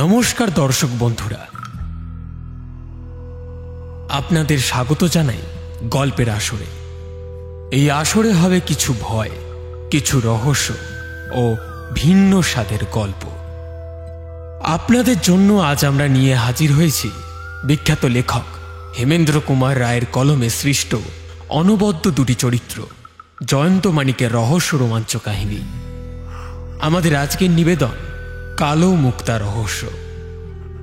নমস্কার দর্শক বন্ধুরা, আপনাদের স্বাগত জানাই গল্পের আসরে। এই আসরে হবে কিছু ভয়, কিছু রহস্য ও ভিন্ন স্বাদের গল্প। আপনাদের জন্য আজ আমরা নিয়ে হাজির হয়েছি বিখ্যাত লেখক হেমেন্দ্র কুমার রায়ের কলমে সৃষ্ট অনবদ্য দুটি চরিত্র জয়ন্ত মানিকের রহস্য রোমাঞ্চ কাহিনী। আমাদের আজকের নিবেদন কালো মুক্তা রহস্য।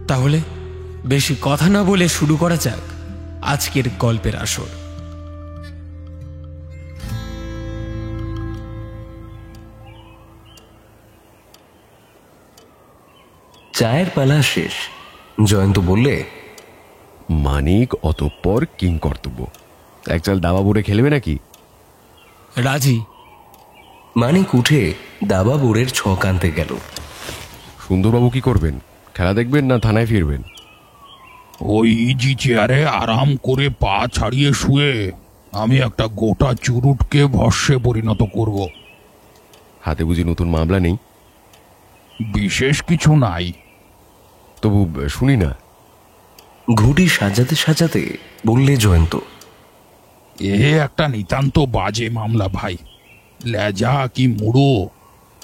তাহলে বেশি কথা না বলে শুরু করা যাক আজকের গল্পের আসর। চায়ের পালা শেষ। জয়ন্ত বললে, মানিক অতঃপর কিং কর্তব্য এক চাল দাবা বুড়ে খেলবে নাকি? রাজি। মানিক উঠে দাবা বোর্ডের ছক আনতে গেল। সুন্দরবাবু কি করবেন? খেলা দেখবেন না থানায় ফিরবেন? ওই ইজি চেয়ারে আরাম করে পা ছাড়িয়ে শুয়ে আমি একটা গোটা চুরুটকে ভস্যে পরিণত করব। হাতে বুঝি নতুন মামলা নেই? বিশেষ কিছু নাই। তবু শুনি না। ঘুটি সাজাতে সাজাতে বললে জয়ন্ত, এ একটা নিতান্ত বাজে মামলা ভাই। লেজা কি মুড়ো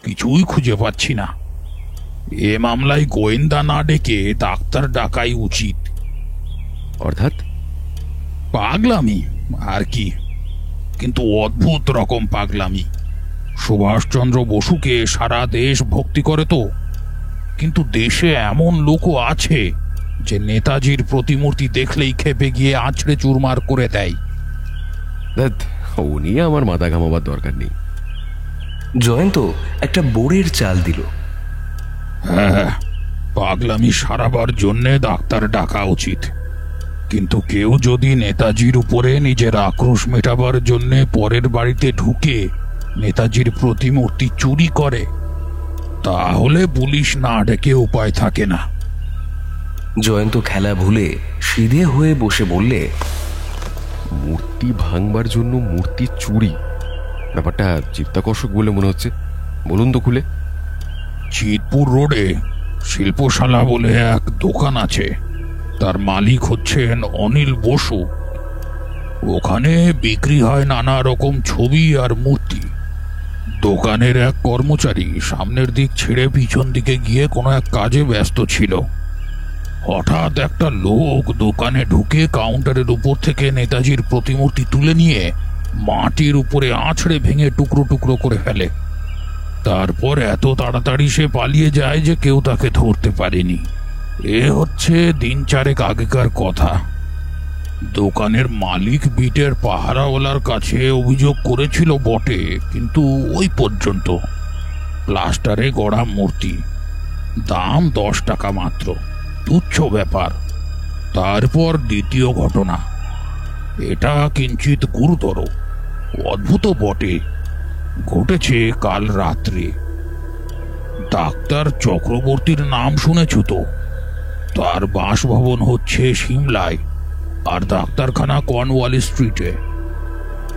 কিছুই খুঁজে পাচ্ছি না। এ মামলায় গোয়েন্দা না ডেকে ডাক্তার ডাকাই উচিত। অর্থাৎ? পাগলামি আর কি, কিন্তু অদ্ভুত রকম পাগলামি। সুভাষচন্দ্র বসুকে সারা দেশ ভক্তি করে তো, কিন্তু দেশে এমন লোকও আছে যে নেতাজির প্রতিমূর্তি দেখলেই খেপে গিয়ে আছড়ে চুরমার করে দেয়। ও নিয়ে আমার মাথা ঘামাবার দরকার নেই। জয়ন্ত একটা বোর্ডের চাল দিল। হ্যাঁ, পাগলামি সারাবার জন্যে ডাক্তার ডাকা উচিত। কিন্তু কেউ যদি নেতাজির উপরে নিজের আক্রোশ মেটাবার জন্যে পরের বাড়িতে ঢুকে নেতাজির প্রতিমূর্তি চুরি করে, তাহলে পুলিশ না ডেকে উপায় থাকে না। জয়ন্ত খেলা ভুলে সিধে হয়ে বসে বললে, মূর্তি ভাঙবার জন্য মূর্তি চুরি, ব্যাপারটা চিত্তাকর্ষক বলে মনে হচ্ছে। বলুন তো খুলে। চিতপুর রোডে শিল্পশালা বলে এক দোকান আছে, তার মালিক হচ্ছেন অনিল বসু। ওখানে বিক্রি হয় নানা রকম ছবি আর মূর্তি। দোকানের এক কর্মচারী সামনের দিক ছেড়ে পিছন দিকে গিয়ে কোনো এক কাজে ব্যস্ত ছিল। হঠাৎ একটা লোক দোকানে ঢুকে কাউন্টারের উপর থেকে নেতাজির প্রতিমূর্তি তুলে নিয়ে মাটির উপরে আছড়ে ভেঙে টুকরো টুকরো করে ফেলে। তারপর এত তাড়াতাড়ি সে পালিয়ে যায় যে কেউ তাকে ধরতে পারেনি। এ হচ্ছে দিন চারেক আগেকার কথা। দোকানের মালিক বিটের পাহারাওয়ালার কাছে অভিযোগ করেছিল বটে, কিন্তু ওই পর্যন্ত। প্লাস্টারে গড়া মূর্তি, দাম 10 টাকা মাত্র, তুচ্ছ ব্যাপার। তারপর দ্বিতীয় ঘটনা, এটা কিঞ্চিত গুরুতর, অদ্ভুত বটে। ঘটেছে কাল রাত্রে। ডাক্তার চক্রবর্তীর নাম শুনেছ তো? তার বাসভবন হচ্ছে সিমলায়, আর ডাক্তারখানা কর্নওয়ালিস স্ট্রিটে।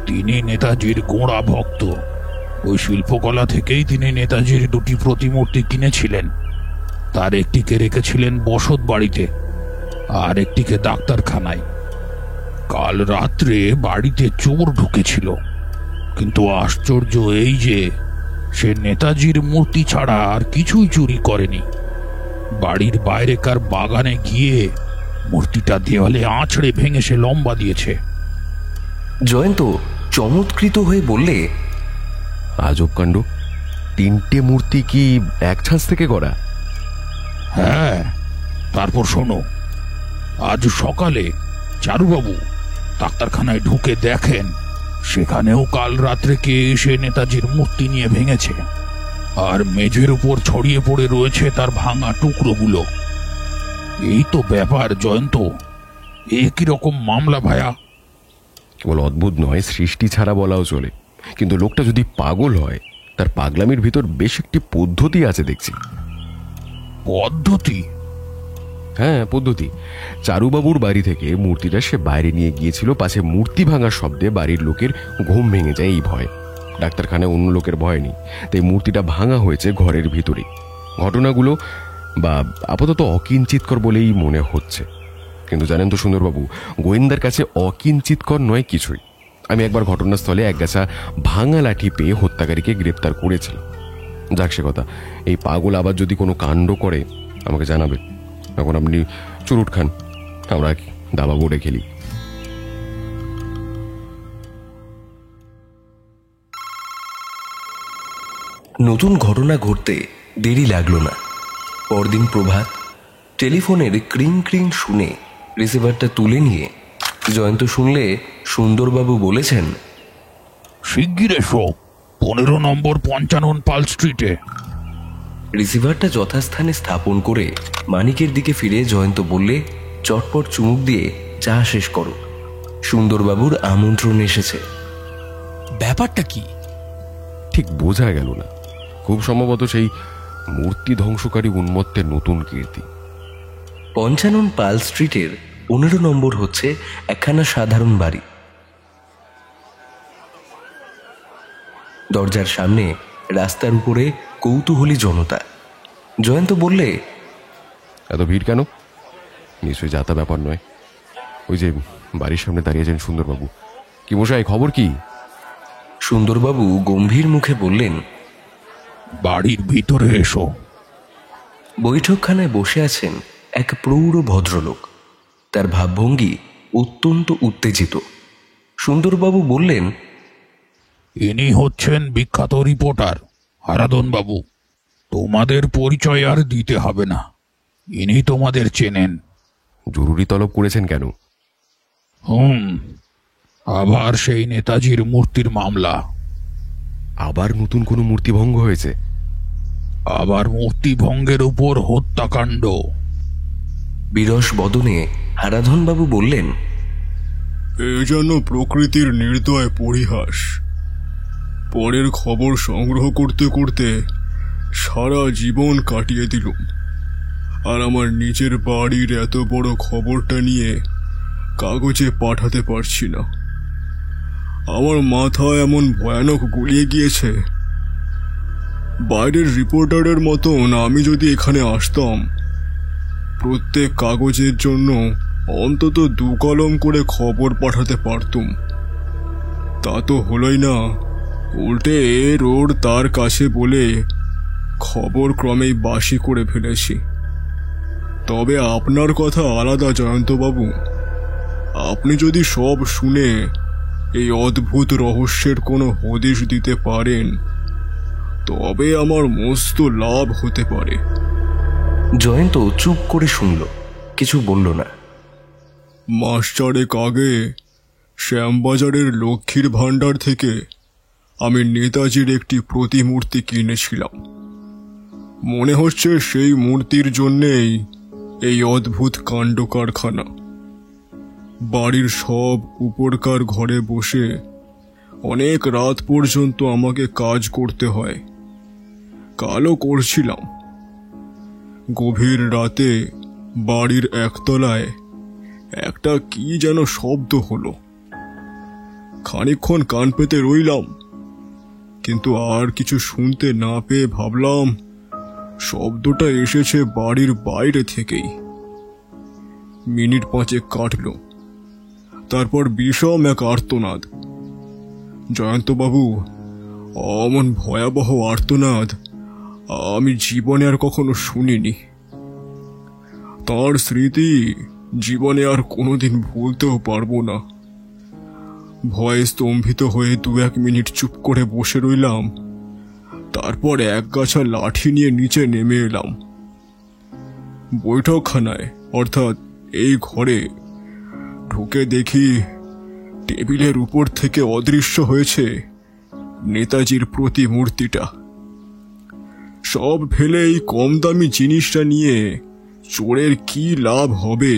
তিনি নেতাজির গোঁড়া ভক্ত। ওই শিল্পকলা থেকেই তিনি নেতাজির দুটি প্রতিমূর্তি কিনেছিলেন। তার একটিকে রেখেছিলেন বসত বাড়িতে, আর একটিকে ডাক্তারখানায়। কাল রাত্রে বাড়িতে চোর ঢুকেছিল, কিন্তু আশ্চর্য এই যে সে নেতাজির মূর্তি ছাড়া আর কিছুই চুরি করেনি। বাড়ির বাইরেকার বাগানে গিয়ে মূর্তিটা দেওয়ালে আছড়ে ভেঙে সে লম্বা দিয়েছে। জয়ন্ত চমৎকৃত হয়ে বললে, আজব কাণ্ড। 3টে মূর্তি কি এক ছাঁচ থেকে করা? হ্যাঁ, তারপর শোনো, আজ সকালে চারুবাবু ডাক্তারখানায় ঢুকে দেখেন সেখানেও কাল রাত্রে কে এসে নেতাজির মূর্তি নিয়ে ভেঙেছে, আর মেঝের উপর ছড়িয়ে পড়ে রয়েছে তার ভাঙা টুকরোগুলো। এই তো ব্যাপার জয়ন্ত। এ কিরকম মামলা ভায়া? কেবল অদ্ভুত নয়, সৃষ্টি ছাড়া বলাও চলে। কিন্তু লোকটা যদি পাগল হয়, তার পাগলামির ভিতর বেশ একটি পদ্ধতি আছে দেখছি। পদ্ধতি? হ্যাঁ, পদ্ধতি। চারুবাবুর বাড়ি থেকে মূর্তিটা সে বাইরে নিয়ে গিয়েছিল, পাছে মূর্তি ভাঙার শব্দে বাড়ির লোকের ঘুম ভেঙে যায় এই ভয়। ডাক্তারখানায় অন্য লোকের ভয় নেই, তাই মূর্তিটা ভাঙা হয়েছে ঘরের ভিতরে। ঘটনাগুলো বা আপাতত অকিঞ্চিতকর বলেই মনে হচ্ছে। কিন্তু জানেন তো সুন্দরবাবু, গোয়েন্দার কাছে অকিঞ্চিতকর নয় কিছুই। আমি একবার ঘটনাস্থলে একগাছা ভাঙা লাঠি পেয়ে হত্যাকারীকে গ্রেপ্তার করেছিলাম। যাক সে কথা, এই পাগল আবার যদি কোনো কাণ্ড করে আমাকে জানাবে। এখন আপনি চুরুট খান, আমরা দাবা বোর্ডে খেলি। নতুন ঘটনা ঘটতে দেরি লাগলো না। পরদিন প্রভাত টেলিফোনের ক্রিং ক্রিং শুনে রিসিভারটা তুলে নিয়ে জয়ন্ত শুনলে সুন্দরবাবু বলেছেন, শিগগির এসো, 15 নম্বর 55 পাল স্ট্রিটে। রিসিভারটা যথাস্থানে স্থাপন করে মানিকের দিকে ফিরে জয়ন্ত বললে, চটপট চুমুক দিয়ে চা শেষ করো, সুন্দরবাবুর আমন্ত্রণ এসেছে। ব্যাপারটা কি ঠিক বোঝা গেল না। খুব সম্ভবত সেই মূর্তি ধ্বংসকারী উন্মত্তের নতুন কীর্তি। 55 পাল স্ট্রিটের 15 নম্বর হচ্ছে একখানা সাধারণ বাড়ি। দরজার সামনে রাস্তার উপরে কৌতূহলী জনতা। জয়ন্ত বললে, এত ভিড় কেন? নিশ্চয়ই যাতা ব্যাপার নয়। ওই যে বাড়ির সামনে দাঁড়িয়েছেন সুন্দরবাবু, কি মশাই খবর কি? সুন্দরবাবু গম্ভীর মুখে বললেন, বাড়ির ভিতরে এসো। বৈঠকখানায় বসে আছেন এক প্রৌঢ় ভদ্রলোক। তার ভাবভঙ্গি অত্যন্ত উত্তেজিত। সুন্দরবাবু বললেন, ইনি হচ্ছেন বিখ্যাত রিপোর্টার হারাধন বাবু। তোমাদের পরিচয় আর দিতে হবে না, ইনি তোমাদের চেনেন। জরুরি তলব করেছেন কেন? আবার সেই নেতাজির মূর্তির মামলা। আবার নতুন কোনো মূর্তি ভঙ্গ হয়েছে? আবার মূর্তি ভঙ্গের উপর হত্যাকাণ্ড। বিরস বদনে হারাধনবাবু বললেন, এ যেন প্রকৃতির নির্দয় পরিহাস। পরের খবর সংগ্রহ করতে করতে সারা জীবন কাটিয়ে দিলুম, আর আমার নিজের বাড়ির এত বড় খবরটা নিয়ে কাগজে পাঠাতে পারছি না। আমার মাথা এমন ভয়ানক গুলিয়ে গিয়েছে। বাইরের রিপোর্টারের মতন আমি যদি এখানে আসতাম, প্রত্যেক কাগজের জন্য অন্তত 2 কলম করে খবর পাঠাতে পারতুম। তা তো হলোই না, উল্টে রোড তার কাছে বলে খবর ক্রমেই বাসি করে ফেলেছি। তবে আপনার কথা আলাদা জয়ন্তবাবু। আপনি যদি সব শুনে এই অদ্ভুত রহস্যের কোনো হদিশ দিতে পারেন, তবে আমার মস্ত লাভ হতে পারে। জয়ন্ত চুপ করে শুনল, কিছু বলল না। মাস 4 আগে শ্যামবাজারের লক্ষ্মীর ভাণ্ডার থেকে আমি নেতাজির একটি প্রতিমূর্তি কিনেছিলাম। মনে হচ্ছে সেই মূর্তির জন্যেই এই অদ্ভুত কাণ্ড কারখানা। বাড়ির সব উপরকার ঘরে বসে অনেক রাত পর্যন্ত আমাকে কাজ করতে হয়। কালও করছিলাম। গভীর রাতে বাড়ির একতলায় একটা কি যেন শব্দ হলো। খানিকক্ষণ কান পেতে রইলাম, কিন্তু আর কিছু শুনতে না পেয়ে ভাবলাম শব্দটা এসেছে বাড়ির বাইরে থেকেই। মিনিট 5 কাটল, তারপর বিষম এক আর্তনাদ। জয়ন্তবাবু, অমন ভয়াবহ আর্তনাদ আমি জীবনে আর কখনো শুনিনি। তার স্মৃতি জীবনে আর কোনোদিন ভুলতেও পারবো না। ভয়ে স্তম্ভিত হয়ে 2-1 মিনিট চুপ করে বসে রইলাম। তারপর একগাছা লাঠি নিয়ে নিচে নেমে এলাম। বৈঠকখানায় অর্থাৎ এই ঘরে ঢুকে দেখি টেবিলের উপর থেকে অদৃশ্য হয়েছে নেতাজির প্রতিমূর্তিটা। সব ফেলে এই কম দামি জিনিসটা নিয়ে চোরের কি লাভ হবে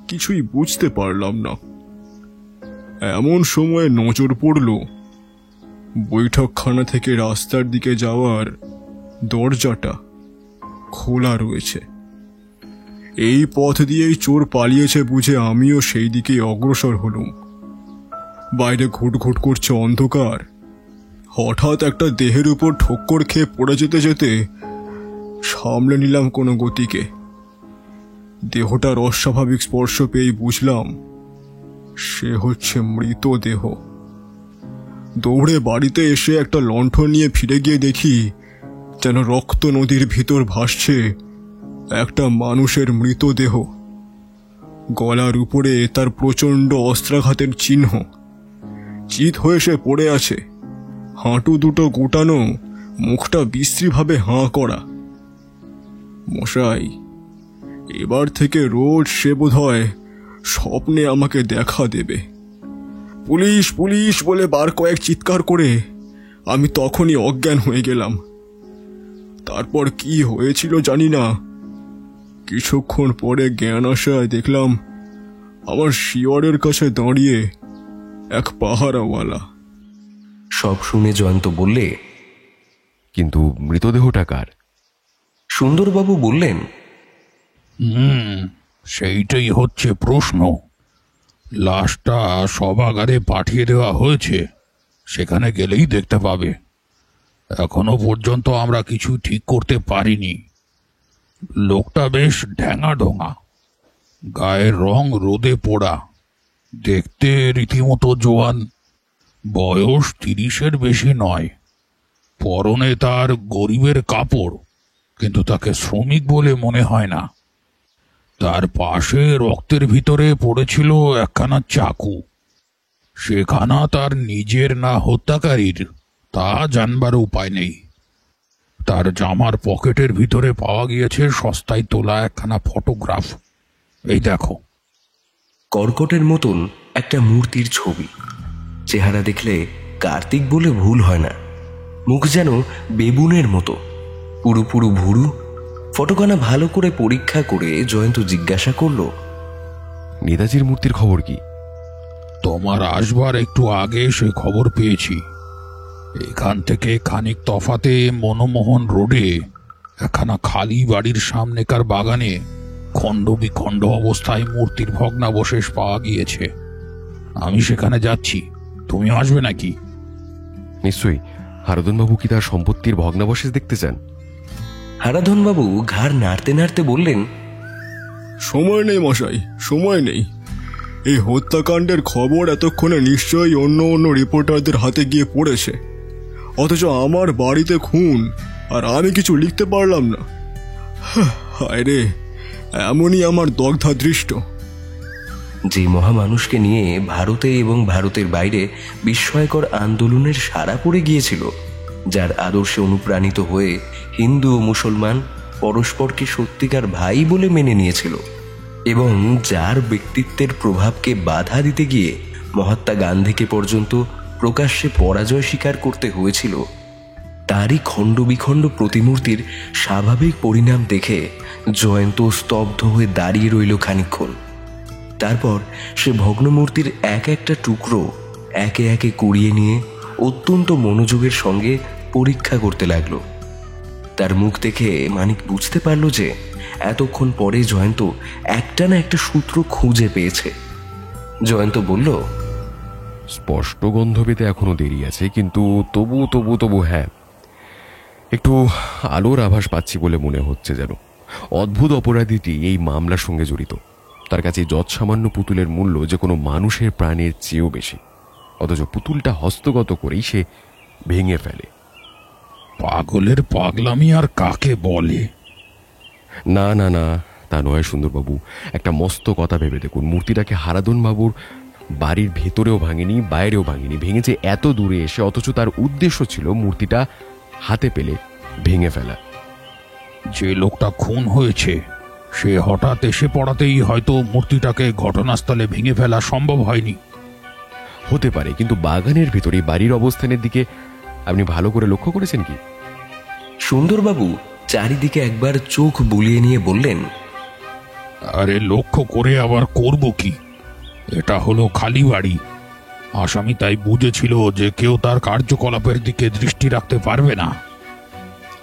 কিছুই বুঝতে পারলাম না। এমন সময় নজর পড়ল বৈঠকখানা থেকে রাস্তার দিকে যাওয়ার দরজাটা খোলা রয়েছে। এই পথ দিয়েই চোর পালিয়েছে বুঝে আমিও সেই দিকে অগ্রসর হলুম। বাইরে ঘুটঘুট করছে অন্ধকার। হঠাৎ একটা দেহের উপর ঠক্কর খেয়ে পড়ে যেতে যেতে সামলে নিলাম কোনো গতিকে। দেহটার অস্বাভাবিক স্পর্শ পেয়েই বুঝলাম সে হচ্ছে মৃতদেহ। দৌড়ে বাড়িতে এসে একটা লণ্ঠন নিয়ে ফিরে গিয়ে দেখি যেন রক্ত নদীর ভিতর ভাসছে একটা মানুষের মৃতদেহ। গলার উপরে তার প্রচণ্ড অস্ত্রাঘাতের চিহ্ন। চিত হয়ে সে পড়ে আছে, হাঁটু দুটো গুটানো, মুখটা বিশ্রীভাবে হাঁ করা। মশাই, এবার থেকে রোজ সে বোধহয় স্বপ্নে আমাকে দেখা দেবে। পুলিশ পুলিশ বলে বার কয়েক চিৎকার করে আমি তখনই অজ্ঞান হয়ে গেলাম। তারপর কি হয়েছিল জানি না, কিছুক্ষণ পরে জ্ঞান আসায় দেখলাম আমার শিয়রের কাছে দাঁড়িয়ে এক পাহারাওয়ালা। সব শুনে জয়ন্ত বললে, কিন্তু মৃতদেহটা কার? সুন্দরবাবু বললেন, সেইটাই হচ্ছে প্রশ্ন। লাশটা সভাগারে পাঠিয়ে দেওয়া হয়েছে, সেখানে গেলেই দেখতে পাবে। এখনো পর্যন্ত আমরা কিছু ঠিক করতে পারিনি। লোকটা বেশ ঢ্যাঙা ঢোঙা, গায়ের রং রোদে পোড়া, দেখতে রীতিমতো জোয়ান, বয়স 30-এর বেশি নয়। পরনে তার গরিবের কাপড়, কিন্তু তাকে শ্রমিক বলে মনে হয় না। তার পাশে রক্তের ভিতরে পড়েছিল একখানা চাকু। সেখানা তার নিজের না হত্যাকারীর তা জানবার উপায় নেই। তার জামার পকেটের ভিতরে পাওয়া গিয়েছে সস্তায় তোলা একখানা ফটোগ্রাফ। এই দেখো। কর্কটের মতন একটা মূর্তির ছবি। চেহারা দেখলে কার্তিক বলে ভুল হয় না। মুখ যেন বেবুনের মতো, পুরো ভুরু। ফটোখানা ভালো করে পরীক্ষা করে জয়ন্ত জিজ্ঞাসা করল, নেতাজির মূর্তির খবর কি? তোমার আসবার একটু আগে সে খবর পেয়েছি। এখান থেকে খানিক তফাতে মনমোহন রোডে একখানা খালি বাড়ির সামনেকার বাগানে খণ্ড বিখণ্ড অবস্থায় মূর্তির ভগ্নাবশেষ পাওয়া গিয়েছে। আমি সেখানে যাচ্ছি, তুমি আসবে নাকি? নিশ্চয়ই। হারাধনবাবু কি তার সম্পত্তির ভগ্নাবশেষ দেখতে চান? হারাধনবাবু ঘাড় নাড়তে নাড়তে বললেন, সময় নেই মশাই, সময় নেই। এই হত্যাকাণ্ডের খবর এতক্ষণে নিশ্চয়ই অন্য অন্য রিপোর্টারদের হাতে গিয়ে পড়েছে, অথচ আমার বাড়িতে খুন আর আমি কিছু লিখতে পারলাম না। হায় রে, এমনই আমার দগ্ধা দৃষ্ট। যে মহামানুষকে নিয়ে ভারতে এবং ভারতের বাইরে বিস্ময়কর আন্দোলনের সাড়া পড়ে গিয়েছিল, যার আদর্শে অনুপ্রাণিত হয়ে হিন্দু ও মুসলমান পরস্পরকে সত্যিকার ভাই বলে মেনে নিয়েছিল, এবং যার ব্যক্তিত্বের প্রভাবকে বাধা দিতে গিয়ে মহাত্মা গান্ধীকে পর্যন্ত প্রকাশ্যে পরাজয় স্বীকার করতে হয়েছিল, তারই খণ্ডবিখণ্ড প্রতিমূর্তির স্বাভাবিক পরিণাম দেখে জয়ন্ত স্তব্ধ হয়ে দাঁড়িয়ে রইল খানিকক্ষণ। তারপর সে ভগ্নমূর্তির এক একটা টুকরো একে একে কুড়িয়ে নিয়ে অত্যন্ত মনোযোগের সঙ্গে পরীক্ষা করতে লাগল। তার মুখ দেখে মানিক বুঝতে পারল যে এতক্ষণ পরে জয়ন্ত একটা না একটা সূত্র খুঁজে পেয়েছে। জয়ন্ত বলল, স্পষ্ট গন্ধ পেতে এখনো দেরি আছে, কিন্তু তবু হ্যাঁ, একটু আলোর আভাস পাচ্ছি বলে মনে হচ্ছে। যেন অদ্ভুত অপরাধীটি এই মামলার সঙ্গে জড়িত। তার কাছে যৎসামান্য পুতুলের মূল্য যে কোনো মানুষের প্রাণের চেয়েও বেশি, অথচ পুতুলটা হস্তগত করেই সে ভেঙে ফেলে। পাগলের পাগলামি আর কাকে বলে? না না না, তা নয় সুন্দরবাবু। একটা মস্ত কথা ভেবে দেখুন, মূর্তিটাকে হারাধনবাবুর বাড়ির ভেতরেও ভাঙেনি, বাইরেও ভাঙেনি, ভেঙেছে এত দূরে এসে, অথচ তার উদ্দেশ্য ছিল মূর্তিটা হাতে পেলে ভেঙে ফেলা। যে লোকটা খুন হয়েছে সে হঠাৎ এসে পড়াতেই হয়তো মূর্তিটাকে ঘটনাস্থলে ভেঙে ফেলা সম্ভব হয়নি। হতে পারে, কিন্তু বাগানের ভিতরে বাড়ির অবস্থানের দিকে আপনি ভালো করে লক্ষ্য করেছেন কি? সুন্দরবাবু চারিদিকে একবার চোখ বুলিয়ে নিয়ে বললেন, আরে লক্ষ্য করে আবার করব কি? এটা হলো খালি বাড়ি। আসামি তাই বুঝেছিল যে কেউ তার কার্যকলাপের দিকে দৃষ্টি রাখতে পারবে না।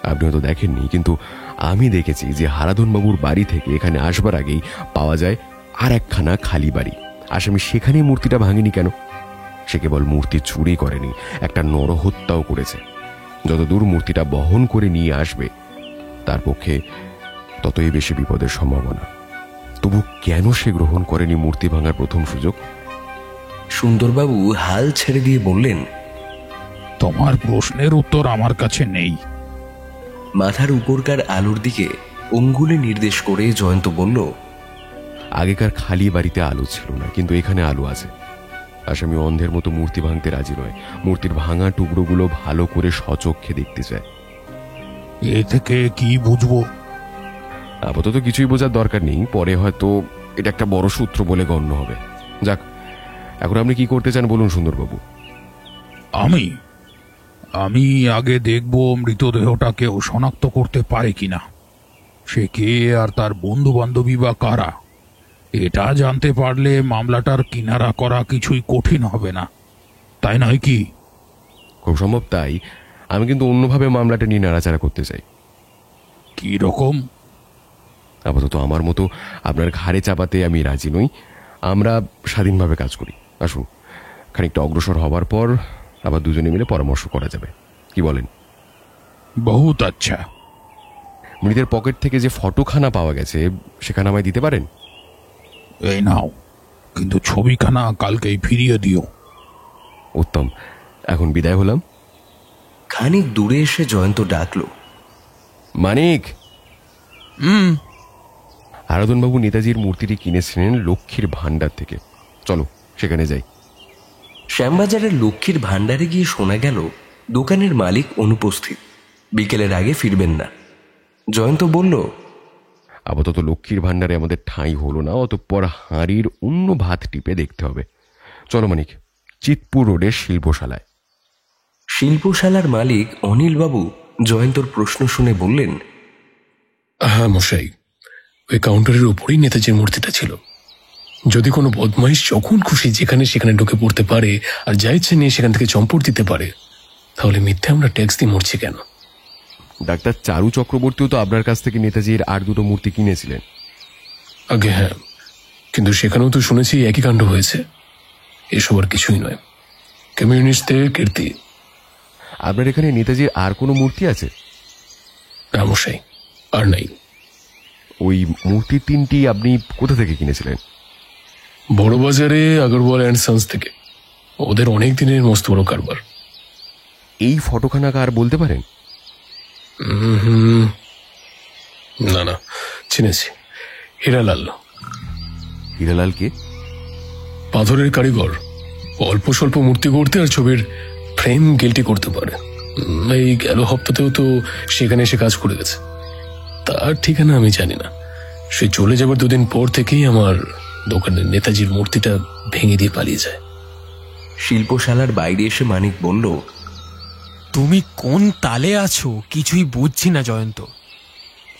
আপনি হয়তো দেখেননি, কিন্তু আমি দেখেছি যে হারাধনবাবুর বাড়ি থেকে এখানে আসবার আগেই পাওয়া যায় আর একখানা খালি বাড়ি। আসামি সেখানেই মূর্তিটা ভাঙেনি কেন? সে কেবল মূর্তি চুরি করেনি, একটা নরহত্যাও করেছে। যতদূর মূর্তিটা বহন করে নিয়ে আসবে তার পক্ষে ততই বেশি বিপদের সম্ভাবনা। তবু কেন সে গ্রহণ করেনি মূর্তি ভাঙার প্রথম সুযোগ? সুন্দরবাবু হাল ছেড়ে দিয়ে বললেন, তোমার প্রশ্নের উত্তর আমার কাছে নেই। মাথার উপরকার আলোর দিকে অঙ্গুলে নির্দেশ করে জয়ন্ত বলল, আগেকার খালি বাড়িতে আলো ছিল না, কিন্তু এখানে আলো আছে। আসামি অন্ধের মতো মূর্তি ভাঙতে রাজি নয়, মূর্তির ভাঙা টুকরোগুলো ভালো করে সচক্ষে দেখতে চায়। এ থেকে কি বুঝবো? আপাতত কিছুই বোঝার দরকার নেই, পরে হয়তো এটা একটা বড় সূত্র বলে গণ্য হবে। যাক, এখন আপনি কি করতে চান বলুন সুন্দরবাবু। আমি আগে দেখব মৃতদেহটা কেউ শনাক্ত করতে পারে কিনা। সে কে আর তার বন্ধু বান্ধবী বা কারা, এটা জানতে পারলে মামলাটার কিনারা করা কিছুই কঠিন হবে না, তাই নয় কি? খুব সম্ভব তাই। আমি কিন্তু অন্যভাবে মামলাটা নিয়ে নাড়াচাড়া করতে চাই। কি রকম? আপাতত আমার মতো আপনার ঘাড়ে চাপাতে আমি রাজি নই। আমরা স্বাধীনভাবে কাজ করি। আসুন, খানিকটা অগ্রসর হবার পর আবার দুজনে মিলে পরামর্শ করা যাবে, কি বলেন? বহুত আচ্ছা। মৃতের পকেট থেকে যে ফটোখানা পাওয়া গেছে সেখানে আমায় দিতে পারেন? এই নাও, কিন্তু ছবিখানা কালকেই ফিরিয়ে দিও। উত্তম, এখন বিদায় হলাম। খানিক দূরে এসে জয়ন্ত ডাকল, মানিক। আরাধনবাবু নেতাজির মূর্তিটি কিনেছিলেন লক্ষ্মীর ভাণ্ডার থেকে, চলো সেখানে যাই। শ্যামবাজারের লক্ষ্মীর ভাণ্ডারে গিয়ে শোনা গেল দোকানের মালিক অনুপস্থিত, বিকেলের আগে ফিরবেন না। জয়ন্ত বলল, আপাতত লক্ষ্মীর ভাণ্ডারে আমাদের ঠাঁই হলো না, অতঃপর হাঁড়ির অন্য ভাত টিপে দেখতে হবে। চলো মানিক, চিতপুর রোডের শিল্পশালায়। শিল্পশালার মালিক অনিলবাবু জয়ন্তর প্রশ্ন শুনে বললেন, হ্যাঁ মশাই, ওই কাউন্টারের উপরেই নেতাজির মূর্তিটা ছিল। যদি কোনো বদমাইশ যখন খুশি যেখানে সেখানে ঢুকে পড়তে পারে আর যা ইচ্ছে নিয়ে সেখান থেকে চম্পট দিতে পারে, তাহলে মিথ্যে আমরা ট্যাক্স দিয়ে মরছি কেন? ডাক্তার চারু চক্রবর্তীও তো আপনার কাছ থেকে নেতাজির আর দুটো মূর্তি কিনেছিলেন। আগে হ্যাঁ, কিন্তু সেখানেও তো শুনেছি একই কাণ্ড হয়েছে। এসব আর কিছুই নয়, কমিউনিস্টদের কীর্তি। আপনার এখানে নেতাজির আর কোনো মূর্তি আছে? না মশাই, আর নাই। ওই মূর্তি তিনটি আপনি কোথা থেকে কিনেছিলেন? বড় বাজারে আগরওয়াল অ্যান্ড সন্স থেকে। ওদের অনেক দিনের মস্ত বড় কারবার। এই ফটোখানা কার বলতে পারেন? না না, চিনেছি, হীরালাল। হীরালালকে? পাথরের কারিগর, অল্প স্বল্প মূর্তি করতে আর ছবির ফ্রেম গিল্টি করতে পারে। এই গেল হপ্তাতেও তো সেখানে এসে কাজ করে গেছে। তার ঠিকানা আমি জানি না। সে চলে যাবার দুদিন পর থেকেই আমার দোকানের নেতাজির মূর্তিটা ভেঙে দিয়ে পালিয়ে যায়। শিল্পশালার বাইরে এসে মানিক বলল, তুমি কোন তালে আছো কিছুই বুঝছি না জয়ন্ত।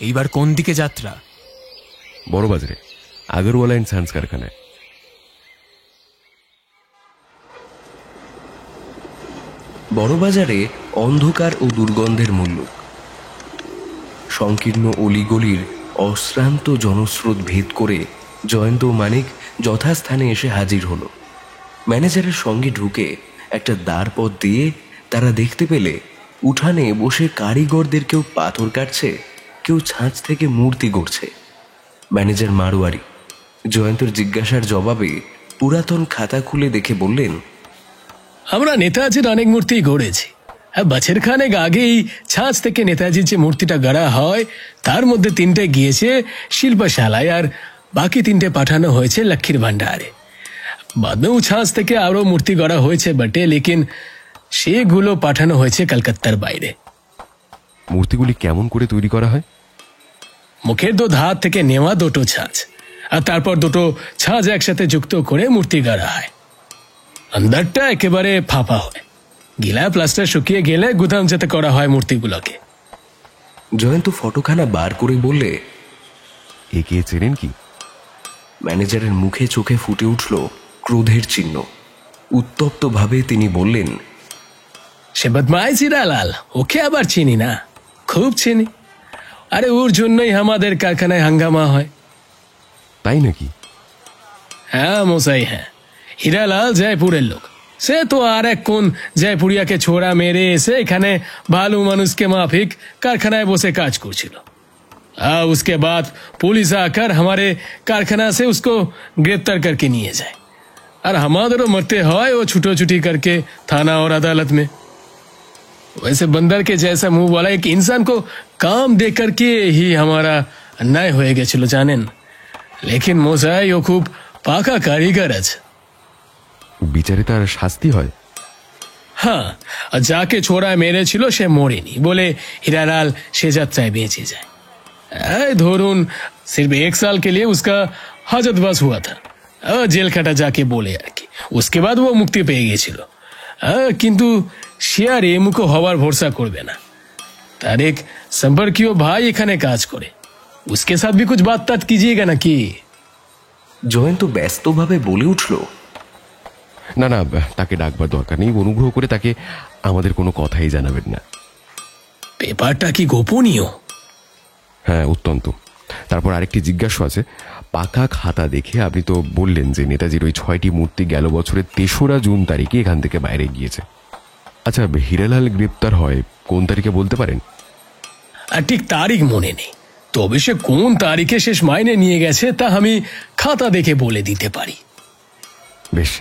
এইবার কোন দিকে যাত্রা? বড়বাজারে আগরওয়ালা অ্যান্ড সন্স কারখানায়। বড়বাজারে অন্ধকার ও দুর্গন্ধের মূল্য। সংকীর্ণ অলিগলির অশ্রান্ত জনস্রোত ভেদ করে জয়ন্ত ও মানিক যথাস্থানে এসে হাজির হলো। ম্যানেজারের সঙ্গে ঢুকে একটা দ্বার পথ দিয়ে তারা দেখতে পেলে উঠানে বসে কারিগরদের কেউ পাথর কাটছে, কেউ ছাঁচ থেকে মূর্তি গড়ছে। ম্যানেজার মারোয়ারি জয়ন্তর জিজ্ঞাসার জবাবে পুরাতন খাতা খুলে দেখে বললেন, আমরা নেতাজির অনেক মূর্তি গড়েছি। বছর খানেক আগেই ছাঁচ থেকে নেতাজির যে মূর্তিটা গড়া হয় তার মধ্যে 3টে গিয়েছে শিল্পশালায় আর বাকি 3টে পাঠানো হয়েছে লক্ষ্মীর ভান্ডারে। বাদেও ছাঁচ থেকে আরো মূর্তি গড়া হয়েছে বটে, লেকিন সেগুলো পাঠানো হয়েছে কলকাতার বাইরে। মূর্তিগুলি কেমন করে তৈরি করা হয়? মুখের 2 ধার থেকে নেওয়া 2টো ছাঁচ আর তারপর 2টো ছাঁচ একসাথে যুক্ত করে মূর্তি গড়া হয়। আন্দারটা একেবারে ফাঁপা হয়, গিলা প্লাস্টার শুকিয়ে গেলে গুদাম যাতে করা হয় মূর্তিগুলোকে। জয়ন্ত ফটোখানা বার করে বললে, একে চেনেন কি? ম্যানেজারের মুখে চোখে ফুটে উঠল ক্রোধের চিহ্ন। উত্তপ্তভাবে তিনি বললেন, সে বদমাইশ হীরালাল, ওকে আবার চিনি না? খুব চিনি। আরে ওর জন্যই আমাদের কারখানায় হাঙ্গামা হয়। তাই নাকি? হ্যাঁ মশাই, হ্যাঁ। হীরালাল জয়পুরের লোক। সে তো আর এক কোন জয়পুরিয়াকে ছোড়া মেরে এসে এখানে ভালো মানুষকে মাফিক কারখানায় বসে কাজ করছিল। उसके बाद पुलिस आकर हमारे कारखाना से उसको गिरफ्तार करके निয়ে যায় और हमारे मरते হয় वो छुटो-छुटी करके थाना और अदालत में। वैसे बंदर के जैसा मुंह वाला एक इंसान को काम दे करके ही हमारा अन्याय হয়ে গেছিল জানেন। लेकिन মশাই ও খুব পাকা কারিগর আছে। বিচারে তার শাস্তি হয়? हाँ, जाके छोड़ा मेरे छिलो से मोड़ेनी बोले हीरालाल से যাত্রায় বেঁচে যায়। धोरून सिर्फ 1 साल के लिए उसका हाजतवास हुआ था, जेल काटा जाके बोले यार की। उसके बाद वो मुक्ति পেয়ে গিয়েছিল। किंतु সে আর এমুকো হওয়ার ভরসা করবে না। তার এক সম্পর্কীয় ভাই এখানে কাজ করে, उसके साथ भी कुछ बात तात कीजिएगा ना কি? জয়ন্ত ব্যস্তভাবে বলে উঠল, না না, তাকে ডাকবার দরকার নেই। অনুগ্রহ করে তাকে আমাদের কোনো কথাই জানাবেন না। পেপারটা কি গোপনীয়? হ্যাঁ, অত্যন্ত। তারপর আরেকটি জিজ্ঞাসা আছে। পাকা খাতা দেখে আপনি তো বললেন যে নেতাজির ওই 6টি মূর্তি গেল বছরের 3রা জুন তারিখে এখান থেকে বাইরে গিয়েছে। আচ্ছা, হীরালাল গ্রেপ্তার হয় কোন তারিখে বলতে পারেন? ঠিক তারিখ মনে নেই, তবে সে কোন তারিখে শেষ মাইনে নিয়ে গেছে তা আমি খাতা দেখে বলে দিতে পারি। বেশ,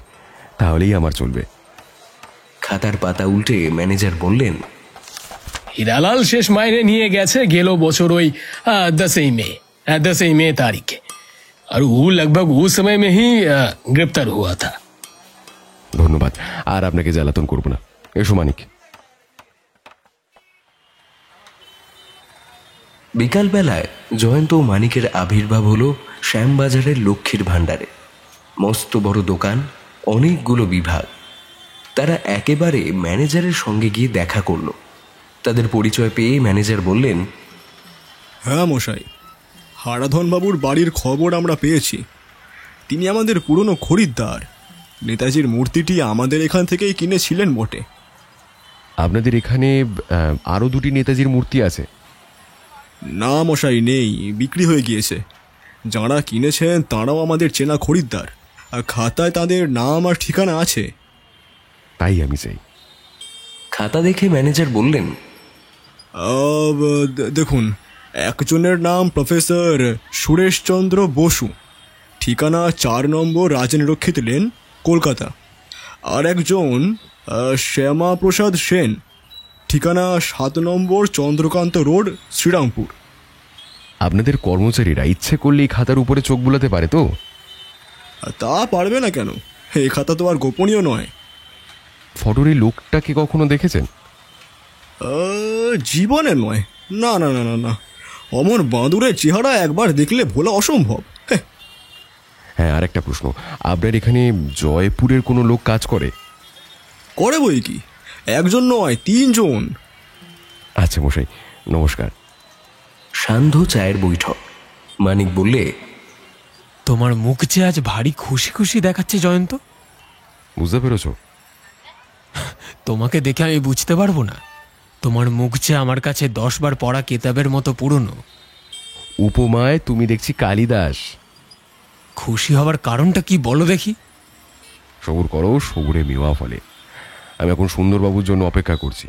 তাহলেই আমার চলবে। খাতার পাতা উল্টে ম্যানেজার বললেন, हीरालाल शेष मायने নিয়ে গেছে গেল বছর ওই 10 मई तारीख और वो लगभग उस समय में ही गिरफ्तार हुआ था। ধন্যবাদ, আর আপনাকে জ্বালাতন করব না। এসো মানিক। বিকালবেলায় জয়ন্ত ও মানিকের আবির্ভাব হলো শ্যামবাজারের লক্ষ্মীর ভাণ্ডারে। মস্ত বড় দোকান, অনেকগুলো বিভাগ। তারা একেবারে ম্যানেজারের সঙ্গে গিয়ে দেখা করলো। তাদের পরিচয় পেয়ে ম্যানেজার বললেন, হ্যাঁ মশাই, হারাধনবাবুর বাড়ির খবর আমরা পেয়েছি। তিনি আমাদের পুরনো খরিদ্দার। নেতাজির মূর্তিটি আমাদের এখান থেকেই কিনেছিলেন বটে। আপনাদের এখানে আরও 2টি নেতাজির মূর্তি আছে? না মশাই, নেই, বিক্রি হয়ে গিয়েছে। যাঁরা কিনেছেন তাঁরাও আমাদের চেনা খরিদ্দার, আর খাতায় তাদের নাম আর ঠিকানা আছে। তাই আমি চাই। খাতা দেখে ম্যানেজার বললেন, দেখুন, একজনের নাম প্রফেসর সুরেশচন্দ্র বসু, ঠিকানা 4 নম্বর রাজেন্দ্রক্ষিত লেন, কলকাতা। আর একজন শ্যামাপ্রসাদ সেন, ঠিকানা 7 নম্বর চন্দ্রকান্ত রোড, শ্রীরামপুর। আপনাদের কর্মচারীরা ইচ্ছে করলেই খাতার উপরে চোখ বুলাতে পারে তো? তা পারবে না কেন? এই খাতা তো আর গোপনীয় নয়। ফটোর এই লোকটাকে কখনো দেখেছেন? জীবনে নয়। না না না না না, অমর বাঁদুরের চেহারা একবার দেখলে ভোলা অসম্ভব। হ্যাঁ, আর একটা প্রশ্ন, আপনার এখানে জয়পুরের কোনো লোক কাজ করে? করে বই কি, একজন নয়, 3 জন। আচ্ছা মশাই, নমস্কার। সান্ধ্য চায়ের বৈঠক। মানিক বললে, তোমার মুখ যে আজ ভারী খুশি খুশি দেখাচ্ছে জয়ন্ত। বুঝতে পেরেছ? তোমাকে দেখে আমি বুঝতে পারবো না? তোমার মুখ যে আমার কাছে 10 বার পড়া কেতাবের মতো পুরনো। উপমায় তুমি দেখছি কালিদাস। খুশি হওয়ার কারণটা কি বলো দেখি? সবুর করো, সবুরে মেওয়া ফলে। আমি এখন সুন্দরবাবুর জন্য অপেক্ষা করছি।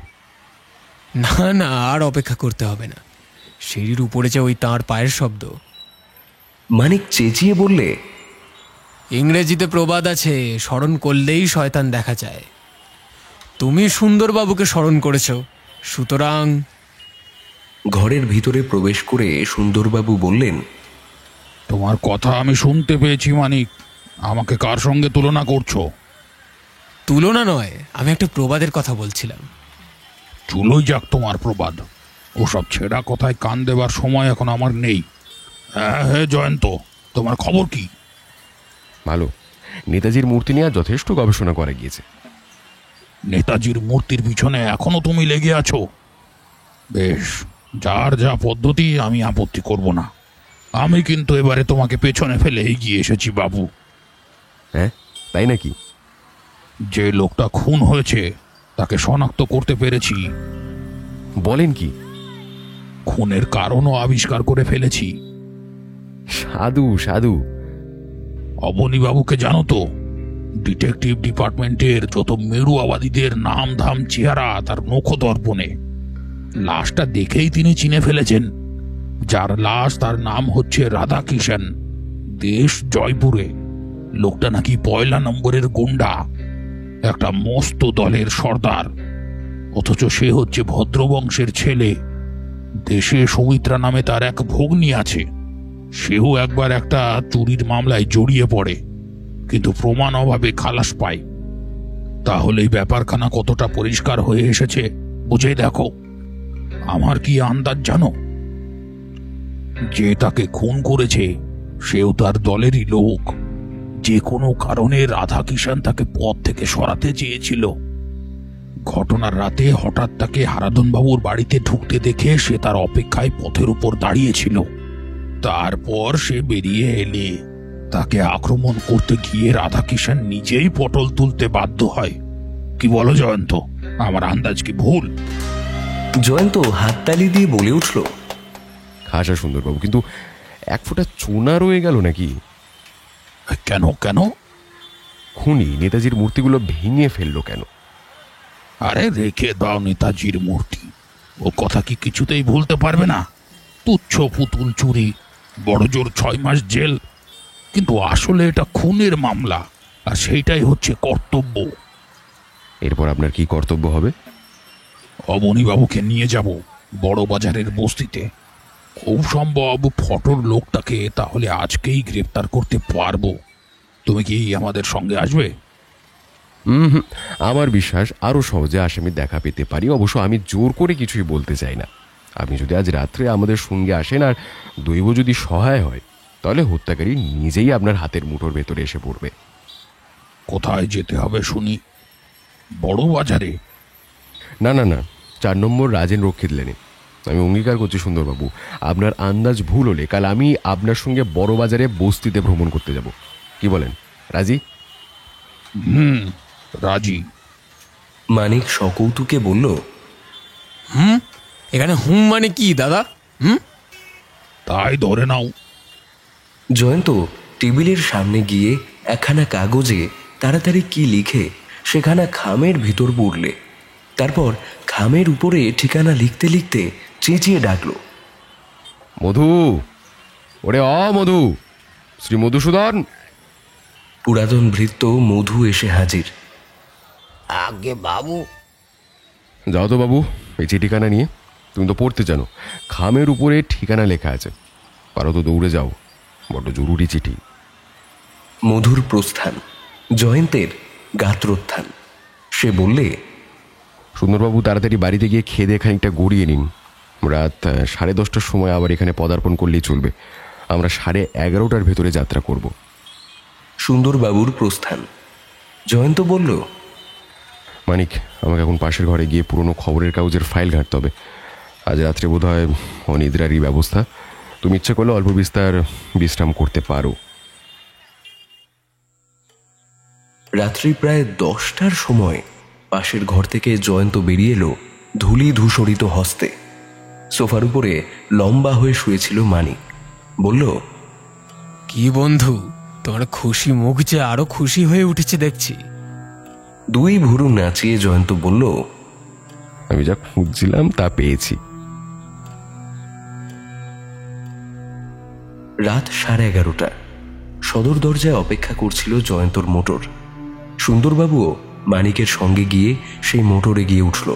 না না, আর অপেক্ষা করতে হবে না। সিঁড়ির উপরে যে ওই তাঁর পায়ের শব্দ। মানিক চেঁচিয়ে বললে, ইংরেজিতে প্রবাদ আছে, স্মরণ করলেই শয়তান দেখা যায়। তুমি সুন্দরবাবুকে স্মরণ করেছ, সুতরাং। ঘরের ভিতরে প্রবেশ করে সুন্দরবাবু বললেন, তোমার কথা আমি শুনতে পেয়েছি মানিক। আমাকে কার সঙ্গে তুলনা করছো? তুলনা নয়, আমি একটা প্রবাদের কথা বলছিলাম। চুলোই যাক তোমার প্রবাদ। ওসব ছেঁড়া কথায় কান দেবার সময় এখন আমার নেই। হ্যাঁ জয়ন্ত, তোমার খবর কি? ভালো। নেতাজির মূর্তি নিয়ে যথেষ্ট গবেষণা করা গিয়েছে। নেতাজির মূর্তির পিছনে এখনো তুমি লেগে আছো? বেশ, যার যা পদ্ধতি, আমি আপত্তি করব না। আমি কিন্তু এবারে তোমাকে পেছনে ফেলে এগিয়ে এসেছি বাবু। হ্যাঁ, তাই নাকি? যে লোকটা খুন হয়েছে তাকে শনাক্ত করতে পেরেছি। বলেন কি? খুনের কারণও আবিষ্কার করে ফেলেছি। সাধু সাধু। অবনীবাবুকে জানো তো? ডিটেকটিভ ডিপার্টমেন্টের যত মেরুয়াবাদীদের নাম ধাম চেহারা তার নখ দর্পণে। লাশটা দেখেই তিনি চিনে ফেলেছেন। যার লাশ তার নাম হচ্ছে রাধাকিষাণ, দেশ জয়পুরে। লোকটা নাকি 1 নম্বরের গুন্ডা, একটা মস্ত দলের সর্দার, অথচ সে হচ্ছে ভদ্রবংশের ছেলে। দেশে সৌমিত্রা নামে তার এক ভগ্নী আছে, সেও একবার একটা চুরির মামলায় জড়িয়ে পড়ে, কিন্তু প্রমাণ অভাবে খালাস পায়। তাহলে এই ব্যাপারখানা কতটা পরিষ্কার হয়ে এসেছে বুঝে দেখো। আমার কি আন্দাজ জানো, যে তাকে খুন করেছে সেও তার দলেরই লোক। যে কোনো কারণে রাধাকিষাণ তাকে পথ থেকে সরাতে চেয়েছিল। ঘটনার রাতে হঠাৎ তাকে হারাধন বাবুর বাড়িতে ঢুকতে দেখে সে তার অপেক্ষায় পথের উপর দাঁড়িয়েছিল। তারপর সে বেরিয়ে এলে তাকে আক্রমণ করতে গিয়ে রাধাকিষাণ নিজেই পটল তুলতে বাধ্য হয়। কি বলো জয়ন্ত, আমার আন্দাজ কি ভুল? জয়ন্ত হাততালি দিয়ে বলে উঠল, খাসা সুন্দরবাবু, কিন্তু এক ফোঁটা চুনা রয়ে গেল নাকি? কেন কেন? খুনি নেতাজির মূর্তিগুলো ভেঙে ফেললো কেন? আরে রেখে দাও নেতাজির মূর্তি, ও কথা কি কিছুতেই ভুলতে পারবে না? তুচ্ছ পুতুল চুরি, বড় জোর 6 মাস জেল, কিন্তু আসলে এটা খুনের মামলা, আর সেইটাই হচ্ছে কর্তব্য। এরপর আপনার কি কর্তব্য হবে? অবনীবাবুকে নিয়ে যাব বড় বাজারের বস্তিতে। খুব সম্ভব ফটোর লোকটাকে তাহলে আজকেই গ্রেপ্তার করতে পারবো। তুমি কি আমাদের সঙ্গে আসবে? আমার বিশ্বাস আরো সহজে আসামি দেখা পেতে পারি। অবশ্য আমি জোর করে কিছুই বলতে চাই না। আপনি যদি আজ রাত্রে আমাদের সঙ্গে আসেন আর দৈব যদি সহায় হয়, তাহলে হত্যাকারী নিজেই আপনার হাতের মুঠোর ভেতরে এসে পড়বে। কোথায় যেতে হবে শুনি? বড় বাজারে? না না না, 4 নম্বর রাজেন রক্ষিত লেনে। আমি অঙ্গীকার করছি সুন্দরবাবু, আপনার আন্দাজ ভুল হলে কাল আমি আপনার সঙ্গে বড় বাজারে বস্তিতে ভ্রমণ করতে যাব। কি বলেন, রাজি? রাজি। মানিক সকৌতুকে বলল, এখানে হুম মানে কি দাদা? তাই ধরে নাও। জয়ন্ত টেবিলের সামনে গিয়ে একখানা কাগজে তাড়াতাড়ি কি লিখে সেখানা খামের ভিতর পড়লে, তারপর খামের উপরে ঠিকানা লিখতে লিখতে চেঁচিয়ে ডাকল, মধু, ওরে মধু, শ্রী মধুসূদন। পুরাতন ভৃত্য মধু এসে হাজির। আগে বাবু। যাও তো বাবু, এই চিঠিখানা নিয়ে। তুমি তো পড়তে জানো, খামের উপরে ঠিকানা লেখা আছে, পারো তো দৌড়ে যাও, বড্ড জরুরি চিঠি। মধুর প্রস্থান, জয়ন্তের গাত্রোত্থান। সে বললে, সুন্দরবাবু তাড়াতাড়ি বাড়িতে গিয়ে খেয়ে দিয়ে খানিকটা গড়িয়ে নিন। রাত 10:30টার সময় আবার এখানে পদার্পণ করলেই চলবে। আমরা 11:30টার ভেতরে যাত্রা করব। সুন্দরবাবুর প্রস্থান। জয়ন্ত বলল, মানিক, আমাকে এখন পাশের ঘরে গিয়ে পুরনো খবরের কাগজের ফাইল ঘাঁটতে হবে। আজ রাত্রে বোধ হয় অনিদ্রারই ব্যবস্থা। তুমি ইচ্ছে করলে অল্প বিস্তার বিশ্রাম করতে পারো। রাত্রি প্রায় 10টার সময় পাশের ঘর থেকে জয়ন্ত বেরিয়ে এলো ধূলি ধূসরিত হস্তে। সোফার উপরে লম্বা হয়ে শুয়েছিল মানিক। বলল, কি বন্ধু, তোমার খুশি মুখ যে আরো খুশি হয়ে উঠেছে দেখছি। 2 ভুরু নাচিয়ে জয়ন্ত বলল, আমি যা খুঁজছিলাম তা পেয়েছি। রাত 11:30। সদর দরজায় অপেক্ষা করছিল জয়ন্তর মোটর। সুন্দরবাবুও মানিকের সঙ্গে গিয়ে সেই মোটরে গিয়ে উঠল।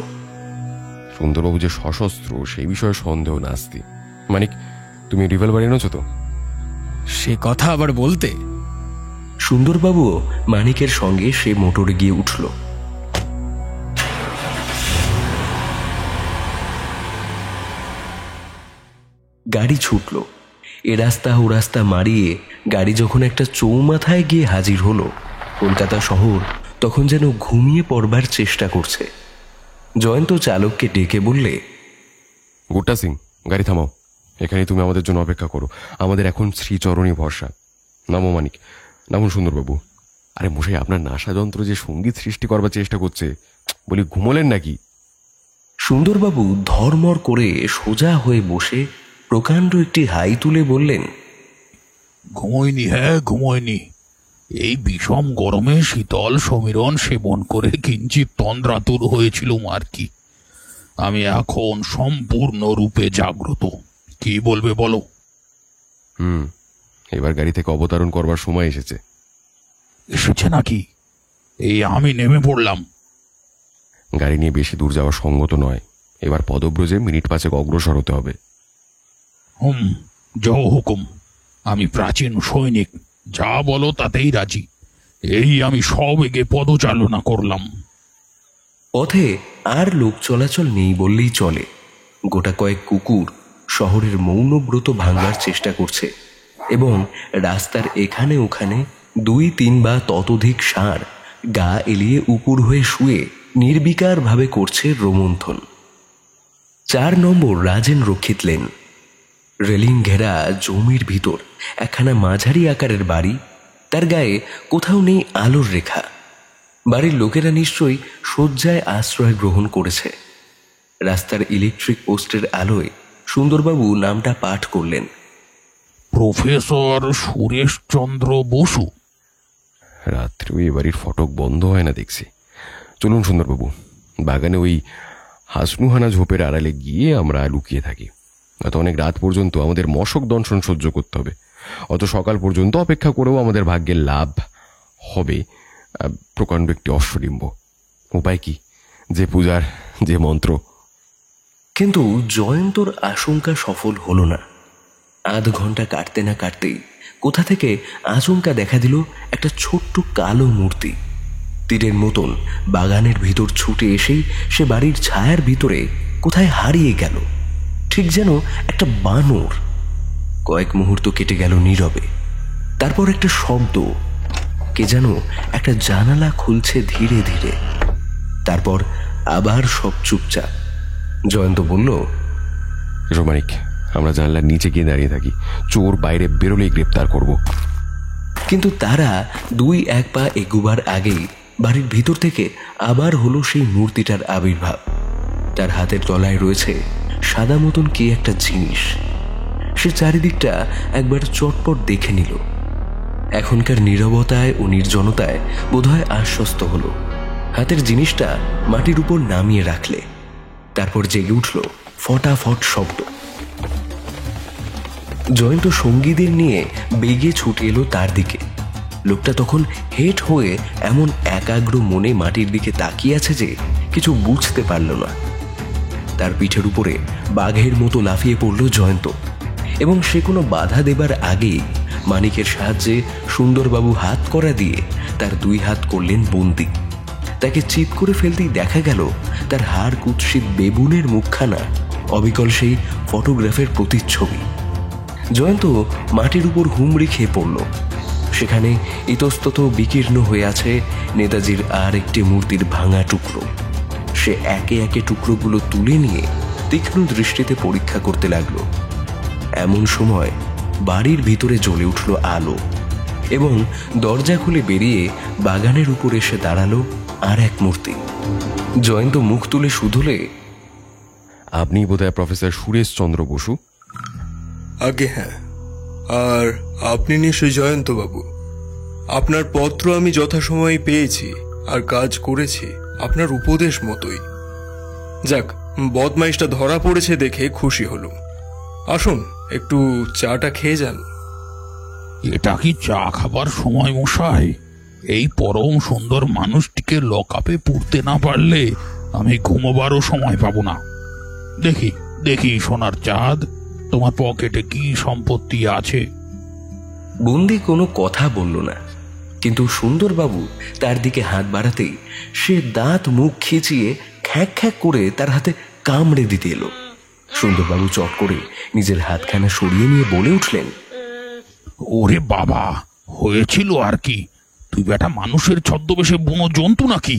সুন্দরবাবু যে সশস্ত্র সেই বিষয়ে সন্দেহ নাস্তি। মানিক, তুমি রিভলভার এনেছো তো? সে কথা আবার বলতে। সুন্দরবাবুও মানিকের সঙ্গে সে মোটরে গিয়ে উঠল। গাড়ি ছুটল। এ রাস্তা ও রাস্তা মারিয়ে গাড়ি যখন একটা চৌমাথায় গিয়ে হাজির হলো, কলকাতা শহর তখন যেন ঘুমিয়ে পড়বার চেষ্টা করছে। জয়ন্ত চালককে ডেকে বললে, গুট্টা সিং, গাড়ি থামাও। এখানে তুমি আমাদের জন্য অপেক্ষা করো। আমাদের এখন শ্রীচরণী ভরসা। নামো মানিক, নামুন সুন্দরবাবু। আরে মশাই, আপনার নাসা যন্ত্র যে সঙ্গীত সৃষ্টি করবার চেষ্টা করছে, বলি ঘুমোলেন নাকি? সুন্দরবাবু ধর্মর করে সোজা হয়ে বসে প্রকাণ্ড একটি হাই তুলে বললেন, ঘুমোয়নি, ঘুমোয়নি। এই বিষম গরমে শীতল সমীরণ সেবন করে কিঞ্চিত তন্দ্রাতুর হয়েছিল আর কি। আমি এখন সম্পূর্ণরূপে জাগ্রত। কি বলবে বলো? এবার গাড়ি থেকে অবতরণ করবার সময় এসেছে। এসেছে নাকি? এই আমি নেমে পড়লাম। গাড়ি নিয়ে বেশি দূর যাওয়া সঙ্গত নয়, এবার পদব্রজে মিনিট 5 অগ্রসর হতে হবে। যাও হুকুম। আমি প্রাচীন সৈনিক, যা বলো তাতেই রাজি। এই আমি সবেগে পদচালনা করলাম। পথে আর লোক চলাচল নেই বললেই চলে। গোটা কয়েক কুকুর শহরের মৌনব্রত ভাঙবার চেষ্টা করছে এবং রাস্তার এখানে ওখানে 2-3 বা ততোধিক ষাঁড় গা এলিয়ে উপুর হয়ে শুয়ে নির্বিকারভাবে করছে রোমন্থন। 4 নম্বর রাজেন রক্ষিত লেন। রেলিং ঘেরা জমির ভিতর একখানা মাঝারি আকারের বাড়ি, তার গায়ে কোথাও নেই আলোর রেখা। বাড়ির লোকেরা নিশ্চয়ই শয্যায় আশ্রয় গ্রহণ করেছে। রাস্তার ইলেকট্রিক পোস্টের আলোয় সুন্দরবাবু নামটা পাঠ করলেন, প্রফেসর সুরেশচন্দ্র বসু। রাত্রেও এ বাড়ির ফটক বন্ধ হয় না দেখছি। চলুন সুন্দরবাবু, বাগানে ওই হাসনুহানা ঝোপের আড়ালে গিয়ে আমরা লুকিয়ে থাকি। অত অনেক রাত পর্যন্ত আমাদের মশক দংশন সহ্য করতে হবে। অত সকাল পর্যন্ত অপেক্ষা করেও আমাদের ভাগ্যের লাভ হবে প্রকাণ্ড একটি অশ্বডিম্ব। উপায় কি? যে পূজার যে মন্ত্র। কিন্তু জয়ন্তর আশঙ্কা সফল হলো না। আধ ঘন্টা কাটতে না কাটতেই কোথা থেকে আচমকা দেখা দিল একটা ছোট্ট কালো মূর্তি। তীরের মতন বাগানের ভিতর ছুটে এসেই সে বাড়ির ছায়ার ভিতরে কোথায় হারিয়ে গেল, ঠিক যেন একটা বানর। কয়েক মুহূর্ত কেটে গেল নীরবে। তারপর একটা শব্দ, কে যেন একটা জানালা খুলছে ধীরে ধীরে। তারপর আবার সব চুপচাপ। জয়ন্ত বলল, রোমানিক, আমরা জানলার নিচে গিয়ে দাঁড়িয়ে থাকি। চোর বাইরে বেরোলেই গ্রেপ্তার করব। কিন্তু তারা 2-1 পা এগুবার আগেই বাড়ির ভিতর থেকে আবার হলো সেই মূর্তিটার আবির্ভাব। তার হাতের তলায় রয়েছে সাদা মতন কি একটা জিনিস। সে চারিদিকটা একবার চটপট দেখে নিল। এখনকার নীরবতায় ও নির্জনতায় বোধহয় আশ্বস্ত হলো। হাতের জিনিসটা মাটির উপর নামিয়ে রাখলে। তারপর জেগে উঠল ফটাফট শব্দ। জয়ন্ত সঙ্গীদের নিয়ে বেগে ছুটে এলো তার দিকে। লোকটা তখন হেট হয়ে এমন একাগ্র মনে মাটির দিকে তাকিয়ে আছে যে কিছু বুঝতে পারল না। তার পিঠের উপরে বাঘের মতো লাফিয়ে পড়ল জয়ন্ত, এবং সে কোনো বাধা দেবার আগেই মানিকের সাহায্যে সুন্দরবাবু হাত করা দিয়ে তার 2 হাত করলেন বন্দি। তাকে চিৎ করে ফেলতেই দেখা গেল তার হাড় কুৎসিত বেবুনের মুখখানা অবিকল সেই ফটোগ্রাফের প্রতিচ্ছবি। জয়ন্ত মাটির উপর হুমড়ি খেয়ে পড়ল। সেখানে ইতস্তত বিকীর্ণ হয়ে আছে নেতাজির আর একটি মূর্তির ভাঙা টুকরো। সে একে একে টুকরোগুলো তুলে নিয়ে তীক্ষ্ণ দৃষ্টিতে পরীক্ষা করতে লাগল। এমন সময় বাড়ির ভিতরে জ্বলে উঠল আলো, এবং দরজা খুলে বেরিয়ে বাগানের উপর এসে দাঁড়ালো আর এক মূর্তি। জয়ন্ত মুখ তুলে শুধলে, আপনি বোধহয় প্রফেসর সুরেশচন্দ্র বসু? আগে হ্যাঁ। আর আপনি নিশ্চয়ই জয়ন্তবাবু। আপনার পত্র আমি যথাসময়ে পেয়েছি আর কাজ করেছি আপনার উপদেশ মতোই। যাক, বদমাইশটা ধরা পড়েছে দেখে খুশি হলুম। আসুন, একটু চাটা খেয়ে যান। এটা কি চা খাবার সময় মশাই? এই পরম সুন্দর মানুষটিকে লকআপে পুড়তে না পারলে আমি ঘুমোবারও সময় পাবো না। দেখি দেখি সোনার চাঁদ, তোমার পকেটে কি সম্পত্তি আছে? বন্দি কোনো কথা বলল না, কিন্তু সুন্দরবাবু তার দিকে হাত বাড়াতেই সে দাঁত মুখ খিচিয়ে খ্যাঁক খ্যাঁক করে তার হাতে কামড়ে দিতে এলো। সুন্দরবাবু চট করে নিজের হাতখানা সরিয়ে নিয়ে বলে উঠলেন, ওরে বাবা, হয়েছিল আর কি? তুই বেটা মানুষের ছদ্মবেশে বুনো জন্তু নাকি?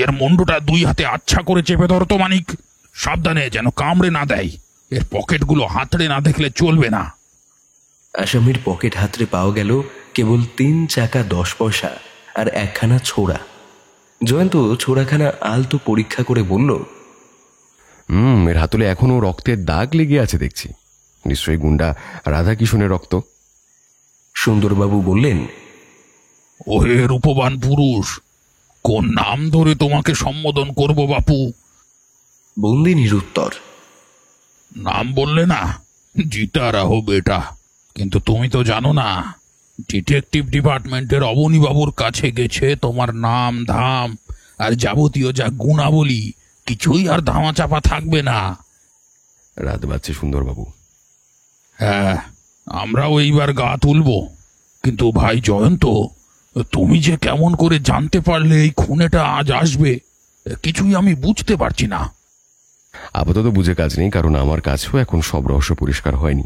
এর মুন্ডুটা 2 হাতে আচ্ছা করে চেপে ধরতো মানিক। সাবধানে যেন কামড়ে না দেয়। এর পকেটগুলো হাতড়ে না দেখলে চলবে না। আসামির পকেট হাতড়ে পাওয়া গেল কেবল 3 চাকা 10 পয়সা আর একখানা ছোড়া। জয়ন্ত ছোড়াখানা আলতো পরীক্ষা করে বলল, এর হাতলে এখনো রক্তের দাগ লেগে আছে দেখছি। নিশ্চয়ই গুন্ডা রাধাকিশনের রক্ত। সুন্দরবাবু বললেন, ওহে রূপবান পুরুষ, কোন নাম ধরে তোমাকে সম্বোধন করব বাপু? বন্দি নিরুত্তর। নাম বললে না, জিতা রাহো বেটা। কিন্তু তুমি তো জানো না, ডিটেকটিভ ডিপার্টমেন্টের অবনীবাবুর কাছে গেছে তোমার নাম ধাম আর যাবতীয় যা গুণাবলী কিছুই আর ধামাচাপা থাকবে না। রাত বাজছে সুন্দরবাবু। হ্যাঁ, আমরাও এইবার গা তুলবো। কিন্তু ভাই জয়ন্ত, তুমি যে কেমন করে জানতে পারলে এই খুনেটা আজ আসবে, কিছুই আমি বুঝতে পারছি না। আপাতত বুঝে কাজ নেই, কারণ আমার কাছেও এখন সব রহস্য পরিষ্কার হয়নি।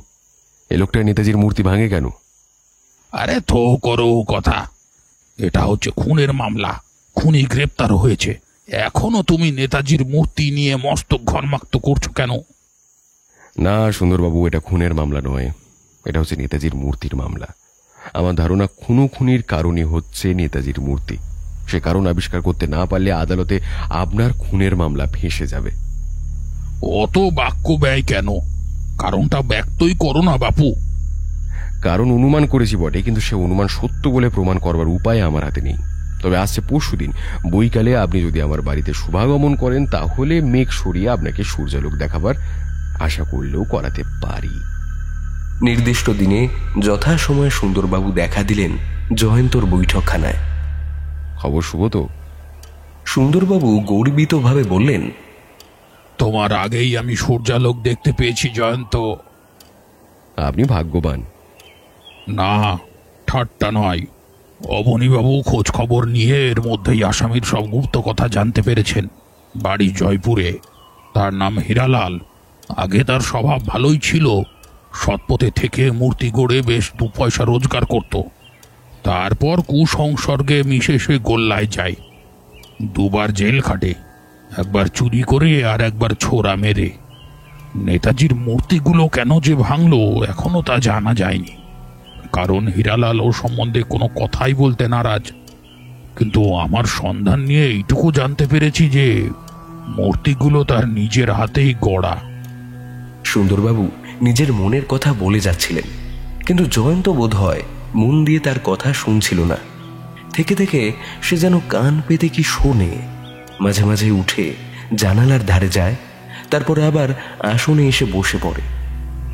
এ লোকটা নেতাজির মূর্তি ভাঙে কেন? আরে তো করো কথা, এটা হচ্ছে খুনের মামলা। খুনি গ্রেপ্তার হয়েছে, এখনো তুমি নেতাজির মূর্তি নিয়ে মস্তক ঘর্মাক্ত করছো কেন? না সুন্দরবাবু, এটা খুনের মামলা নয়, এটা হচ্ছে নেতাজির মূর্তির মামলা। আমার ধারণা খুনির কারণই হচ্ছে নেতাজির মূর্তি। সে কারণ আবিষ্কার করতে না পারলে আদালতে আপনার খুনের মামলা ফেঁসে যাবে। অত বাক্য ব্যয় কেন? কারণটা ব্যক্তই করো না বাপু। কারণ অনুমান করেছি বটে, কিন্তু সে অনুমান সত্য বলে প্রমাণ করবার উপায় আমার হাতে নেই। তবে আসছে পরশুদিন বৈকালে আপনি যদি আমার বাড়িতে শুভাগমন করেন, তাহলে মেঘ সরিয়ে আপনাকে সূর্যালোক দেখাবার আশা করলেও করাতে পারি। নির্দিষ্ট দিনে যথাসময়ে সুন্দরবাবু দেখা দিলেন জয়ন্তর বৈঠকখানায়। খবর শুভ তো? সুন্দরবাবু গর্বিতভাবে বললেন, তোমার আগেই আমি সূর্যালোক দেখতে পেয়েছি জয়ন্ত। আপনি ভাগ্যবান। না, ঠাট্টা নয়। অবনীবাবু খোঁজ খবর নিয়ে এর মধ্যেই আসামির সব গুপ্ত কথা জানতে পেরেছেন। বাড়ি জয়পুরে, তার নাম হীরালাল। আগে তার স্বভাব ভালোই ছিল, সৎপথে থেকে মূর্তি গড়ে বেশ 2 পয়সা রোজগার করত। তারপর কুসংসর্গে মিশে সে গোল্লায় যায়। 2 বার জেল খাটে, একবার চুরি করে আর একবার ছোরা মেরে। নেতাজির মূর্তিগুলো কেন যে ভাঙলো এখনো তা জানা যায়নি, কারণ হীরালাল ও সম্বন্ধে কোনো কথাই বলতে নারাজ। কিন্তু আমার সন্ধান নিয়ে এইটুকু জানতে পেরেছি যে মূর্তিগুলো তার নিজের হাতেই গড়া। সুন্দরবাবু নিজের মনের কথা বলে যাচ্ছিলেন, কিন্তু জয়ন্ত বোধ হয় মন দিয়ে তার কথা শুনছিল না। থেকে থেকে সে যেন কান পেতে কি শোনে। মাঝে মাঝে উঠে জানালার ধারে যায়, তারপরে আবার আসনে এসে বসে পড়ে।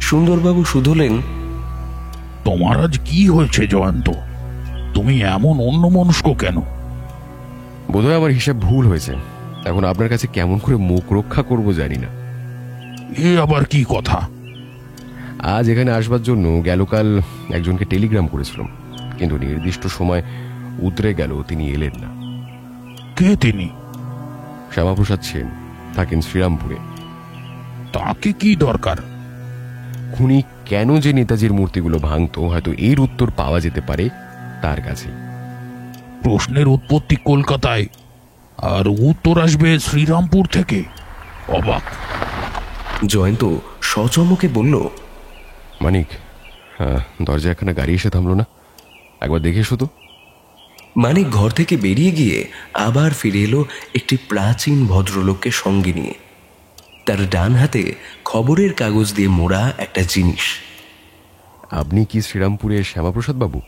সুন্দরবাবু শুধলেন, তোমার আজ কি হয়েছে জয়ন্ত? তুমি এমন অন্যমনস্ক কেন? বোধহয় আমার হিসাব ভুল হয়েছে। এখন আপনার কাছে কেমন করে মুখ রক্ষা করব জানি না। এ আবার কি কথা? আজ এখানে আসবার জন্য গেলকাল একজনকে টেলিগ্রাম করেছিলাম, কিন্তু নির্দিষ্ট সময় উতরে গেল, তিনি এলেন না। কে তিনি? শ্যামাপ্রসাদ সেন, থাকেন শ্রীরামপুরে। তাকে কি দরকার? খুনি কেন যে নেতাজির মূর্তিগুলো ভাঙতো, হয়তো এর উত্তর পাওয়া যেতে পারে তার কাছে। প্রশ্নের উৎপত্তি কলকাতায়, আর উত্তর আসবে শ্রীরামপুর থেকে? অবাক। জয়ন্ত সচমকে বলল, মানিক, দরজা একখানা গাড়ি এসে থামলো না, একবার দেখে এসো তো। মানিক ঘর থেকে বেরিয়ে গিয়ে আবার ফিরে এলো একটি প্রাচীন ভদ্রলোককে সঙ্গে নিয়ে। তার ডান হাতে খবরের কাগজ দিয়ে মোড়া একটা জিনিস। আপনি কি শ্রীরামপুরে শ্যামাপ্রসাদ বাবু?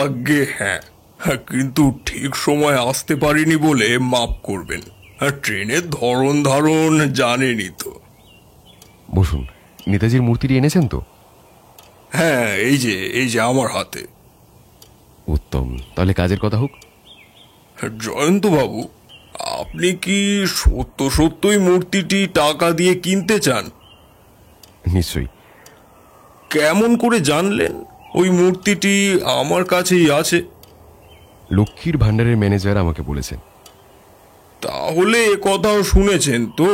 আগে হ্যাঁ, কিন্তু ঠিক সময় আসতে পারিনি বলে মাফ করবেন। ট্রেনের ধরন ধারণ জানেনই তো। বসুন। নেতাজির মূর্তিটি এনেছেন তো? হ্যাঁ, এই যে আমার হাতে। উত্তম, তাহলে কাজের কথা হোক। জয়ন্ত বাবু, আপনি কি সত্যই মূর্তিটি টাকা দিয়ে কিনতে চান? নিশ্চয়ই। কেমন করে জানলেন ওই মূর্তিটি আমার কাছেই আছে? লক্ষ্মীর ভান্ডারের ম্যানেজার আমাকে বলেছেন। তাহলে এ কথাও শুনেছেন তো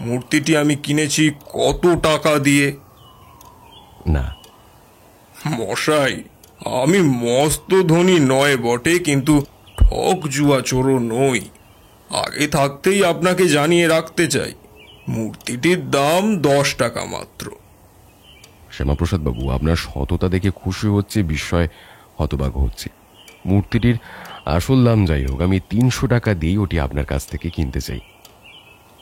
মূর্তিটি আমি কিনেছি কত টাকা দিয়ে? না মশাই, আমি মস্ত ধনী নয় বটে, কিন্তু ঠক জুয়া চোরও নই। আগে থাকতেই আপনাকে জানিয়ে রাখতে চাই, মূর্তিটির দাম 10 টাকা মাত্র। শ্যামাপ্রসাদ বাবু, আপনার সততা দেখে খুশি হচ্ছে, বিস্ময় হতবাক হচ্ছে। মূর্তিটির আসল দাম যাই হোক, আমি 300 টাকা দিয়ে ওটি আপনার কাছ থেকে কিনতে চাই।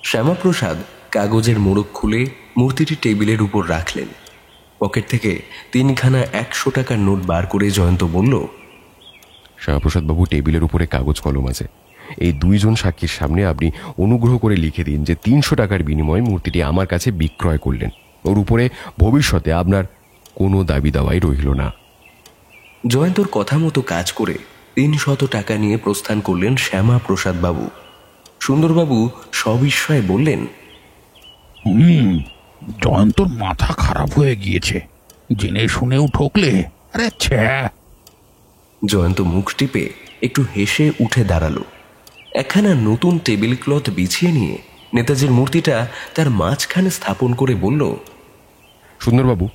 শ্যামাপ্রসাদ কাগজের মোড়ক খুলে মূর্তিটি টেবিলের উপর রাখলেন। পকেট থেকে 3খানা 100 টাকার নোট বার করে জয়ন্ত বলল, শ্যামাপ্রসাদ বাবু, টেবিলের উপরে কাগজ কলম আছে, এই দুইজন সাক্ষীর সামনে আপনি অনুগ্রহ করে লিখে দিন যে 300 টাকার বিনিময়ে মূর্তিটি আমার কাছে বিক্রয় করলেন। ওর উপরে ভবিষ্যতে আপনার কোনো দাবি দাওয়াই রইল না। জয়ন্তর কথা মতো কাজ করে 300 টাকা নিয়ে প্রস্থান করলেন শ্যামা প্রসাদ বাবু। সুন্দরবাবু সবিস্ময়ে বললেন, জয়ন্তর মাথা খারাপ হয়ে গিয়েছে, জেনে শুনেও ঠকলে। আরে ছ্যা। জয়ন্ত মুখ টিপে একটু হেসে উঠে দাঁড়ালো। একখানা নতুন টেবিল ক্লথ বিছিয়ে নিয়ে নেতাজির মূর্তিটা তার মাঝখানে স্থাপন করে বলল, সুন্দরবাবু,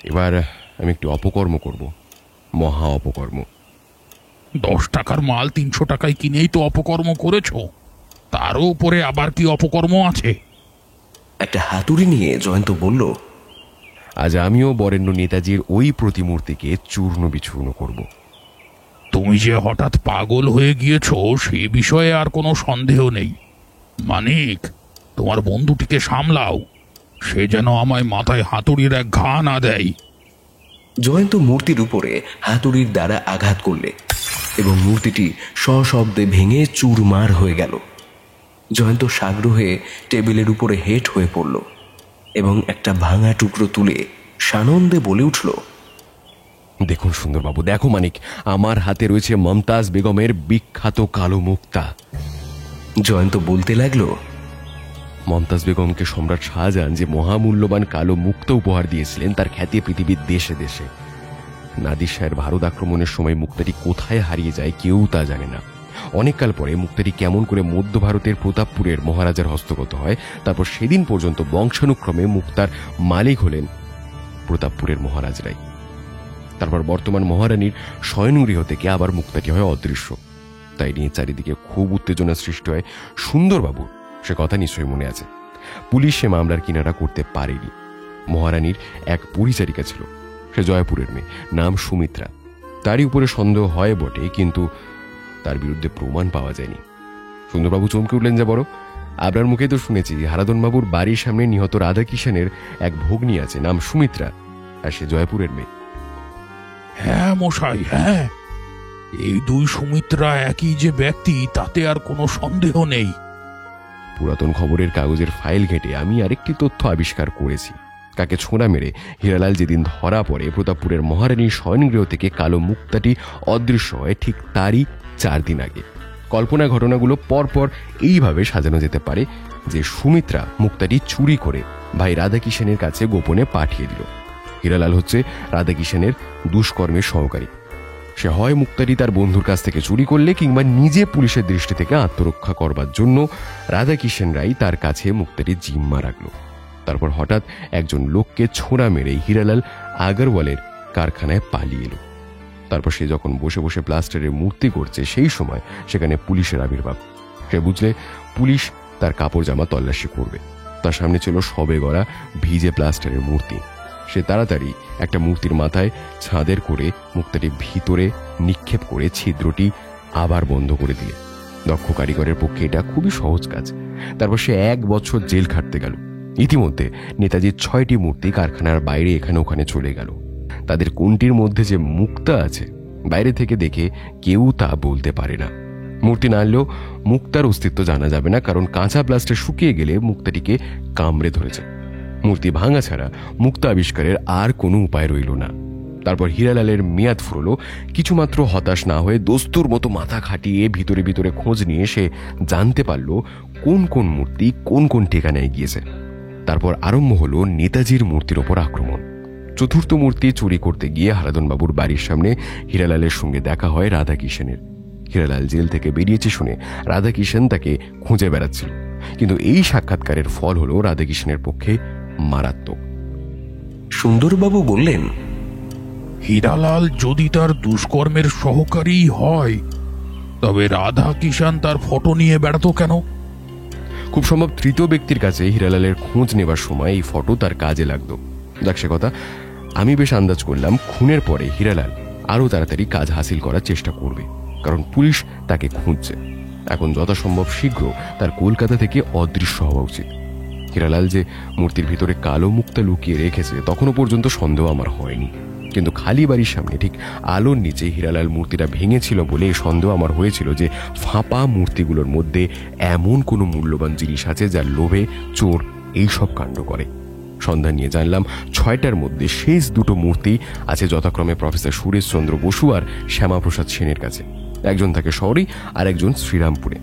এবার আমি একটি অপকর্ম করব, মহা অপকর্ম। 10 টাকার মাল 300 টাকায় কিনেই তো অপকর্ম করেছ, তারও উপরে আবার কি অপকর্ম আছে? একটা হাতুড়ি নিয়ে জয়ন্ত বলল, আজ আমিও বরেণ্য নেতাজির ওই প্রতিমূর্তিকে চূর্ণ বিচূর্ণ করব। তুমি যে হঠাৎ পাগল হয়ে গিয়েছ সে বিষয়ে আর কোনো সন্দেহ নেই। মানিক, তোমার বন্ধুটিকে সামলাও, সে যেন আমায় মাথায় হাতুড়ির এক ঘা না দেয়। জয়ন্ত মূর্তির উপরে হাতুড়ির দ্বারা আঘাত করলে এবং মূর্তিটি সশব্দে ভেঙে চুরমার হয়ে গেল। জয়ন্ত সাগ্রহে টেবিলের উপরে হেঁট হয়ে পড়ল এবং একটা ভাঙা টুকরো তুলে সানন্দে বলে উঠল, দেখুন সুন্দরবাবু, দেখো মানিক, আমার হাতে রয়েছে মমতাজ বেগমের বিখ্যাত কালো মুক্তা। জয়ন্ত বলতে লাগলো, মমতাজ বেগমকে সম্রাট শাহজাহান যে মহামূল্যবান কালো মুক্তা উপহার দিয়েছিলেন তার খ্যাতি পৃথিবীর দেশে দেশে। নাদির শাহের ভারত আক্রমণের সময় মুক্তাটি কোথায় হারিয়ে যায় কেউ তা জানে না। অনেককাল পরে মুক্তাটি কেমন করে মধ্য ভারতের প্রতাপপুরের মহারাজার হস্তগত হয়, তারপর সেদিন পর্যন্ত বংশানুক্রমে মুক্তার মালিক হলেন প্রতাপপুরের মহারাজরাই। তারপর বর্তমান মহারানীর শয়নগৃহ থেকে আবার মুক্তাটি হয় অদৃশ্য। তাই নিয়ে চারিদিকে খুব উত্তেজনা সৃষ্টি হয়। সুন্দরবাবুর সে কথা নিশ্চয়ই মনে আছে। পুলিশ সে মামলার কিনারা করতে পারেনি। মহারানীর এক পরিচারিকা ছিল, সে জয়পুরের মেয়ে, নাম সুমিত্রা। তারই উপরে সন্দেহ হয় বটে, কিন্তু তার বিরুদ্ধে প্রমাণ পাওয়া যায়নি। সুন্দরবাবু চমকে উঠলেন যা বড়। আপনার মুখে তো শুনেছি হারাধনবাবুর বাড়ির সামনে নিহত রাধাকিষানের এক ভগ্নী আছে, নাম সুমিত্রা, আর সে জয়পুরের মেয়ে। হ্যাঁ মশাই, হ্যাঁ, এই দুই সুমিত্রা একই যে ব্যক্তি তাতে আর কোনো সন্দেহ নেই। পুরাতন খবরের কাগজের ফাইল ঘেটে আমি আরেকটি তথ্য আবিষ্কার করেছি। কাকে ছোঁড়া মেরে হীরালাল যেদিন ধরা পড়ে প্রতাপপুরের মহারানীর শয়নগৃহ থেকে কালো মুক্তাটি অদৃশ্য হয়, ঠিক তারই 4 দিন আগে। কল্পনা ঘটনাগুলো পরপর এইভাবে সাজানো যেতে পারে যে সুমিত্রা মুক্তাটি চুরি করে ভাই রাধাকিষানের কাছে গোপনে পাঠিয়ে দিল। হীরালাল হচ্ছে রাধাকিষানের দুষ্কর্মের সহকারী। সে হয় মুক্তাটি তার বন্ধুর কাছ থেকে চুরি করলে, কিংবা নিজে পুলিশের দৃষ্টি থেকে আত্মরক্ষা করবার জন্য রাধাকিষান রাই তার কাছে মুক্তাটি জিম্মা রাখল। তারপর হঠাৎ একজন লোককে ছোঁড়া মেরে হীরালাল আগরওয়ালের কারখানায় পালিয়ে এলো। তারপর সে যখন বসে বসে প্লাস্টারের মূর্তি করছে, সেই সময় সেখানে পুলিশের আবির্ভাব। সে বুঝলে পুলিশ তার কাপড় জামা তল্লাশি করবে। তার সামনে ছিল সবে গড়া ভিজে প্লাস্টারের মূর্তি। সে তাড়াতাড়ি একটা মূর্তির মাথায় ছাদের করে মুক্তাটি ভিতরে নিক্ষেপ করে ছিদ্রটি আবার বন্ধ করে দিলে। দক্ষ কারিগরের পক্ষে এটা খুবই সহজ কাজ। তারপর সে 1 বছর জেল খাটতে গেল। ইতিমধ্যে নেতাজির 6টি মূর্তি কারখানার বাইরে এখানে ওখানে চলে গেল। তাদের কোনটির মধ্যে যে মুক্তা আছে বাইরে থেকে দেখে কেউ তা বলতে পারে না। মূর্তি না আনলেও মুক্তার অস্তিত্ব জানা যাবে না, কারণ কাঁচা প্লাস্টার শুকিয়ে গেলে মুক্তাটিকে কামড়ে ধরেছে। মূর্তি ভাঙা ছাড়া মুক্তা আবিষ্কারের আর কোনো উপায় রইল না। তারপর হীরালালের মেয়াদ ফুরলো। কিছুমাত্র হতাশ না হয়ে দস্তুর মতো মাথা খাটিয়ে ভিতরে ভিতরে খোঁজ নিয়ে সে জানতে পারল কোন কোন মূর্তি কোন কোন ঠিকানায় গিয়েছে। তারপর আরম্ভ হলো নেতাজির মূর্তির ওপর আক্রমণ। 4র্থ মূর্তি চুরি করতে গিয়ে হারাধনবাবুর বাড়ির সামনে হীরালালের সঙ্গে দেখা হয় রাধাকিষানের। হীরালাল জেল থেকে বেরিয়েছে শুনে রাধাকিষান তাকে খুঁজে বেড়াচ্ছিল, কিন্তু এই সাক্ষাৎকারের ফল হলো রাধাকিষানের পক্ষে মারাত্মক। সুন্দরবাবু বললেন, হীরালাল যদি তার দুষ্কর্মের সহকারী হয়, তবে রাধাকিষান তার ফটো নিয়ে বেড়াতো কেন? খুব সম্ভব তৃতীয় ব্যক্তির কাছে হীরালালের খোঁজ নেবার সময় এই ফটো তার কাজে লাগতো। যাক সে কথা, আমি বেশ আন্দাজ করলাম খুনের পরে হীরালাল আরও তাড়াতাড়ি কাজ হাসিল করার চেষ্টা করবে, কারণ পুলিশ তাকে খুঁজছে। এখন যথাসম্ভব শীঘ্র তার কলকাতা থেকে অদৃশ্য হওয়া উচিত। হীরালাল যে মূর্তির ভিতরে কালো মুক্তা লুকিয়ে রেখেছে তখনও পর্যন্ত সন্দেহ আমার হয়নি। কিন্তু খালি বাড়ির সামনে ঠিক আলোর নিচে হীরালাল মূর্তিটা ভেঙেছিল বলে সন্দেহ আমার হয়েছিল যে ফাঁপা মূর্তিগুলোর মধ্যে এমন কোনো মূল্যবান জিনিস আছে যার লোভে চোর এইসব কাণ্ড করে। সন্ধান নিয়ে জানলাম 6টার মধ্যে শেষ দুটো মূর্তি আছে যথাক্রমে প্রফেসর সুরেশচন্দ্র বসু আর শ্যামাপ্রসাদ সেনের কাছে। একজন থাকে শহরেই আর একজন শ্রীরামপুরে।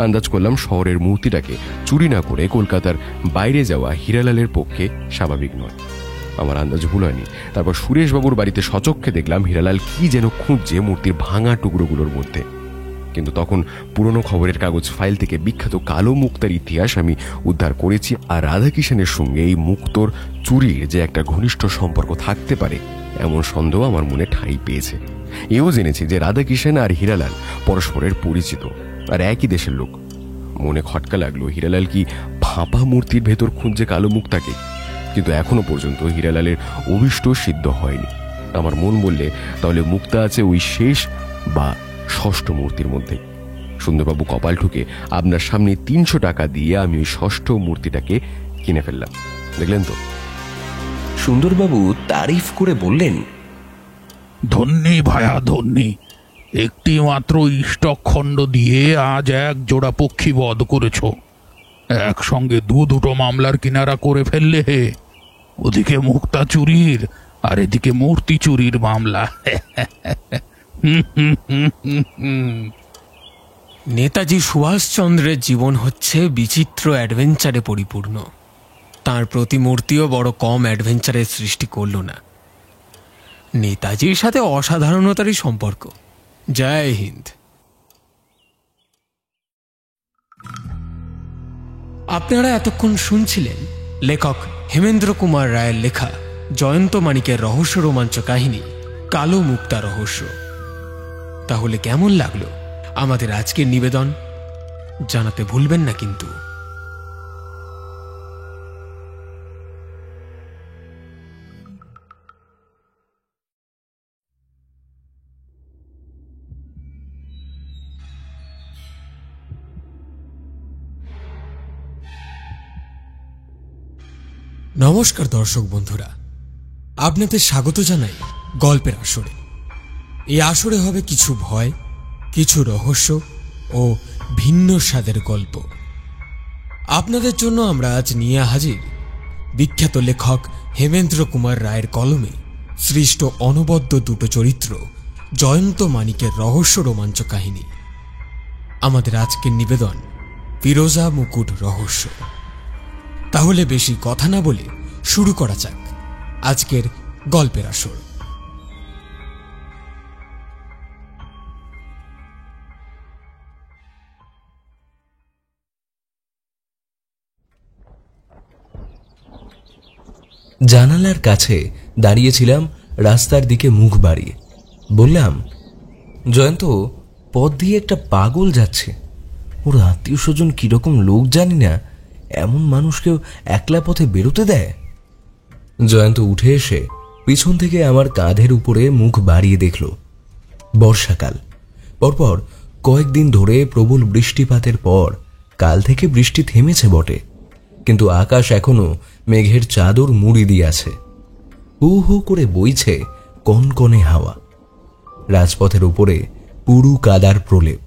আন্দাজ করলাম শহরের মূর্তিটাকে চুরি না করে কলকাতার বাইরে যাওয়া হীরালালের পক্ষে স্বাভাবিক নয়। আমার আন্দাজ ভুল হয়নি। তারপর সুরেশবাবুর বাড়িতে সচক্ষে দেখলাম হীরালাল কি যেন খুঁজছে মূর্তির ভাঙা টুকরোগুলোর মধ্যে। কিন্তু তখন পুরনো খবরের কাগজ ফাইল থেকে বিখ্যাত কালো মুক্তার ইতিহাস আমি উদ্ধার করেছি, আর রাধাকিষাণের সঙ্গে এই মুক্তোর চুরির যে একটা ঘনিষ্ঠ সম্পর্ক থাকতে পারে এমন সন্দেহ আমার মনে ঠাঁই পেয়েছে। এও জেনেছি যে রাধাকিষাণ আর হীরালাল পরস্পরের পরিচিত আর একই দেশের লোক। মনে খটকা লাগলো, হীরালাল কি ফাঁপা মূর্তির ভেতর খুঁজছে কালো মুক্তাকে? কিন্তু এখনো পর্যন্ত হীরালালের অভিষ্ট সিদ্ধ হয়নি। আমার মন বললে তাহলে মুক্তা আছে ওই শেষ বা ষষ্ঠ মূর্তির মধ্যে। সুন্দরবাবু কপাল ঠুকে আপনার সামনে 300 টাকা দিয়ে আমি ওই ষষ্ঠ মূর্তিটাকে কিনে ফেললাম। দেখলেন তো? সুন্দরবাবু তারিফ করে বললেন, ধন্যি ভায়া ধন্যি, একটি মাত্র ইষ্টক খণ্ড দিয়ে আজ 1 জোড়া পক্ষী বধ করেছ। একসঙ্গে দুটো মামলার কিনারা করে ফেললে। ওদিকে মুক্তা চুরির আর এদিকে মূর্তি চুরির মামলা। নেতাজি সুভাষচন্দ্রের জীবন হচ্ছে বিচিত্র অ্যাডভেঞ্চারে পরিপূর্ণ। তার প্রতিমূর্তিও বড় কম অ্যাডভেঞ্চারের সৃষ্টি করল না। নেতাজির সাথে অসাধারণতারই সম্পর্ক। জয় হিন্দ। আপনারা এতক্ষণ শুনছিলেন লেখক হেমেন্দ্র কুমার রায়ের লেখা জয়ন্ত মানিকের রহস্য রোমাঞ্চ কাহিনী কালো মুক্তা রহস্য। তাহলে কেমন লাগলো আমাদের আজকের নিবেদন? জানাতে ভুলবেন না কিন্তু। নমস্কার দর্শক বন্ধুরা, আপনাদের স্বাগত জানাই গল্পের আসরে। এই আসরে হবে কিছু ভয়, কিছু রহস্য ও ভিন্ন স্বাদের গল্প। আপনাদের জন্য আমরা আজ নিয়ে হাজির বিখ্যাত লেখক হেমেন্দ্র কুমার রায়ের কলমে সৃষ্ট অনবদ্য দুটো চরিত্র জয়ন্ত মানিকের রহস্য রোমাঞ্চ কাহিনী। আমাদের আজকের নিবেদন ফিরোজা মুকুট রহস্য। তাহলে বেশি কথা না বলে শুরু করা যাক আজকের গল্পের আসর। জানালার কাছে দাঁড়িয়েছিলাম, রাস্তার দিকে মুখ বাড়িয়ে। বললাম, জয়ন্ত, পথ দিয়ে একটা পাগল যাচ্ছে। ওর আত্মীয় স্বজন কিরকম লোক জানি না, এমন মানুষকেও একলা পথে বেরোতে দেয়? জয়ন্ত উঠে এসে পিছন থেকে আমার কাঁধের উপরে মুখ বাড়িয়ে দেখল। বর্ষাকাল। পরপর কয়েকদিন ধরে প্রবল বৃষ্টিপাতের পর কাল থেকে বৃষ্টি থেমেছে বটে, কিন্তু আকাশ এখনো মেঘের চাদর মুড়ি দিয়ে আছে। হু হু করে বইছে কনকনে হাওয়া। রাজপথের উপরে পুরু কাদার প্রলেপ।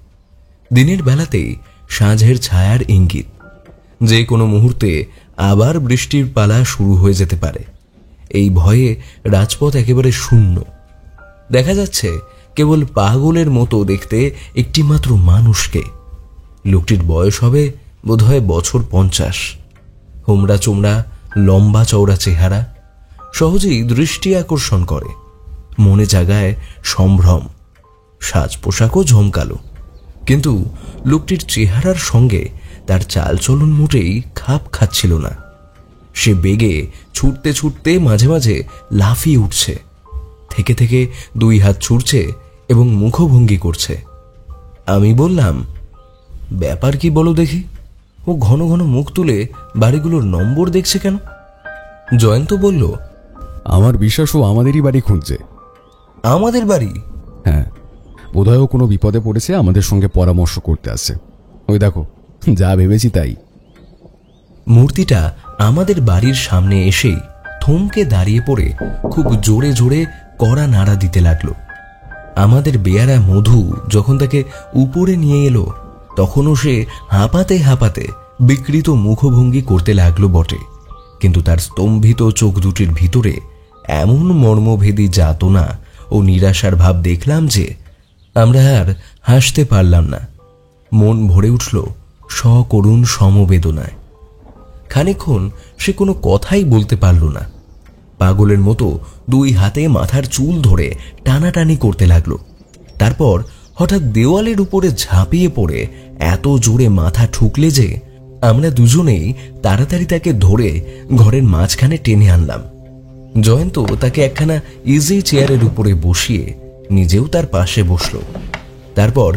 দিনের বেলাতেই সাঁঝের ছায়ার ইঙ্গিত। যে কোনো মুহূর্তে আবার বৃষ্টির পালা শুরু হয়ে যেতে পারে। এই ভয়ে রাজপথ একেবারে শূন্য। দেখা যাচ্ছে কেবল পাগলের মতো দেখতে একটি মাত্র মানুষকে। লোকটির বয়স হবে বোধহয় বছর 50। হোমরা চোমড়া, লম্বা চওড়া চেহারা সহজেই দৃষ্টি আকর্ষণ করে। মনে জাগায় সম্ভ্রম। সাজ পোশাকও ঝমকালো, কিন্তু লোকটির চেহারার সঙ্গে তার চালচলন মোটেই খাপ খাচ্ছিল না। সে বেগে ছুটতে ছুটতে মাঝে মাঝে লাফিয়ে উঠছে, থেকে থেকে 2 হাত ছুড়ছে এবং মুখভঙ্গি করছে। আমি বললাম, ব্যাপার কি বলো দেখি? ও ঘন ঘন মুখ তুলে বাড়িগুলোর নম্বর দেখছে কেন? জয়ন্ত বলল, আমার বিশ্বাস ও আমাদেরই বাড়ি খুঁজছে। আমাদের বাড়ি? হ্যাঁ, বোধহয় ও কোনো বিপদে পড়েছে, আমাদের সঙ্গে পরামর্শ করতে আসছে। ওই দেখো, যা ভেবেছি তাই। মূর্তিটা আমাদের বাড়ির সামনে এসেই থমকে দাঁড়িয়ে পড়ে খুব জোরে জোরে কড়া নাড়া দিতে লাগলো। আমাদের বেয়ারা মধু যখন তাকে উপরে নিয়ে এলো তখনও সে হাঁপাতে হাঁপাতে বিকৃত মুখভঙ্গি করতে লাগলো বটে, কিন্তু তার স্তম্ভিত চোখ দুটির ভিতরে এমন মর্মভেদী যাতনা ও নিরাশার ভাব দেখলাম যে আমরা আর হাসতে পারলাম না। মন ভরে উঠল সকরুণ সমবেদনায়। খানিকক্ষণ সে কোনো কথাই বলতে পারল না। পাগলের মতো দুই হাতে মাথার চুল ধরে টানাটানি করতে লাগলো। তারপর হঠাৎ দেওয়ালের উপরে ঝাঁপিয়ে পড়ে এত জোরে মাথা ঠুকলে যে আমরা দুজনেই তাড়াতাড়ি তাকে ধরে ঘরের মাঝখানে টেনে আনলাম। জয়ন্ত তাকে একখানা ইজি চেয়ারের উপরে বসিয়ে নিজেও তার পাশে বসল। তারপর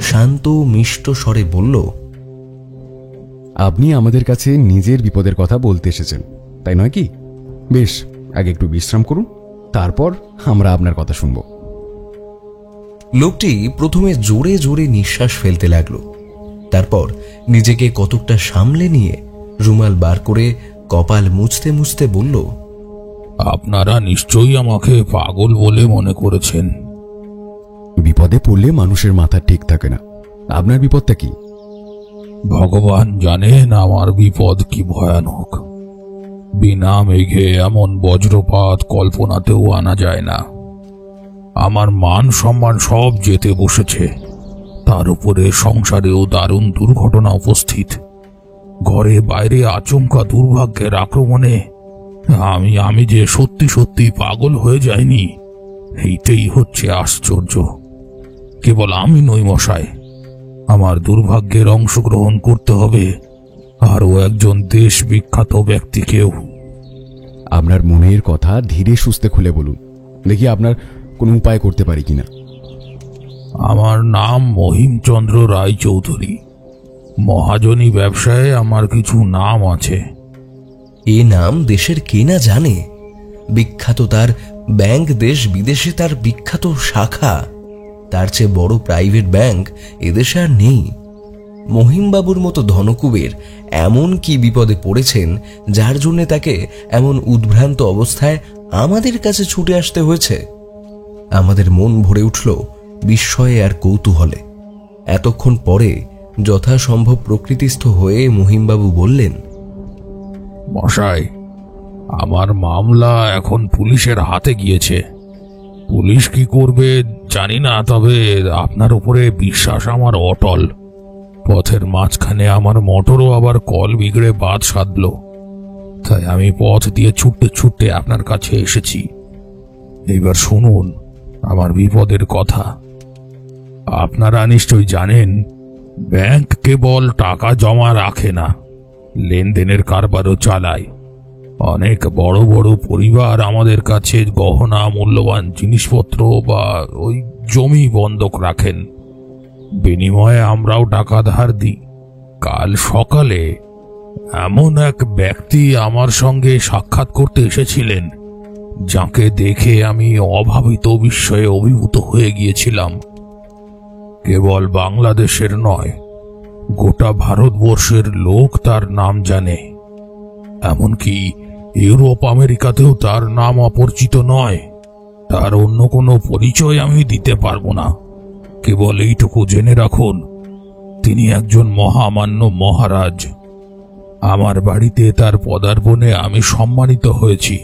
শান্ত মিষ্ট স্বরে বলল, আপনি আমাদের কাছে নিজের বিপদের কথা বলতে এসেছেন, তাই নয় কি? বেশ, আগে একটু বিশ্রাম করুন, তারপর আমরা আপনার কথা শুনব। লোকটি প্রথমে জোরে জোরে নিঃশ্বাস ফেলতে লাগলো। তারপর নিজেকে কতকটা সামলে নিয়ে রুমাল বার করে কপাল মুছতে মুছতে বলল, আপনারা নিশ্চয়ই আমাকে পাগল বলে মনে করেছেন। বিপদে পড়লে মানুষের মাথা ঠিক থাকে না। আপনার বিপদটা কি? ভগবান জানেন আমার বিপদ কি ভয়ানক। বিনা মেঘে এমন বজ্রপাত কল্পনাতেও আনা যায় না। আমার মান সম্মান সব যেতে বসেছে, তার উপরে সংসারেও দারুণ দুর্ঘটনা উপস্থিত। ঘরে বাইরে আচমকা দুর্ভাগ্যের আক্রমণে আমি যে সত্যি সত্যি পাগল হয়ে যাইনি, এইটাই হচ্ছে আশ্চর্য। কেবল আমি নই মশাই, আমার দুর্ভাগ্যের অংশগ্রহণ করতে হবে আরও একজন দেশ বিখ্যাত ব্যক্তিকেও। আপনার মনের কথা ধীরে সুস্থে খুলে বলুন, দেখি আপনার কোনো উপায় করতে পারি কিনা। আমার নাম মহিমচন্দ্র রায়চৌধুরী। মহাজনী ব্যবসায় আমার কিছু নাম আছে। এ নাম দেশের কে না জানে। বিখ্যাত তার ব্যাংক, দেশ বিদেশে তার বিখ্যাত শাখা। তার চেয়ে বড় প্রাইভেট ব্যাংক এদেশে আর নেই। মহিমবাবুর মতো ধনকুবের এমন কি বিপদে পড়েছেন যার জন্য তাকে এমন উদ্ভ্রান্ত অবস্থায় আমাদের কাছে ছুটে আসতে হয়েছে। আমাদের মন ভরে উঠল বিস্ময়ে আর কৌতূহলে। এতক্ষণ পরে যথাসম্ভব প্রকৃতিস্থ হয়ে মহিমবাবু বললেন, মশাই, আমার মামলা এখন পুলিশের হাতে গিয়েছে। পুলিশ কি করবে জানি না, তবে আপনার উপরে বিশ্বাস আমার অটল। পথের মাঝখানে আমার মোটরও আবার কল বিগড়ে বাদ সাধল, তাই আমি পথ দিয়ে ছুটতে ছুটতে আপনার কাছে এসেছি। এবার শুনুন আমার বিপদের কথা। আপনারা নিশ্চয়ই জানেন, ব্যাংক কেবল টাকা জমা রাখে না, লেনদেনের কারবারও চালায়। অনেক বড় বড় পরিবার আমাদের কাছে গহনা, মূল্যবান জিনিসপত্র বা ওই জমি বন্ধক রাখেন। বিনিময়ে আমরাও টাকা ধার দিই। কাল সকালে এমন এক ব্যক্তি আমার সঙ্গে সাক্ষাৎ করতে এসেছিলেন, যাকে দেখে আমি অভাবিত বিস্ময়ে অভিভূত হয়ে গিয়েছিলাম। কেবল বাংলাদেশের নয়, গোটা ভারতবর্ষের লোক তার নাম জানে। এমনকি ইউরোপ আমেরিকাতেও তার নাম অপরিচিত নয়। তার অন্য কোনো পরিচয় আমি দিতে পারবো না। কেবল এইটুকু জেনে রাখুন, তিনি একজন মহামান্য মহারাজ। আমার বাড়িতে তার পদার্পণে আমি সম্মানিত হয়েছি।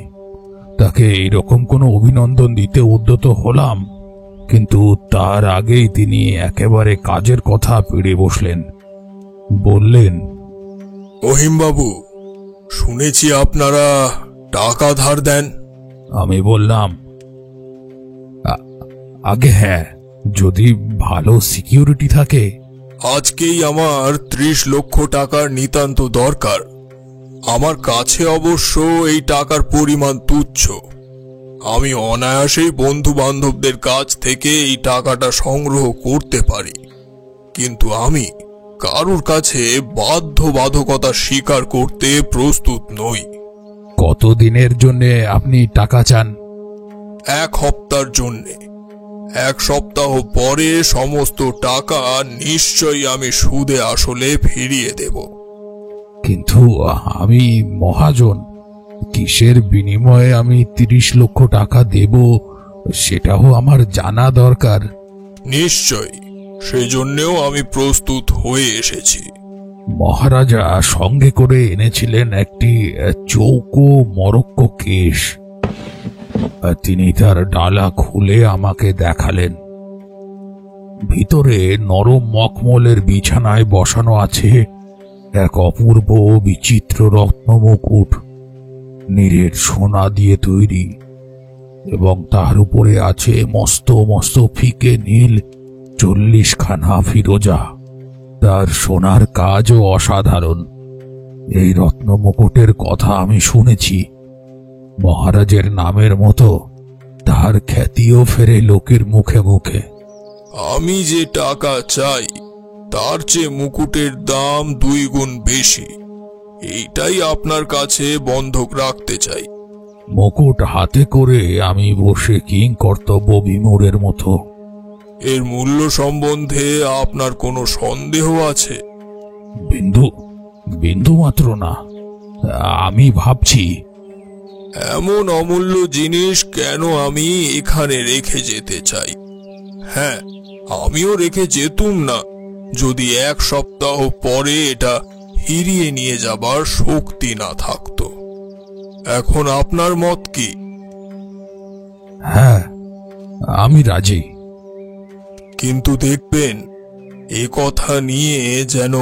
তাকে এইরকম কোনো অভিনন্দন দিতে উদ্যত হলাম, কিন্তু তার আগেই তিনি একেবারে কাজের কথা পেড়ে বসলেন। বললেন, মহিমবাবু, শুনেছি আপনারা টাকা ধার দেন। আমি বললাম, আগে হ্যাঁ, যদি ভালো সিকিউরিটি থাকে। আজকেই আমার 30 লক্ষ টাকার নিতান্ত দরকার। আমার কাছে অবশ্য এই টাকার পরিমাণ তুচ্ছ। আমি অনায়াসেই বন্ধু বান্ধবদের কাছ থেকে এই টাকাটা সংগ্রহ করতে পারি, কিন্তু আমি কারুর কাছে বাধ্যবাধকতা স্বীকার করতে প্রস্তুত নই। কতদিনের জন্য আপনি টাকা চান? 1 সপ্তাহের জন্যে। 1 সপ্তাহ পরে সমস্ত টাকা নিশ্চয়ই আমি সুদে আসলে ফিরিয়ে দেব। কিন্তু আমি মহাজন, কিসের বিনিময়ে আমি 30 লক্ষ টাকা দেব সেটাও আমার জানা দরকার। নিশ্চয়ই, সেই জন্যেও আমি প্রস্তুত হয়ে এসেছি। মহারাজা সঙ্গে করে এনেছিলেন একটি চৌকো মরক্কো কেশ। তিনি তার ডালা খুলে আমাকে দেখালেন। ভিতরে নরম মখমলের বিছানায় বসানো আছে এক অপূর্ব বিচিত্র রত্নমুকুট, নিরেট সোনা দিয়ে তৈরি, এবং তার উপরে আছে মস্ত মস্ত ফিকে নীল 40খানা ফিরোজা। তার সোনার কাজও অসাধারণ। এই রত্নমুকুটের কথা আমি শুনেছি। মহারাজের নামের মতো তার খ্যাতিও ফেরে লোকের মুখে মুখে। আমি যে টাকা চাই তার চেয়ে মুকুটের দাম 2 গুণ বেশি। এইটাই আপনার কাছে বন্ধক রাখতে চাই। মুকুট হাতে করে আমি বসে কিং কর্তব্য বিমূঢ়ের মতো। এর মূল্য সম্বন্ধে আপনার কোনো সন্দেহ আছে? বিন্দু মাত্র না। আমি ভাবছি, এমন অমূল্য জিনিস কেন আমি এখানে রেখে যেতে চাই? হ্যাঁ, আমিও রেখে যেতুম না যদি 1 সপ্তাহ পরে এটা ফিরিয়ে নিয়ে যাবার শক্তি না থাকতো। এখন আপনার মত কি? হ্যাঁ, আমি রাজি। কিন্তু দেখবেন, এ কথা নিয়ে যেন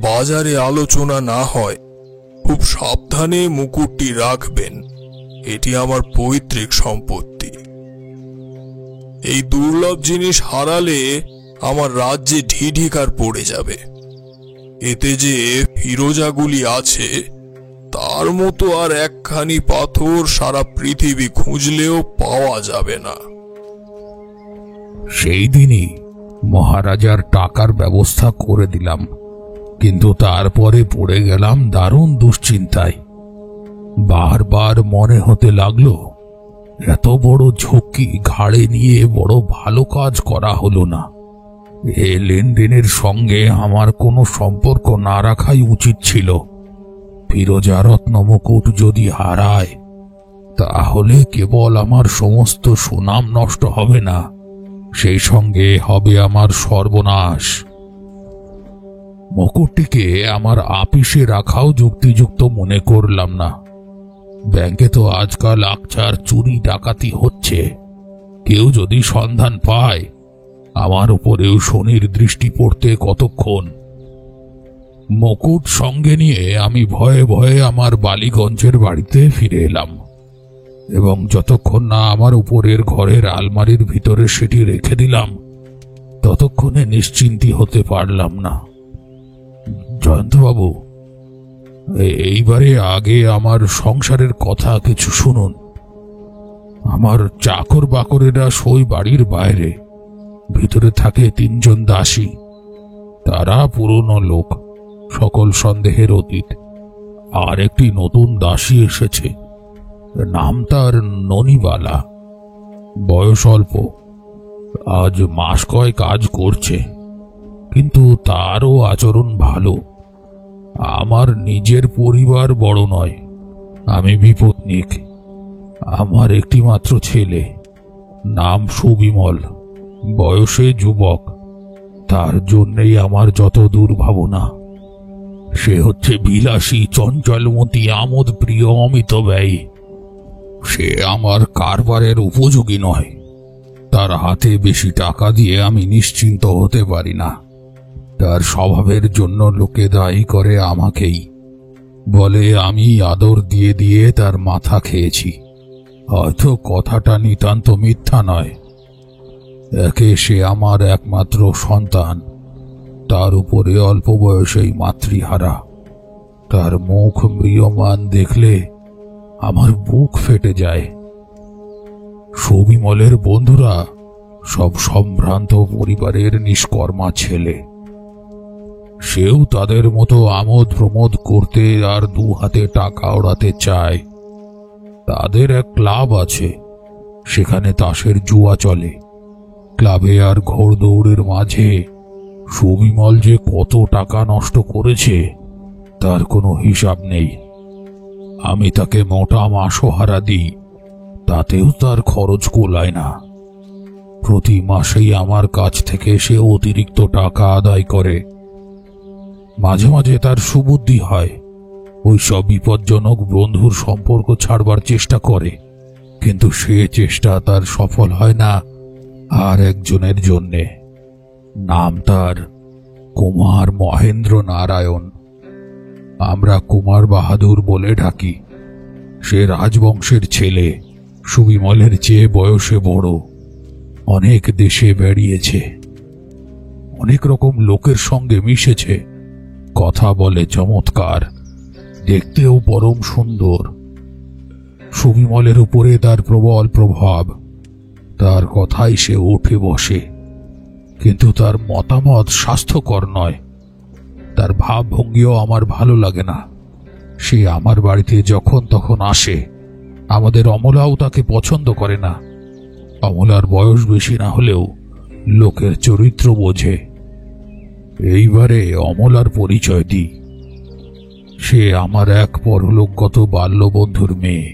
বাজারে আলোচনা না হয়। খুব সাবধানে মুকুটটি রাখবেন। এটি আমার পৈতৃক সম্পত্তি। এই দুর্লভ জিনিস হারালে আমার রাজ্যে ঢিঢিকার পড়ে যাবে। এতে যে ফিরোজাগুলি আছে তার মতো আর একখানি পাথর সারা পৃথিবী খুঁজলেও পাওয়া যাবে না। সেই দিনই মহারাজার টাকার ব্যবস্থা করে দিলাম, কিন্তু তারপরে পড়ে গেলাম দারুণ দুশ্চিন্তায়। বারবার মনে হতে লাগলো, এত বড় ঝক্কি ঘাড়ে নিয়ে বড় ভালো কাজ করা হলো না। এ লেনদেনের সঙ্গে আমার কোনো সম্পর্ক না রাখাই উচিত ছিল। ফিরোজা রত্নমুকুট যদি হারায়, তাহলে কেবল আমার সমস্ত সুনাম নষ্ট হবে না, সেই সঙ্গে হবে আমার সর্বনাশ। মুকুটটিকে আমার আপিসে রাখাও যুক্তিযুক্ত মনে করলাম না। ব্যাংকে তো আজকাল আকছার চুরি ডাকাতি হচ্ছে। কেউ যদি সন্ধান পায়, আমার উপরেও শনির দৃষ্টি পড়তে কতক্ষণ। মুকুট সঙ্গে নিয়ে আমি ভয়ে ভয়ে আমার বালিগঞ্জের বাড়িতে ফিরে এলাম, এবং যতক্ষণ না আমার উপরের ঘরের আলমারির ভিতরে সেটি রেখে দিলাম, ততক্ষণে নিশ্চিন্তি হতে পারলাম না। জয়ন্তবাবু, এইবারে আগে আমার সংসারের কথা কিছু শুনুন। আমার চাকর বাকরেরা সই বাড়ির বাইরে, ভিতরে থাকে 3 জন দাসী। তারা পুরনো লোক, সকল সন্দেহের অতীত। আর একটি নতুন দাসী এসেছে, নাম তার ননিবালা। বয়স অল্প, আজ মাস কয় কাজ করছে, কিন্তু তারও আচরণ ভালো। আমার নিজের পরিবার বড় নয়, আমি বিপত্নিক। আমার একটি মাত্র ছেলে, নাম সুবিমল, বয়সে যুবক। তার জন্যেই আমার যত দুর্ভাবনা। সে হচ্ছে বিলাসী, চঞ্চলমতি, আমোদ প্রিয়, অমিত ব্যয়ী। সে আমার কারবারের উপযোগী নয়। তার হাতে বেশি টাকা দিয়ে আমি নিশ্চিন্ত হতে পারি না। তার স্বভাবের জন্য লোকে দায়ী করে আমাকেই, বলে আমি আদর দিয়ে দিয়ে তার মাথা খেয়েছি। হয়তো কথাটা নিতান্ত মিথ্যা নয়। একে সে আমার একমাত্র সন্তান, তার উপরে অল্প বয়সেই মাতৃহারা। তার মুখ ম্রিয়মান দেখলে আমার বুক ফেটে যায়। সুবিমলের বন্ধুরা সব সম্ভ্রান্ত পরিবারের নিষ্কর্মা ছেলে। সেও তাদের মতো আমোদ প্রমোদ করতে আর 2 হাতে টাকা ওড়াতে চায়। তাদের এক ক্লাব আছে, সেখানে তাসের জুয়া চলে। ক্লাবে আর ঘোড়দৌড়ের মাঝে সুবিমল যে কত টাকা নষ্ট করেছে তার কোনো হিসাব নেই। আমি তাকে মোটা মাসোহারা দিই, তাতেও তার খরচ কোলায় না। প্রতি মাসেই আমার কাছ থেকে সে অতিরিক্ত টাকা আদায় করে। মাঝে মাঝে তার সুবুদ্ধি হয়, ওই সব বিপজ্জনক বন্ধুর সম্পর্ক ছাড়বার চেষ্টা করে, কিন্তু সে চেষ্টা তার সফল হয় না। আর একজনের জন্যে, নাম তার কুমার মহেন্দ্র নারায়ণ। আমরা কুমার বাহাদুর বলে ডাকি। সে রাজবংশের ছেলে, সুবিমলের চেয়ে বয়সে বড়। অনেক দেশে বেরিয়েছে, অনেক রকম লোকের সঙ্গে মিশেছে, কথা বলে চমৎকার, দেখতেও পরম সুন্দর। সুবিমলের উপরে তার প্রবল প্রভাব, তার কথাই সে উঠে বসে, কিন্তু তার মতামত স্বাস্থ্যকর নয়। তার ভাবভঙ্গিও আমার ভালো লাগে না। সে আমার বাড়িতে যখন তখন আসে। আমাদের অমলাও তাকে পছন্দ করে না। অমলার বয়স বেশি না হলেও লোকের চরিত্র বোঝে। এইবারে অমলার পরিচয় দিই। সে আমার এক পরলোকগত বাল্যবন্ধুর মেয়ে,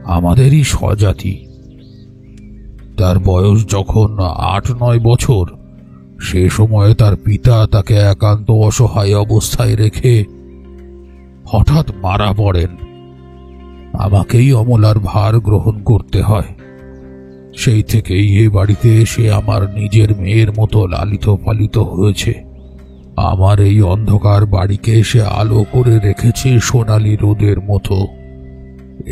আমাদেরই স্বজাতি। তার বয়স যখন 8-9 বছর, সে সময়ে তার পিতা তাকে একান্ত অসহায় অবস্থায় রেখে হঠাৎ মারা পড়েন। আমাকেই অমলার ভার গ্রহণ করতে হয়। সেই থেকেই এ বাড়িতে এসে আমার নিজের মেয়ের মতো লালিত পালিত হয়েছে। আমার এই অন্ধকার বাড়িকে সে আলো করে রেখেছে সোনালী রোদের মতো।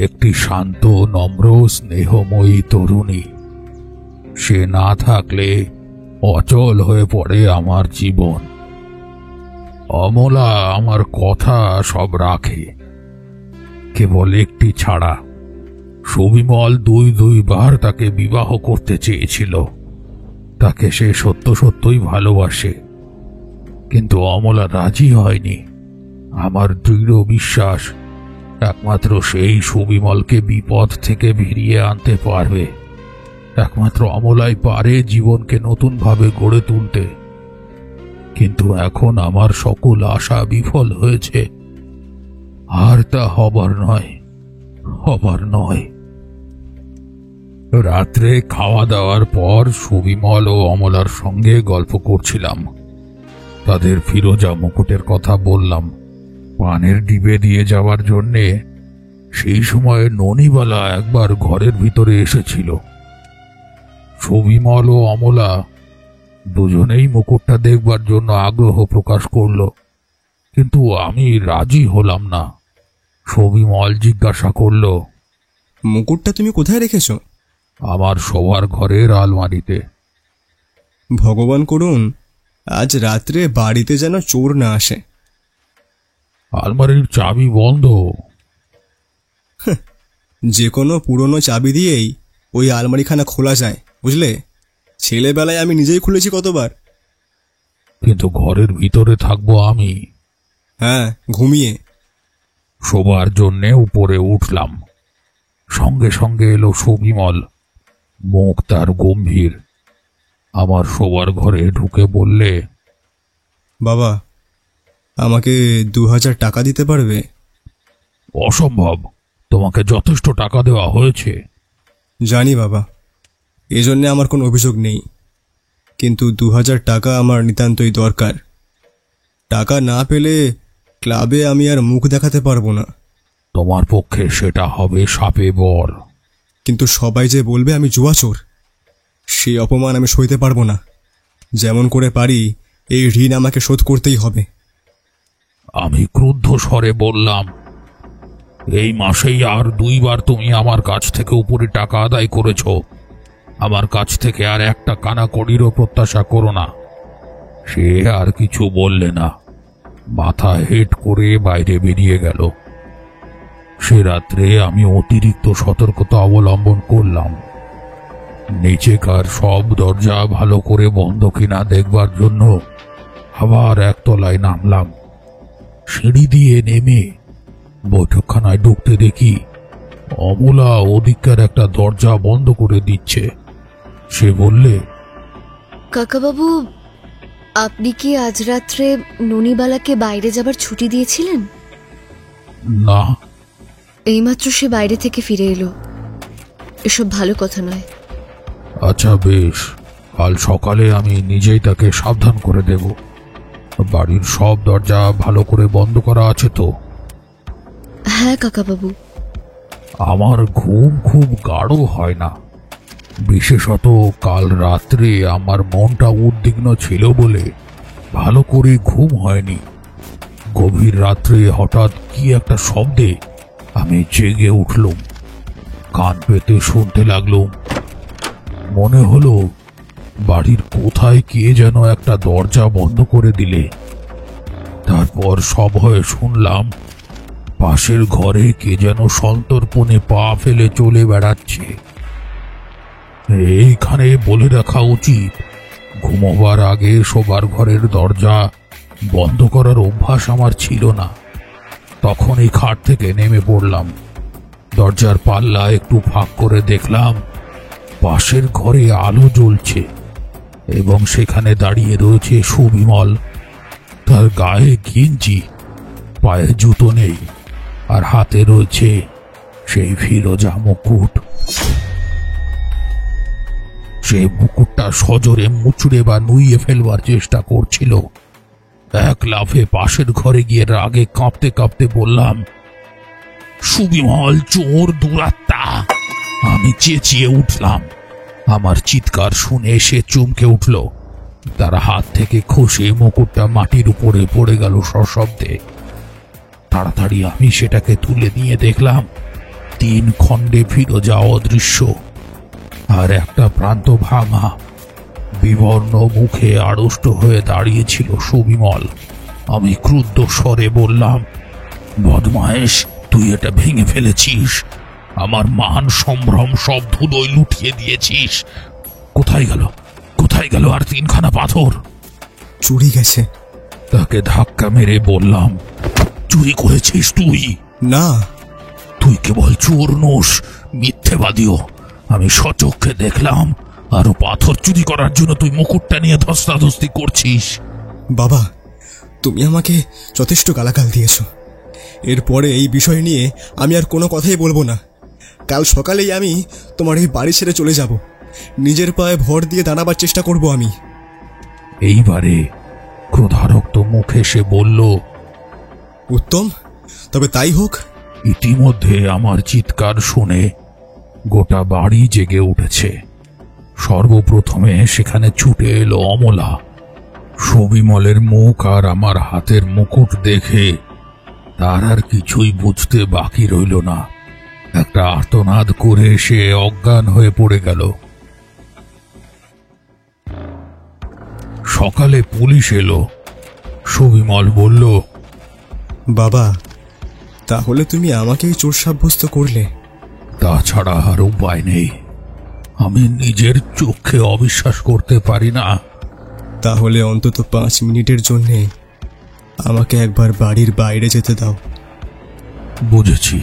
একটি শান্ত, নম্র, স্নেহময়ী তরুণী। সে না থাকলে অচল হয়ে পড়ে আমার জীবন। অমলা আমার কথা সব রাখে, কেবল একটি ছাড়া। সুবিমল 2-2বার তাকে বিবাহ করতে চেয়েছিল। তাকে সে সত্যই ভালোবাসে, কিন্তু অমলা রাজি হয়নি। আমার দৃঢ় বিশ্বাস, একমাত্র সেই সুবিমলকে বিপদ থেকে ফিরিয়ে আনতে পারবে। একমাত্র অমলাই পারে জীবনকে নতুনভাবে গড়ে তুলতে। কিন্তু এখন আমার সকল আশা বিফল হয়েছে। আর তা হবার নয়। রাত্রে খাওয়া দাওয়ার পর সুবিমল ও অমলার সঙ্গে গল্প করছিলাম। তাদের ফিরোজা মুকুটের কথা বললাম। পানের ডিবে দিয়ে যাওয়ার জন্যে সেই সময়ে ননিবালা একবার ঘরের ভিতরে এসেছিল। সুবিমল ও অমলা দুজনেই মুকুটটা দেখবার জন্য আগ্রহ প্রকাশ করল, কিন্তু আমি রাজি হলাম না। সুবিমল জিজ্ঞাসা করল, মুকুটটা তুমি কোথায় রেখেছ? আমার শোবার ঘরের আলমারিতে। ভগবান করুন আজ রাত্রে বাড়িতে যেন চোর না আসে। আলমারির চাবি বন্ধ। যে কোনো পুরনো চাবি দিয়েই ওই আলমারিখানা খোলা যায়, বুঝলে? ছেলেবেলায় আমি নিজেই খুলেছি কতবার। কিন্তু ঘরের ভিতরে থাকবো আমি। হ্যাঁ, ঘুমিয়ে। শোবার জন্যে উপরে উঠলাম। সঙ্গে সঙ্গে এলো সুবিমল। মুখ তার গম্ভীর। আমার শোবার ঘরে ঢুকে বললে, বাবা, আমাকে 2000 টাকা দিতে পারবে? অসম্ভব, তোমাকে যথেষ্ট টাকা দেওয়া হয়েছে। জানি বাবা, এজন্যে আমার কোনো অভিযোগ নেই, কিন্তু 2000 টাকা আমার নিতান্তই দরকার। টাকা না পেলে ক্লাবে আমি আর মুখ দেখাতে পারবো না। তোমার পক্ষে সেটা হবে শাপে বর। কিন্তু সবাই যে বলবে আমি জুয়াচোর, সেই অপমান আমি সইতে পারবো না। যেমন করে পারি এই ঋণ আমাকে শোধ করতেই হবে। আমি ক্রুদ্ধ স্বরে বললাম, এই মাসেই আর 2বার তুমি আমার কাছ থেকে উপরে টাকা আদায় করেছ। আমার কাছ থেকে আর একটা কানাকড়িরও প্রত্যাশা করো না। সে আর কিছু বললে না, মাথা হেট করে বাইরে বেরিয়ে গেল। সে রাত্রে আমি অতিরিক্ত সতর্কতা অবলম্বন করলাম। নিচেকার সব দরজা ভালো করে বন্ধ কিনা দেখবার জন্য আবার একতলায় নামলাম। সিঁড়ি দিয়ে নেমে বৈঠকখানায় ঢুকতে দেখি অমলা ওদিককার একটা দরজা বন্ধ করে দিচ্ছে। সে বললে, কাকাবাবু, আপনি কি আজ রাত্রে ননিবালাকে বাইরে যাবার ছুটি দিয়েছিলেন? না। এইমাত্র সে বাইরে থেকে ফিরে এলো। এসব ভালো কথা নয়। আচ্ছা বেশ, কাল সকালে আমি নিজেই তাকে সাবধান করে দেব। বাড়ির সব দরজা ভালো করে বন্ধ করা আছে তো? হ্যাঁ কাকাবাবু। আমার ঘুম খুব গাঢ় হয় না, বিশেষত কাল রাত্রে আমার মনটা উদ্বিগ্ন ছিল বলে ভালো করে ঘুম হয়নি। গভীর রাত্রে হঠাৎ কি একটা শব্দে আমি জেগে উঠলুম। কান পেতে শুনতে লাগলুম। মনে হলো বাড়ির কোথায় কে যেন একটা দরজা বন্ধ করে দিলে। তারপর সভয়ে শুনলাম পাশের ঘরে কে যেন সন্তর্পণে পা ফেলে চলে বেড়াচ্ছে। এইখানে বলে রাখা উচিত, ঘুমোবার আগে শোবার ঘরের দরজা বন্ধ করার অভ্যাস আমার ছিল না। তখন এই খাট থেকে নেমে পড়লাম। দরজার পাল্লা একটু ফাঁক করে দেখলাম পাশের ঘরে আলো জ্বলছে এবং সেখানে দাঁড়িয়ে রয়েছে সুবিমল। তার গায়ে গেঞ্জি, পায়ে জুতো নেই, আর হাতে রয়েছে সেই ফিরোজা মুকুট। সেই মুকুটটা সজোরে মুচড়ে বা নুইয়ে ফেলবার চেষ্টা করছিল। এক লাফে পাশের ঘরে গিয়ে রাগে কাঁপতে কাঁপতে বললাম, সুবিমল, চোর, দুরাত্মা! আমি চেঁচিয়ে উঠলাম। আমার চিৎকার শুনে সে চমকে উঠল। তার হাত থেকে খসে মুকুটটা মাটির উপরে পড়ে গেল সশব্দে। তাড়াতাড়ি আমি সেটাকে তুলে নিয়ে দেখলাম 3 খণ্ডে ফিরোজা অদৃশ্য, আর একটা প্রান্ত ভাঙা। বিবর্ণ মুখে আড়ষ্ট হয়ে দাঁড়িয়েছিল সুবিমল। আমি ক্রুদ্ধ স্বরে বললাম, বদমায়েশ, তুই এটা ভেঙে ফেলেছিস। আমার মান সম্ভ্রম সব ধুলোয় লুটিয়ে দিয়েছিস। কোথায় গেল আর 3খানা পাথর? চুরি গেছে। তাকে ধাক্কা মেরে বললাম, চুরি করেছিস তুই? না। তুই কেবল চোর নোস, মিথ্যেবাদীও। আমি সচক্ষে দেখলাম আরো পাথর চুরি করার জন্য তুই মুকুটটা নিয়ে ধস্তাধস্তি করছিস। বাবা, তুমি আমাকে যথেষ্ট গালাগাল দিয়েছ। এরপরে এই বিষয় নিয়ে আমি আর কোনো কথাই বলবো না। কাল সকালেই আমি তোমার এই বাড়ি ছেড়ে চলে যাব। নিজের পায়ে ভর দিয়ে দাঁড়াবার চেষ্টা করব আমি। এইবারে ক্রোধারক্ত মুখে সে বলল, উত্তম, তবে তাই হোক। ইতিমধ্যে আমার চিৎকার শুনে গোটা বাড়ি জেগে উঠেছে। সর্বপ্রথমে সেখানে ছুটে এলো অমলা। সুবিমলের মুখ আর আমার হাতের মুকুট দেখে তার আর কিছুই বুঝতে বাকি রইল না। একটা আর্তনাদ করে সে অজ্ঞান হয়ে পড়ে গেল। সকালে পুলিশ এলো। সুবিমল বলল, বাবা, তাহলে তুমি আমাকেই চোর সাব্যস্ত করলে? তাছাড়া আর উপায় নেই। আমি নিজের চোখে অবিশ্বাস করতে পারি না। তাহলে অন্তত 5 মিনিটের জন্যে আমাকে একবার বাড়ির বাইরে যেতে দাও। বুঝেছি,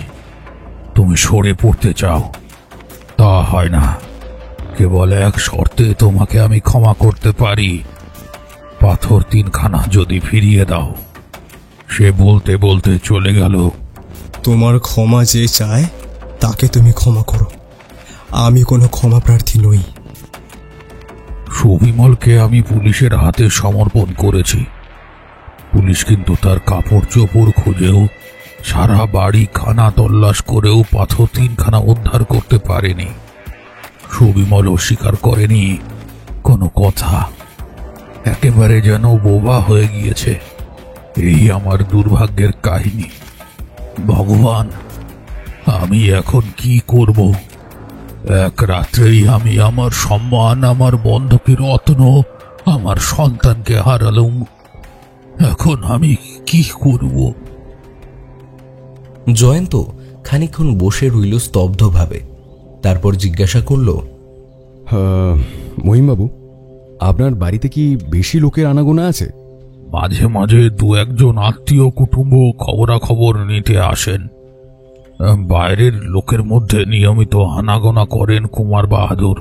তুমি সরে পড়তে চাও। তা হয় না। কেবল এক শর্তে তোমাকে আমি ক্ষমা করতে পারি। পাথর 3খানা যদি ফিরিয়ে দাও। সে বলতে বলতে চলে গেল। তোমার ক্ষমা যে চায় তাকে তুমি ক্ষমা করো। আমি কোনো ক্ষমা প্রার্থী নই। সুবিমলকে আমি পুলিশের হাতে সমর্পণ করেছি। পুলিশ কিন্তু তার কাপড় চোপড় খুঁজেও, সারা বাড়ি খানা তল্লাশ করেও পাথর 3খানা উদ্ধার করতে পারেনি। সুবিমল অস্বীকার করেনি কোনো কথা। একেবারে যেন বোবা হয়ে গিয়েছে। এই আমার দুর্ভাগ্যের কাহিনী। ভগবান, আমি এখন কি করব? এক রাত্রেই আমি আমার সম্মান, আমার বন্ধুকে রত্ন, আমার সন্তানকে হারালুম। এখন আমি কি করব? জয়ন্ত খানিকক্ষণ বসে রইল স্তব্ধভাবে। তারপর জিজ্ঞাসা করল, মহিমবাবু, আপনার বাড়িতে কি বেশি লোকের আনাগোনা আছে? মাঝে মাঝে 2-1জন আত্মীয় কুটুম্ব খবরাখবর নিতে আসেন। বাইরের লোকের মধ্যে নিয়মিত আনাগোনা করেন কুমার বাহাদুর।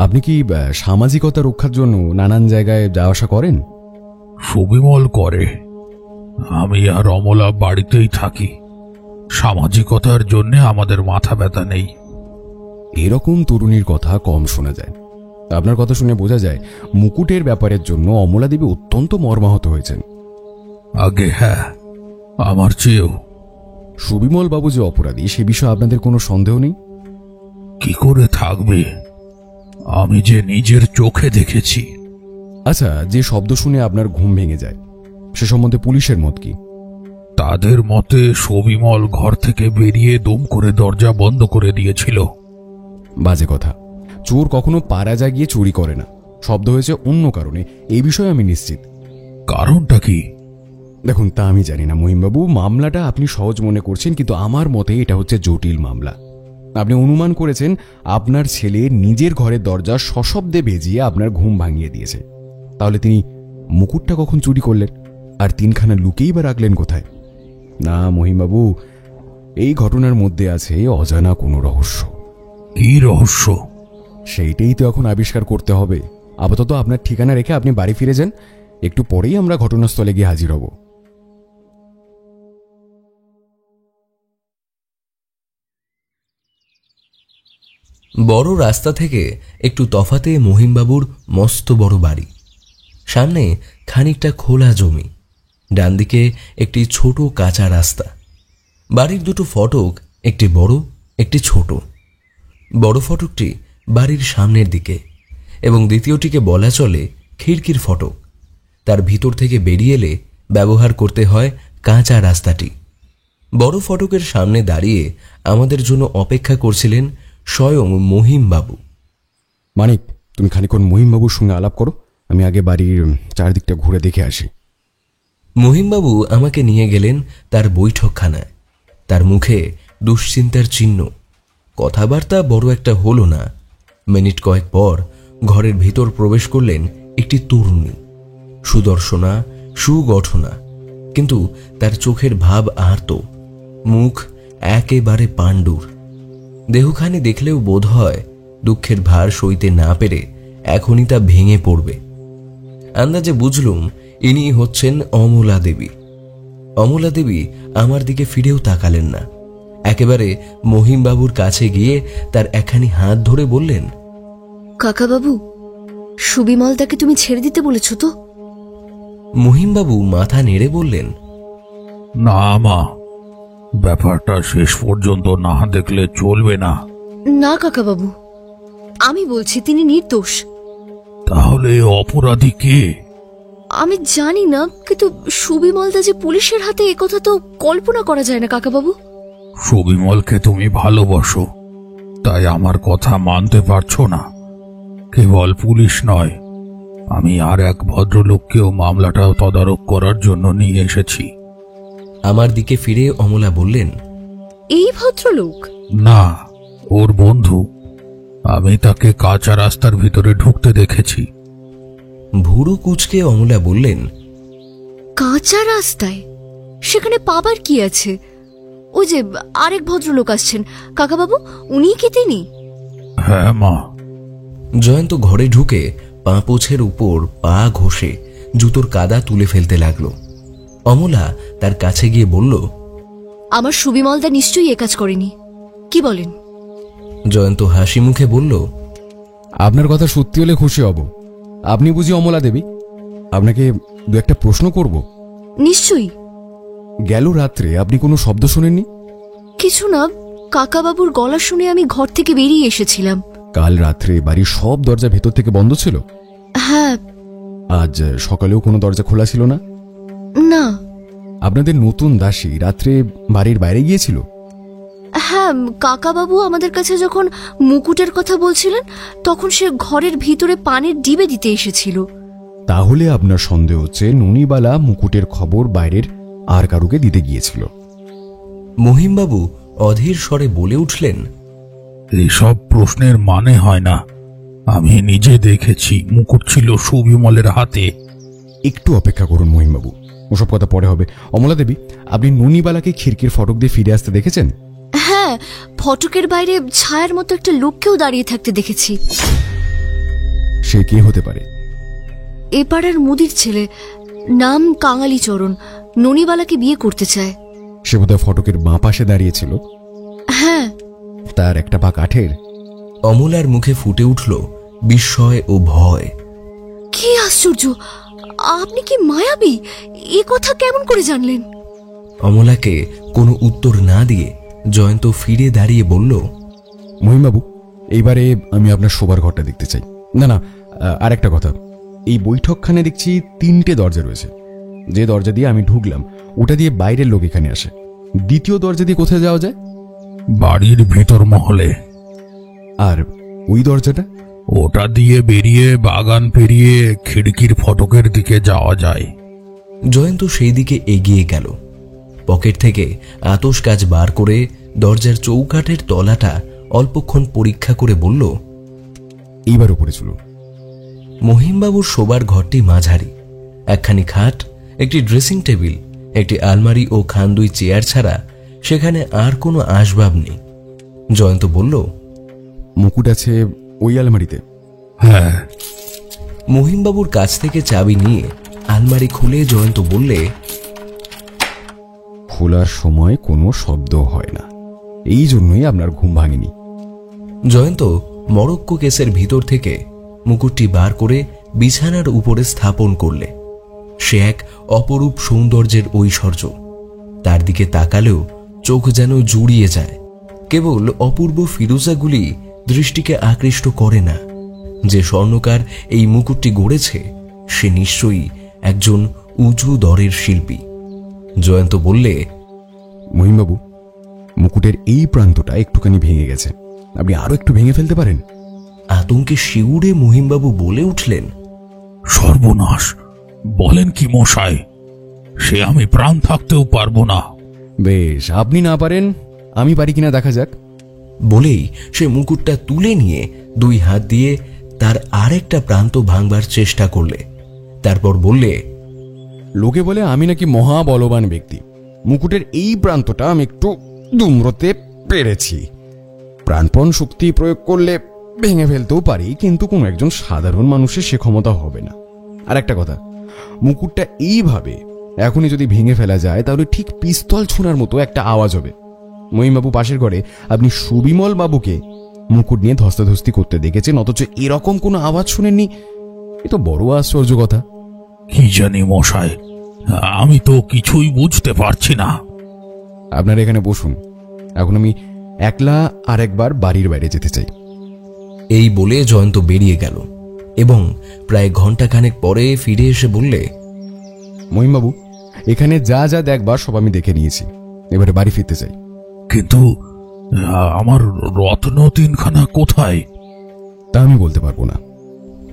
আপনি কি সামাজিকতা রক্ষার জন্য নানান জায়গায় যাওয়া আসা করেন? সুবিমল করে। আমি আর অমলা বাড়িতেই থাকি। সামাজিকতার জন্য আমাদের মাথা ব্যথা নেই। এরকম তরুণীর কথা কম শোনা যায়। আপনার কথা শুনে বোঝা যায় মুকুটের ব্যাপারের জন্য অমলা দেবী অত্যন্ত মর্মাহত হয়েছেন। আগে হ্যাঁ, আমার চেয়েও। সুবিমল বাবু যে অপরাধী সে বিষয়ে আপনাদের কোনো সন্দেহ নেই? কি করে থাকবে, আমি যে নিজের চোখে দেখেছি। আচ্ছা, যে শব্দ শুনে আপনার ঘুম ভেঙে যায় সে সম্বন্ধে পুলিশের মত কি? তাদের মতে সবিমল ঘর থেকে বেরিয়ে দম করে দরজা বন্ধ করে দিয়েছিল। বাজে কথা। চোর কখনো পাড়া জাগিয়ে চুরি করে না। শব্দ হয়েছে অন্য কারণে, এই বিষয়ে আমি নিশ্চিত। কারণটা কি? দেখুন, তা আমি জানি না মহিমবাবু। মামলাটা আপনি সহজ মনে করছেন, কিন্তু আমার মতে এটা হচ্ছে জটিল মামলা। আপনি অনুমান করেছেন আপনার ছেলে নিজের ঘরের দরজা সশব্দে ভেজিয়ে আপনার ঘুম ভাঙিয়ে দিয়েছে। তাহলে তিনি মুকুটটা কখন চুরি করলেন, আর তিনখানা লুকেই বা রাখলেন কোথায়? না মহিমবাবু, এই ঘটনার মধ্যে আছে অজানা কোনো রহস্য। কি রহস্য? সেইটাই তো এখন আবিষ্কার করতে হবে। আপাতত আপনার ঠিকানা রেখে আপনি বাড়ি ফিরে যান, একটু পরেই আমরা ঘটনাস্থলে গিয়ে হাজির হব। বড় রাস্তা থেকে একটু তফাতে মহিমবাবুর মস্ত বড় বাড়ি। সামনে খানিকটা খোলা জমি, ডান দিকে একটি ছোট কাঁচা রাস্তা। বাড়ির দুটো ফটক, একটি বড় একটি ছোট। বড় ফটকটি বাড়ির সামনের দিকে এবং দ্বিতীয়টিকে বলা চলে খিড়কির ফটক। তার ভিতর থেকে বেরিয়ে এলে ব্যবহার করতে হয় কাঁচা রাস্তাটি। বড় ফটকের সামনে দাঁড়িয়ে আমাদের জন্য অপেক্ষা করছিলেন স্বয়ং মহিমবাবু। মানিক, তুমি খানিকক্ষণ মহিমবাবুর সঙ্গে আলাপ করো, আমি আগে বাড়ির চারদিকটা ঘুরে দেখে আসি। মহিমবাবু আমাকে নিয়ে গেলেন তার বৈঠকখানায়। তার মুখে দুশ্চিন্তার চিহ্ন। কথাবার্তা বড় একটা হলো না। মিনিট কয়েক পর ঘরের ভিতর প্রবেশ করলেন একটি তরুণী, সুদর্শনা, সুগঠনা, কিন্তু তার চোখের ভাব আর্ত, মুখ একেবারে পাণ্ডুর। দেহখানি দেখলেও বোধ হয় দুঃখের ভার সইতে না পেরে এখনই তা ভেঙে পড়বে। আন্দাজে বুঝলুম ইনি হচ্ছেন অমলা দেবী। অমলা দেবী আমার দিকে ফিরেও তাকালেন না। একেবারে মহিমবাবুর কাছে গিয়ে তার একখানি হাত ধরে বললেন, কাকাবাবু, সুবিমলদাকে তুমি ছেড়ে দিতে বলেছ তো? মহিমবাবু মাথা নেড়ে বললেন, না মা, ব্যাপারটা শেষ পর্যন্ত না দেখলে চলবে না। না কাকাবাবু, আমি বলছি তিনি নির্দোষ। তাহলে অপরাধী কে? আমি জানি না, কিন্তু সুবিমলদা যে পুলিশের হাতে একথা তো কল্পনা করা যায় না কাকাবাবু। সুবিমলকে তুমি ভালোবাসো, তাই আমার কথা মানতে পারছো না। কেবল পুলিশ নয়, আমি আর এক ভদ্রলোককেও মামলাটা তদারক করার জন্য নিয়ে এসেছি। আমার দিকে ফিরে অমলা বললেন, এই ভদ্রলোক? না, ওর বন্ধু। আমি তাকে কাঁচা রাস্তার ভিতরে ঢুকতে দেখেছি। ভুরু কুচকে অমলা বললেন, কাঁচা রাস্তায়? সেখানে পাবার কি আছে? ওই যে আরেক ভদ্রলোক আসছেন কাকাবাবু, উনি কি তিনি? হ্যাঁ মা। জয়ন্ত ঘরে ঢুকে পাঁপোছের উপর পা ঘষে জুতোর কাদা তুলে ফেলতে লাগলো। অমলা তার কাছে গিয়ে বলল, আমার সুবিমলদা নিশ্চয়ই এ কাজ করেনি, কি বলেন? জয়ন্ত হাসি মুখে বলল, আপনার কথা সত্যি হলে খুশি হব। আপনি বুঝি অমলা দেবী? আপনাকে দু একটা প্রশ্ন করব। নিশ্চয়ই। গেল রাত্রে আপনি কোনো শব্দ শোনেননি? কিছু না, কাকাবাবুর গলা শুনে আমি ঘর থেকে বেরিয়ে এসেছিলাম। কাল রাত্রে বাড়ির সব দরজা ভেতর থেকে বন্ধ ছিল? হ্যাঁ। আজ সকালেও কোনো দরজা খোলা ছিল না? না। আপনাদের নতুন দাসী রাত্রে বাড়ির বাইরে গিয়েছিল? হ্যাঁ, কাকাবাবু আমাদের কাছে যখন মুকুটের কথা বলছিলেন তখন সে ঘরের ভিতরে পানির ডিবে দিতে এসেছিল। তাহলে আপনার সন্দেহ হচ্ছে ননিবালা মুকুটের খবর বাইরের আর কারুকে দিতে গিয়েছিল। মহিমবাবু অধীর স্বরে বলে উঠলেন, এসব প্রশ্নের মানে হয় না। আমি নিজে দেখেছি মুকুট ছিল সুবিমলের হাতে। একটু অপেক্ষা করুন মহিমবাবু, ওসব কথা পরে হবে। অমলা দেবী, আপনি ননিবালাকে খিড়কির ফটক দিয়ে ফিরে আসতে দেখেছেন? হ্যাঁ, ফটকের বাইরে ছায়ার মতো একটা লোককেও দাঁড়িয়ে থাকতে দেখেছি। সে কে হতে পারে? এ পাড়ার মুদির ছেলে, নাম কাঙালি চরণ, ননিবালাকে বিয়ে করতে চায়। সে বোধহয় ফটকের বাঁ পাশে দাঁড়িয়েছিল। হ্যাঁ। তার একটা পা কাঠের? অমলার মুখে ফুটে উঠল বিস্ময় ও ভয়। কি আশ্চর্য, আপনি কি মায়াবী? এ কথা কেমন করে জানলেন? অমলাকে কোনো উত্তর না দিয়ে জয়ন্ত ফিরে দাঁড়িয়ে বলল, মহিমবাবু, এইবারে আমি আপনার শোবার ঘরটা দেখতে চাই। না না, আরেকটা কথা, এই বৈঠকখানে দেখছি 3টে দরজা রয়েছে। যে দরজা দিয়ে আমি ঢুকলাম ওটা দিয়ে বাইরের লোক এখানে আসে। দ্বিতীয় দরজা দিয়ে কোথায় যাওয়া যায়? বাড়ির ভিতর মহলে। আর ওই দরজাটা? ওটা দিয়ে বেরিয়ে বাগান পেরিয়ে খিড়কির ফটকের দিকে যাওয়া যায়। জয়ন্ত সেই দিকে এগিয়ে গেল। পকেট থেকে আতশ কাচ বার করে দরজার চৌকাঠের তলাটা অল্পক্ষণ পরীক্ষা করে বলল, এইবার উপরে চলুন। মহিমবাবুর শোবার ঘরটি মাঝারি। একখানি খাট, একটি ড্রেসিং টেবিল, একটি আলমারি ও খান্দুই চেয়ার ছাড়া সেখানে আর কোনো আসবাব নেই। জয়ন্ত বলল, মুকুট আছে ওই আলমারিতে? হ্যাঁ। মহিমবাবুর কাছ থেকে চাবি নিয়ে আলমারি খুলে জয়ন্ত বললে, খোলার সময় কোনো শব্দ হয় না, এই জন্যই আপনার ঘুম ভাঙেনি। জয়ন্ত মরক্কো কেসের ভিতর থেকে মুকুটটি বার করে বিছানার উপরে স্থাপন করলে। সে এক অপরূপ সৌন্দর্যের ঐশ্বর্য। তার দিকে তাকালেও চোখ যেন জুড়িয়ে যায়। কেবল অপূর্ব ফিরোজাগুলি দৃষ্টিকে আকৃষ্ট করে না। যে স্বর্ণকার এই মুকুটটি গড়েছে সে নিশ্চয়ই একজন উঁচু দরের শিল্পী। জয়ন্ত বললে, মহিমবাবু, মুকুটের এই প্রান্তটা একটুখানি ভেঙে গেছে, আপনি আরো একটু ভেঙে ফেলতে পারেন। আতঙ্কে শিউরে মহিমবাবু বলে উঠলেন, সর্বনাশ! বলেন কি মশাই? সে আমি প্রাণ থাকতেও পারবো না। বেশ, আপনি না পারেন, আমি পারি কিনা দেখা যাক। বলেই সে মুকুটটা তুলে নিয়ে 2 হাত দিয়ে তার আরেকটা প্রান্ত ভাঙবার চেষ্টা করলে। তারপর বললে, লোকে বলে আমি নাকি মহা বলবান ব্যক্তি। মুকুটের এই প্রান্তটা আমি একটু দুমড়তে পেরেছি। প্রাণপণ শক্তি প্রয়োগ করলে ভেঙে ফেলতেও পারি, কিন্তু কোনো একজন সাধারণ মানুষের সে ক্ষমতা হবে না। আর একটা কথা, মুকুটটা এইভাবে এখনই যদি ভেঙে ফেলা যায় তাহলে ঠিক পিস্তল ছোঁড়ার মতো একটা আওয়াজ হবে। মহিমবাবু পাশের ঘরে আপনি সুবিমল বাবুকে মুকুট নিয়ে ধস্তাধস্তি করতে দেখেছেন, অথচ এরকম কোনো আওয়াজ শুনেননি। এ তো বড় আশ্চর্য কথা। কি জানি মশাই, আমি তো কিছুই বুঝতে পারছি না। আপনারা এখানে বসুন, এখন আমি একলা আরেকবার বাড়ির বাইরে যেতে চাই। এই বলে জয়ন্ত বেরিয়ে গেল এবং প্রায় ঘন্টাখানেক পরে ফিরে এসে বললে, মহিমবাবু, এখানে যা যা দেখবার সব আমি দেখে নিয়েছি, এবারে বাড়ি ফিরতে চাই। কিন্তু আমার রত্ন 3খানা কোথায়? তা আমি বলতে পারবো না।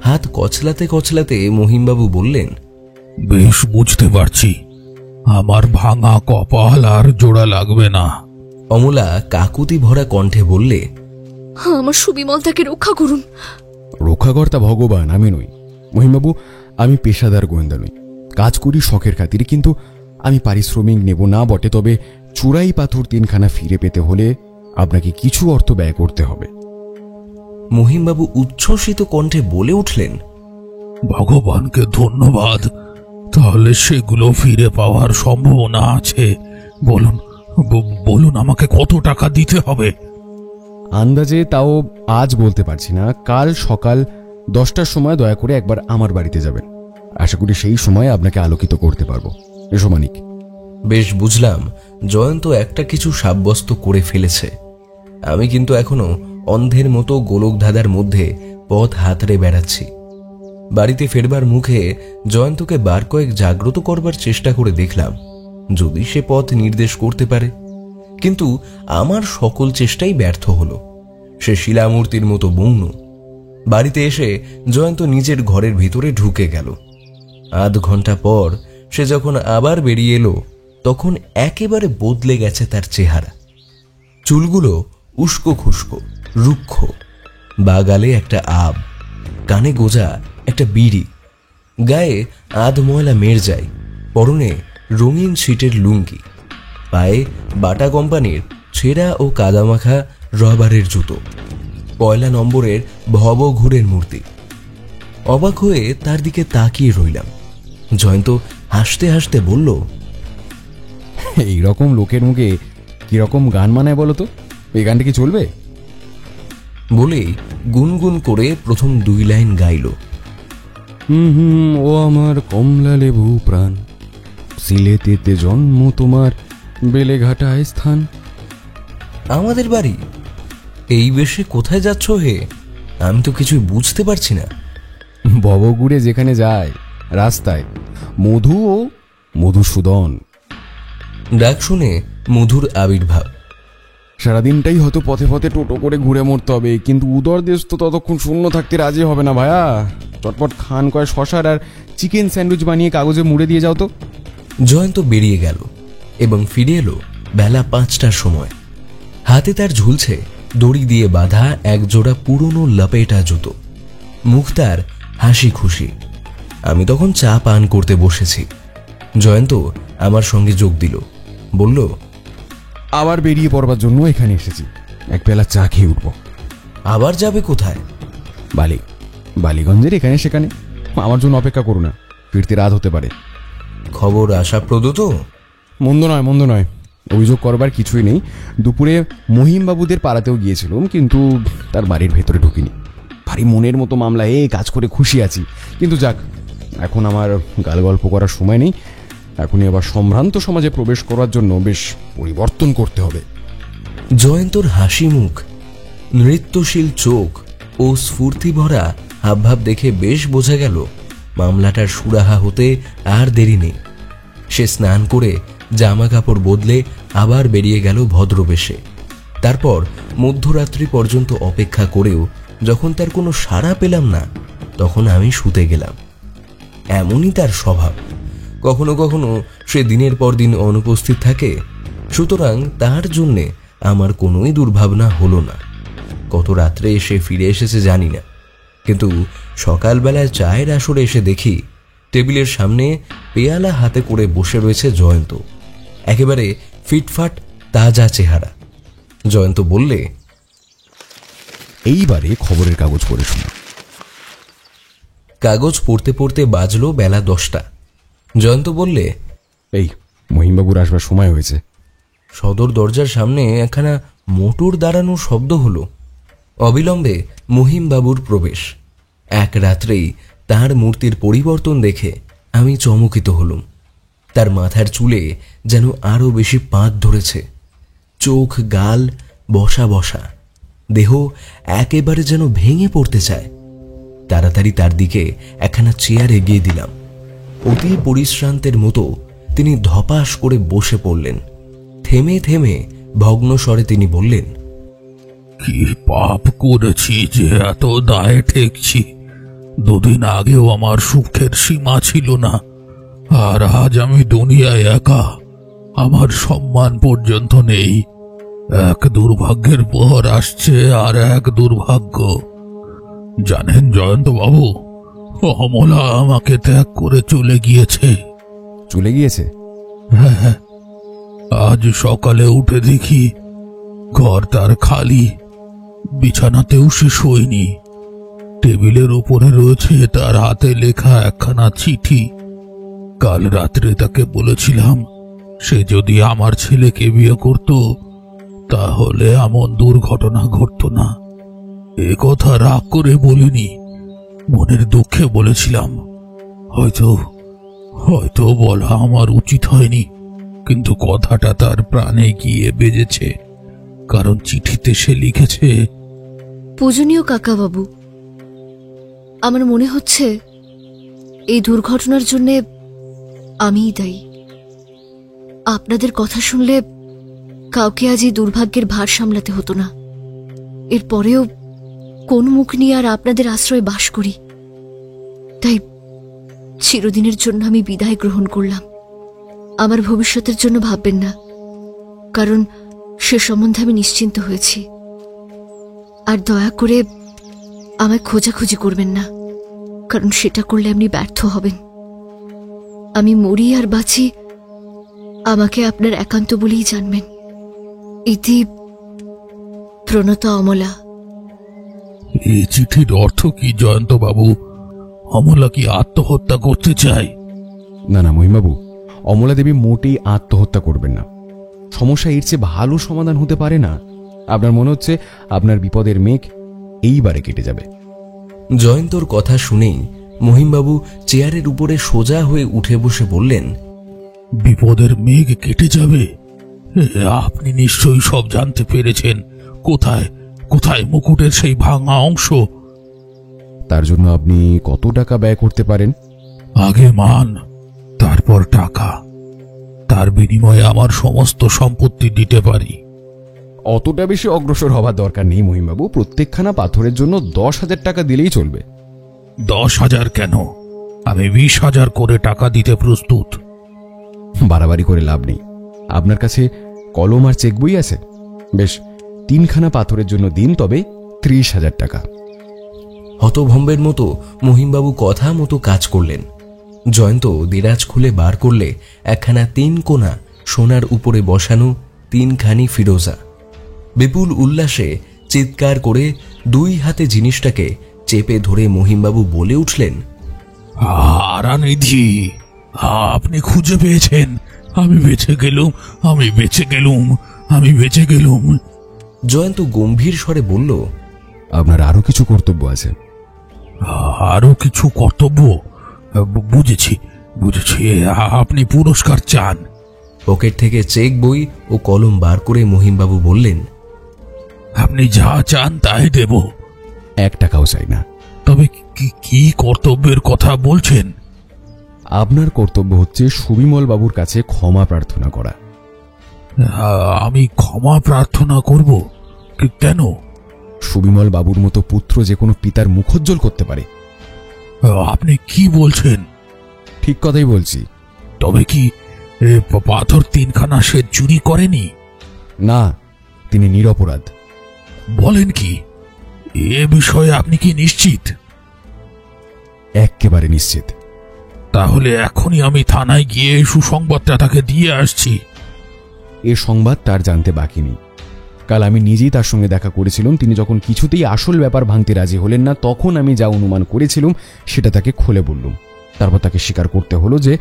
হাত কচলাতে কচলাতে মহিমবাবু বললেন, বেশ বুঝতে পারছি, আমার ভাঙা কপাল আর জোড়া লাগবে না। অমলা কাকুতি ভরা কণ্ঠে বললে, আমার সুবিমল তাকে রক্ষা করুন। রক্ষাকর্তা ভগবান আমি নই মহিমবাবু, আমি পেশাদার গোয়েন্দা নই। কাজ করি শখের খাতিরে, কিন্তু আমি পারিশ্রমিক নেব না বটে, তবে চূড়াই পাথর 3খানা ফিরে পেতে হলে আপনাকে কিছু অর্থ ব্যয় করতে হবে। মহিমবাবু উচ্ছ্বসিত কণ্ঠে বলে উঠলেন, ভগবানকে ধন্যবাদ। তাহলে সেগুলো ফিরে পাওয়ার সম্ভাবনা আছে? বলুন বলুন, আমাকে কত টাকা দিতে হবে? আন্দাজে তাও আজ বলতে পারছি না। কাল সকাল 10টার সময় দয়া করে একবার আমার বাড়িতে যাবেন। আশা করি সেই সময় আপনাকে আলোকিত করতে পারবো। এসো মানিক। বেশ বুঝলাম জয়ন্ত একটা কিছু সাব্যস্ত করে ফেলেছে। আমি কিন্তু এখনো অন্ধের মতো গোলকধাঁধার মধ্যে পথ হাতড়ে বেড়াচ্ছি। বাড়িতে ফেরবার মুখে জয়ন্তকে বার কয়েক জাগ্রত করবার চেষ্টা করে দেখলাম, যদি সে পথ নির্দেশ করতে পারে। কিন্তু আমার সকল চেষ্টাই ব্যর্থ হলো। সে শিলামূর্তির মতো মৌন। বাড়িতে এসে জয়ন্ত নিজের ঘরের ভিতরে ঢুকে গেল। আধ ঘন্টা পর সে যখন আবার বেরিয়ে এলো, তখন একেবারে বদলে গেছে তার চেহারা। চুলগুলো উস্কো খুস্কো, রুক্ষ, বাগালে একটা আব, কানে গোজা একটা বিড়ি, গায়ে আধ ময়লা মের যায়, পরনে রঙিন ছিটের লুঙ্গি, পায়ে বাটা কোম্পানির ছেঁড়া ও কাদামাখা রবারের জুতো, 1 নম্বরের ভবঘুরের মূর্তি। অবাক হয়ে তার দিকে তাকিয়ে রইলাম। জয়ন্ত হাসতে হাসতে বলল, এইরকম লোকের মুখে কিরকম গান মানায় বলো তো? এই গানটা কি চলবে? বলেই গুনগুন করে প্রথম 2 লাইন গাইল। ও আমার কমলা লেবু প্রাণ, সিলেতেতে জন্ম তোমার, বেলেঘাটায় স্থান। আমাদের বাড়ি? এই বেশে কোথায় যাচ্ছ হে? আমি তো কিছুই বুঝতে পারছি না। ভবঘুরে যেখানে যায় রাস্তায় মধু ও মধুসূদন। ডাক শুনে মধুর আবির্ভাব। সারাদিনটাই হয়তো পথে পথে টোটো করে ঘুরে মরতে হবে, কিন্তু উদর দেশ তো ততক্ষণ শূন্য থাকতে রাজি হবে না ভাইয়া। চটপট খান কয় শশার আর চিকেন স্যান্ডউইচ বানিয়ে কাগজে মুড়ে দিয়ে যাও তো। জয়ন্ত বেরিয়ে গেল এবং ফিরে এলো বেলা 5টার সময়। হাতে তার ঝুলছে দড়ি দিয়ে বাঁধা এক জোড়া পুরনো লপেটা জুতো। মুখ তার হাসি খুশি। আমি তখন চা পান করতে বসেছি। জয়ন্ত আমার সঙ্গে যোগ দিল, বলল, আবার বেরিয়ে পড়বার জন্য এখানে এসেছি, এক বেলা চা খেয়ে উঠব। আবার যাবে কোথায়? বালিগঞ্জের এখানে সেখানে। আমার জন্য অপেক্ষা করো না, ফিরতে রাত হতে পারে। খবর আশাপ্রদ তো? মন্দ নয়। অভিযোগ করবার কিছুই নেই। দুপুরে মহিমবাবুদের পাড়াতেও গিয়েছিলাম, কিন্তু তার বাড়ির ভেতরে ঢুকিনি। ভারী মনের মতো মামলা, কাজ করে খুশি আছি। কিন্তু যাক, এখন আমার গাল গল্প করার সময় নেই। এখনই আবার সম্ভ্রান্ত সমাজে প্রবেশ করার জন্য বেশ পরিবর্তন করতে হবে। জয়ন্তর হাসি মুখ, নৃত্যশীল চোখ ও স্ফূর্তি ভরা হাবভাব দেখে বেশ বোঝা গেল মামলাটার সুরাহা হতে আর দেরি নেই। সে স্নান করে জামা কাপড় বদলে আবার বেরিয়ে গেল ভদ্রবেশে। তারপর মধ্যরাত্রি পর্যন্ত অপেক্ষা করেও যখন তার কোনো সাড়া পেলাম না, তখন আমি শুতে গেলাম। এমনই তার স্বভাব। কখনো কখনো সে দিনের পর দিন অনুপস্থিত থাকে, সুতরাং তার জন্যে আমার কোনোই দুর্ভাবনা হলো না। কত রাত্রে এসে ফিরে এসেছে জানি না, কিন্তু সকালবেলায় চায়ের আসরে এসে দেখি টেবিলের সামনে পেয়ালা হাতে করে বসে রয়েছে জয়ন্ত। একেবারে ফিটফাট তাজা চেহারা। জয়ন্ত বললে, এইবারে খবরের কাগজ পড়ে শোনা। কাগজ পড়তে পড়তে বাজলো বেলা 10টা। জয়ন্ত বললে, এই মহিমবাবুর আসবার সময় হয়েছে। সদর দরজার সামনে একখানা মোটর দাঁড়ানোর শব্দ হলো। অবিলম্বে মহিমবাবুর প্রবেশ। এক রাত্রেই তার মূর্তির পরিবর্তন দেখে আমি চমকিত হলুম। তার মাথার চুলে যেন আরো বেশি পাত ধরেছে, চোখ গাল বসা বসা, দেহ একেবারে যেন ভেঙে পড়তে চায়। তাড়াতাড়ি তার দিকে একখানা চেয়ার এগিয়ে দিলাম। অতি পরিশ্রান্তের মতো তিনি ধপাস করে বসে পড়লেন। থেমে থেমে ভগ্ন স্বরে তিনি বললেন, কি পাপ করেছি যে এত দায়ে ঠেকছি। 2 দিন আগেও আমার সুখের সীমা ছিল না, আর আজ আমি দুনিয়ায় একা। আমার সম্মান পর্যন্ত নেই। এক দুর্ভাগ্যের পর আসছে আর এক দুর্ভাগ্য। জানেন জয়ন্ত বাবু, অমলা আমাকে ত্যাগ করে চলে গিয়েছে। চলে গিয়েছে? হ্যাঁ, আজ সকালে উঠে দেখি ঘর তার খালি। বিছানাতেও সে শোয়নি। টেবিলের উপরে রয়েছে তার হাতে লেখা একখানা চিঠি। কাল রাত্রে তাকে বলেছিলাম, সে যদি আমার ছেলেকে বিয়ে করত তাহলে এমন দুর্ঘটনা ঘটত না। এ কথা রাগ করে বলিনি, মনের দুঃখে বলেছিলাম। হয়তো বলা আমার উচিত হয়নি, কিন্তু কথাটা তার প্রাণে গিয়ে বেজেছে। কারণ চিঠিতে সে লিখেছে, পূজনীয় কাকাবাবু, আমার মনে হচ্ছে এই দুর্ঘটনার জন্যে আমিই দায়ী। আপনাদের কথা শুনলে কাউকে আজ এই দুর্ভাগ্যের ভার সামলাতে হতো না। এরপরেও কোন মুখ নিয়ে আর আপনাদের আশ্রয়ে বাস করি? তাই চিরদিনের জন্য আমি বিদায় গ্রহণ করলাম। আমার ভবিষ্যতের জন্য ভাববেন না, কারণ সে সম্বন্ধে আমি নিশ্চিন্ত হয়েছি। আর দয়া করে আমায় খোঁজাখুঁজি করবেন না, কারণ সেটা করলে আপনি ব্যর্থ হবেন। আমি মরি আর বাঁচি আমাকে আপনার একান্ত বলেই জানবেন। ইতি প্রণতা অমলা। এই চিঠির অর্থ কি জয়ন্ত বাবু? অমলা কি আত্মহত্যা করতে চায়? না মহিমবাবু, অমলা দেবী মোটেই আত্মহত্যা করবেন না। সমস্যা এর চেয়ে ভালো সমাধান হতে পারে না। আপনার মনে হচ্ছে আপনার বিপদের মেঘ এইবারে কেটে যাবে। জয়ন্তর কথা শুনেই মহিমবাবু চেয়ারের উপরে সোজা হয়ে উঠে বসে বললেন, বিপদের মেঘ কেটে যাবে? আপনি নিশ্চয়ই সব জানতে পেরেছেন। কোথায় কোথায় মুকুটের সেই ভাঙা অংশ? তার জন্য আপনি কত টাকা ব্যয় করতে পারেন? আগে মান, তারপর টাকা। তার বিনিময়ে আমার সমস্ত সম্পত্তি দিতে পারি। অতটা বেশি অগ্রসর হবার দরকার নেই মহিমবাবু। প্রত্যেকখানা পাথরের জন্য 10,000 টাকা দিলেই চলবে। 10,000 কেন? আমি 20,000 করে টাকা দিতে প্রস্তুত। বাড়াবাড়ি করে লাভ নেই। আপনার কাছে কলম আর চেক বই আছে? বেশ, 3খানা পাথরের জন্য দিন, তবে 30,000 টাকা। হতভম্বের মতো মহিমবাবু কথা মতো কাজ করলেন। জয়ন্ত দেরাজ খুলে বার করলে একখানা 3 কোনা সোনার উপরে বসানো 3খানি ফিরোজা। বিপুল উল্লাসে চিৎকার করে 2 হাতে জিনিসটাকে চেপে ধরে মহিমবাবু বলে উঠলেন, আরানিধি, আপনি খুঁজে পেয়েছেন। আমি বেঁচে গেলুম, আমি বেঁচে গেলুম, আমি বেঁচে গেলুম। জয়ন্ত গম্ভীর স্বরে বলল, আপনার আরো কিছু কর্তব্য আছে। আরো কিছু কর্তব্য? বুঝেছি বুঝেছি। আপনি পুরস্কার চান? পকেট থেকে চেক বই ও কলম বার করে মহিমবাবু বললেন, আপনি যা চান তাই দেব। 1 টাকাও চাই না। তবে কি কর্তব্যের কথা বলছেন? আপনার কর্তব্য হচ্ছে সুবিমল বাবুর কাছে ক্ষমা প্রার্থনা করা। আমি ক্ষমা প্রার্থনা করব? কেন? সুবিমল বাবুর মতো পুত্র যে কোনো পিতার মুখোজ্জ্বল করতে পারে। আপনি কি বলছেন? ঠিক কথাই বলছি। তবে কি পাথর 3খানা সে চুরি করেনি? না, তিনি নিরপরাধ। বলেন কি? এ বিষয়ে আপনি কি নিশ্চিত? একেবারে নিশ্চিত। তাহলে এখনই আমি থানায় গিয়ে সুসংবাদটা তাকে দিয়ে আসছি। এ সংবাদ তার জানতে বাকি নেই। কাল আমি নিজেই তার সঙ্গে দেখা করেছিলাম। তিনি যখন কিছুতেই আসল ব্যাপার ভাঙতে রাজি হলেন না, তখন আমি যা অনুমান করেছিলাম সেটা তাকে খুলে বললুম। তারপর তাকে স্বীকার করতে হলো যে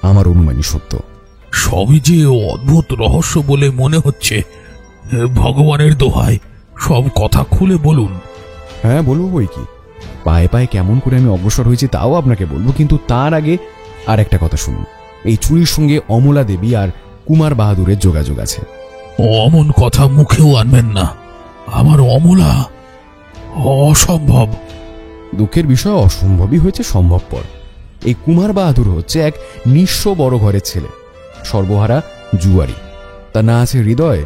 আমার অনুমানই সত্য। সবই যে অদ্ভুত রহস্য বলে মনে হচ্ছে। ভগবানের দোহাই, সব কথা খুলে বলুন। হ্যাঁ, বলবো বই কি। পায়ে পায়ে কেমন করে আমি অগ্রসর হয়েছি তাও আপনাকে বলবো, কিন্তু তার আগে আর একটা কথা শুনুন। এই চুরির সঙ্গে অমলা দেবী আর কুমার বাহাদুরের যোগাযোগ আছে। অমন কথা মুখেও আনবেন না। আমার অমলা অসম্ভব। দুঃখের বিষয়, অসম্ভবই হয়েছে সম্ভবপর। এই কুমার বাহাদুর হচ্ছে এক নিঃস্ব বড় ঘরের ছেলে, সর্বহারা জুয়ারি। তার না আছে হৃদয়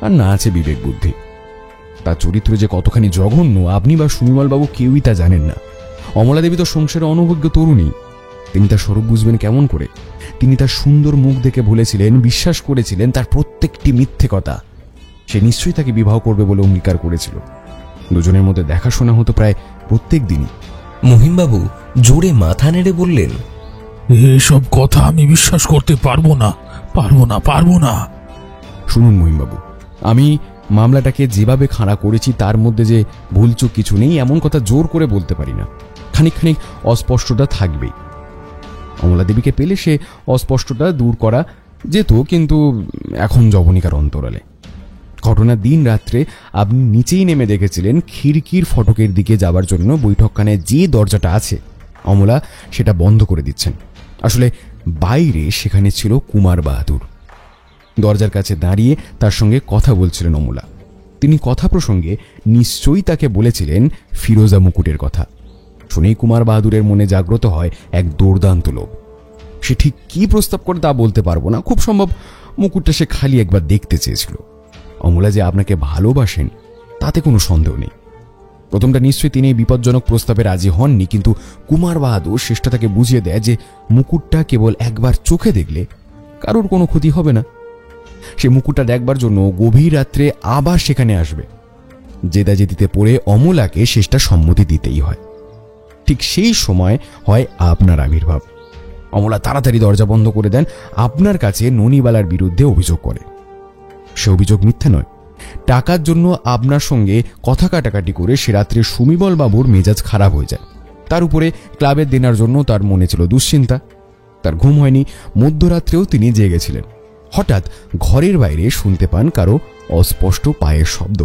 আর না আছে বিবেক বুদ্ধি। তার চরিত্র যে কতখানি জঘন্য আপনি বা সুবিমল বাবু কেউই তা জানেন না। অমলা দেবী তো সংসারে অনভিজ্ঞ তরুণী। তিনি তার স্বরূপ বুঝবেন কেমন করে? তিনি তার সুন্দর মুখ দেখে ভুলেছিলেন, বিশ্বাস করেছিলেন তার প্রত্যেকটি মিথ্যে কথা। সে নিশ্চয়ই তাকে বিবাহ করবে বলে অঙ্গীকার করেছিল। দুজনের মধ্যে দেখাশোনা হতো প্রায় প্রত্যেক দিনই। মহিমবাবু জোরে মাথা নেড়ে বললেন, এসব কথা আমি বিশ্বাস করতে পারবো না, পারবো না, পারবো না। শুনুন মহিমবাবু, আমি মামলাটাকে যেভাবে খাড়া করেছি তার মধ্যে যে ভুলচুক কিছু নেই এমন কথা জোর করে বলতে পারি না। খানিক খানিক অস্পষ্টতা থাকবেই। অমলা দেবীকে পেলে সে অস্পষ্টতা দূর করা যেত, কিন্তু এখন জবনিকার অন্তরালে। ঘটনার দিন রাত্রে আপনি নিচেই নেমে দেখেছিলেন খিড়কির ফটকের দিকে যাবার জন্য বৈঠকখানায় যে দরজাটা আছে অমলা সেটা বন্ধ করে দিচ্ছেন। আসলে বাইরে সেখানে ছিল কুমার বাহাদুর। দরজার কাছে দাঁড়িয়ে তার সঙ্গে কথা বলছিলেন অমলা। তিনি কথা প্রসঙ্গে নিশ্চয়ই তাকে বলেছিলেন ফিরোজা মুকুটের কথা। শুনেই কুমার বাহাদুরের মনে জাগ্রত হয় এক দুর্দান্ত লোভ। সে ঠিক কি প্রস্তাব করে তা বলতে পারবো না, খুব সম্ভব মুকুটটা সে খালি একবার দেখতে চেয়েছিল। অমলা যে আপনাকে ভালোবাসেন তাতে কোনো সন্দেহ নেই। প্রথমটা নিশ্চয়ই তিনি বিপজ্জনক প্রস্তাবে রাজি হননি, কিন্তু কুমার বাহাদুর শেষটা তাকে বুঝিয়ে দেয় যে মুকুটটা কেবল একবার চোখে দেখলে কারোর কোনো ক্ষতি হবে না। সে মুকুটটা দেখবার জন্য গভীর রাত্রে আবার সেখানে আসবে। জেদাজেদিতে পড়ে অমলাকে শেষটা সম্মতি দিতেই হয়। ঠিক সেই সময় হয় আপনার আবির্ভাব। অমলা তাড়াতাড়ি দরজা বন্ধ করে দেন, আপনার কাছে ননিবালার বিরুদ্ধে অভিযোগ করে। সে অভিযোগ মিথ্যা নয়। টাকার জন্য আপনার সঙ্গে কথা কাটাকাটি করে সে রাত্রে সুবিমল বাবুর মেজাজ খারাপ হয়ে যায়। তার উপরে ক্লাবের দেনার জন্য তার মনে ছিল দুশ্চিন্তা। তার ঘুম হয়নি। মধ্যরাত্রেও তিনি জেগেছিলেন। হঠাৎ ঘরের বাইরে শুনতে পান কারো অস্পষ্ট পায়ের শব্দ।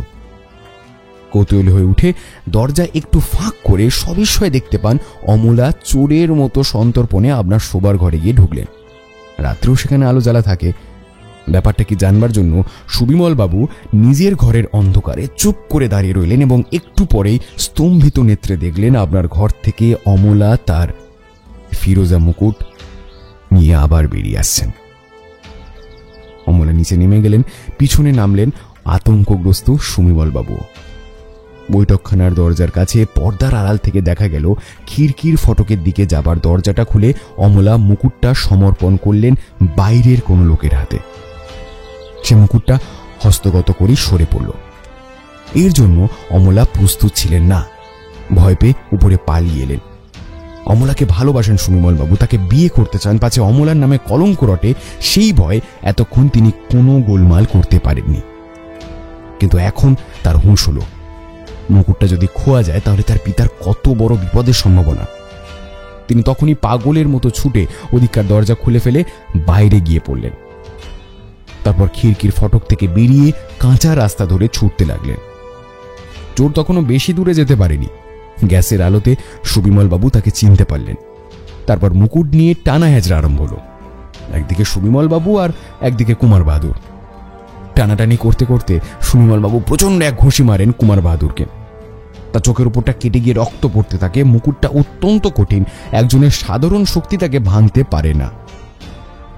কৌতূহলী হয়ে উঠে দরজা একটু ফাঁক করে সবিস্ময়ে দেখতে পান অমলা চোরের মতো সন্তর্পণে আপনার শোবার ঘরে গিয়ে ঢুকলেন। রাত্রেও সেখানে আলো জ্বালা থাকে। ব্যাপারটা কি জানবার জন্য সুবিমল বাবু নিজের ঘরের অন্ধকারে চুপ করে দাঁড়িয়ে রইলেন এবং একটু পরেই স্তম্ভিত নেত্রে দেখলেন আপনার ঘর থেকে অমলা তার ফিরোজা মুকুট নিয়ে আবার বেরিয়ে আসছেন। অমলা নিচে নেমে গেলেন, পিছনে নামলেন আতঙ্কগ্রস্ত সুবিমল বাবু। বৈঠকখানার দরজার কাছে পর্দার আড়াল থেকে দেখা গেল খিড়কির ফটকের দিকে যাবার দরজাটা খুলে অমলা মুকুটটা সমর্পণ করলেন বাইরের কোনো লোকের হাতে। সে মুকুটটা হস্তগত করেই সরে পড়ল। এর জন্য অমলা প্রস্তুত ছিলেন না, ভয় পেয়ে উপরে পালিয়ে এলেন। অমলাকে ভালোবাসেন সুবিমল বাবু, তাকে বিয়ে করতে চান, পাছে অমলার নামে কলঙ্ক রটে সেই ভয় এতক্ষণ তিনি কোনো গোলমাল করতে পারেননি। কিন্তু এখন তার হুঁশ হলো, মুকুটটা যদি খোয়া যায় তাহলে তার পিতার কত বড় বিপদের সম্ভাবনা। তিনি তখনই পাগলের মতো ছুটে ওদিককার দরজা খুলে ফেলে বাইরে গিয়ে পড়লেন। তারপর খিড়কির ফটক থেকে বেরিয়ে কাঁচা রাস্তা ধরে ছুটতে লাগলেন। চোর তখনও বেশি দূরে যেতে পারেনি। গ্যাসের আলোতে সুবিমল বাবু তাকে চিনতে পারলেন। তারপর মুকুট নিয়ে টানা হেঁচড়া আরম্ভ হলো। একদিকে সুবিমল বাবু আর একদিকে কুমার বাহাদুর। টানাটানি করতে করতে সুবিমল বাবু প্রচন্ড এক ঘুষি মারেন কুমার বাহাদুরকে। তার চোখের উপরটা কেটে গিয়ে রক্ত পড়তে থাকে। মুকুটটা অত্যন্ত কঠিন, একজনের সাধারণ শক্তি তাকে ভাঙতে পারে না,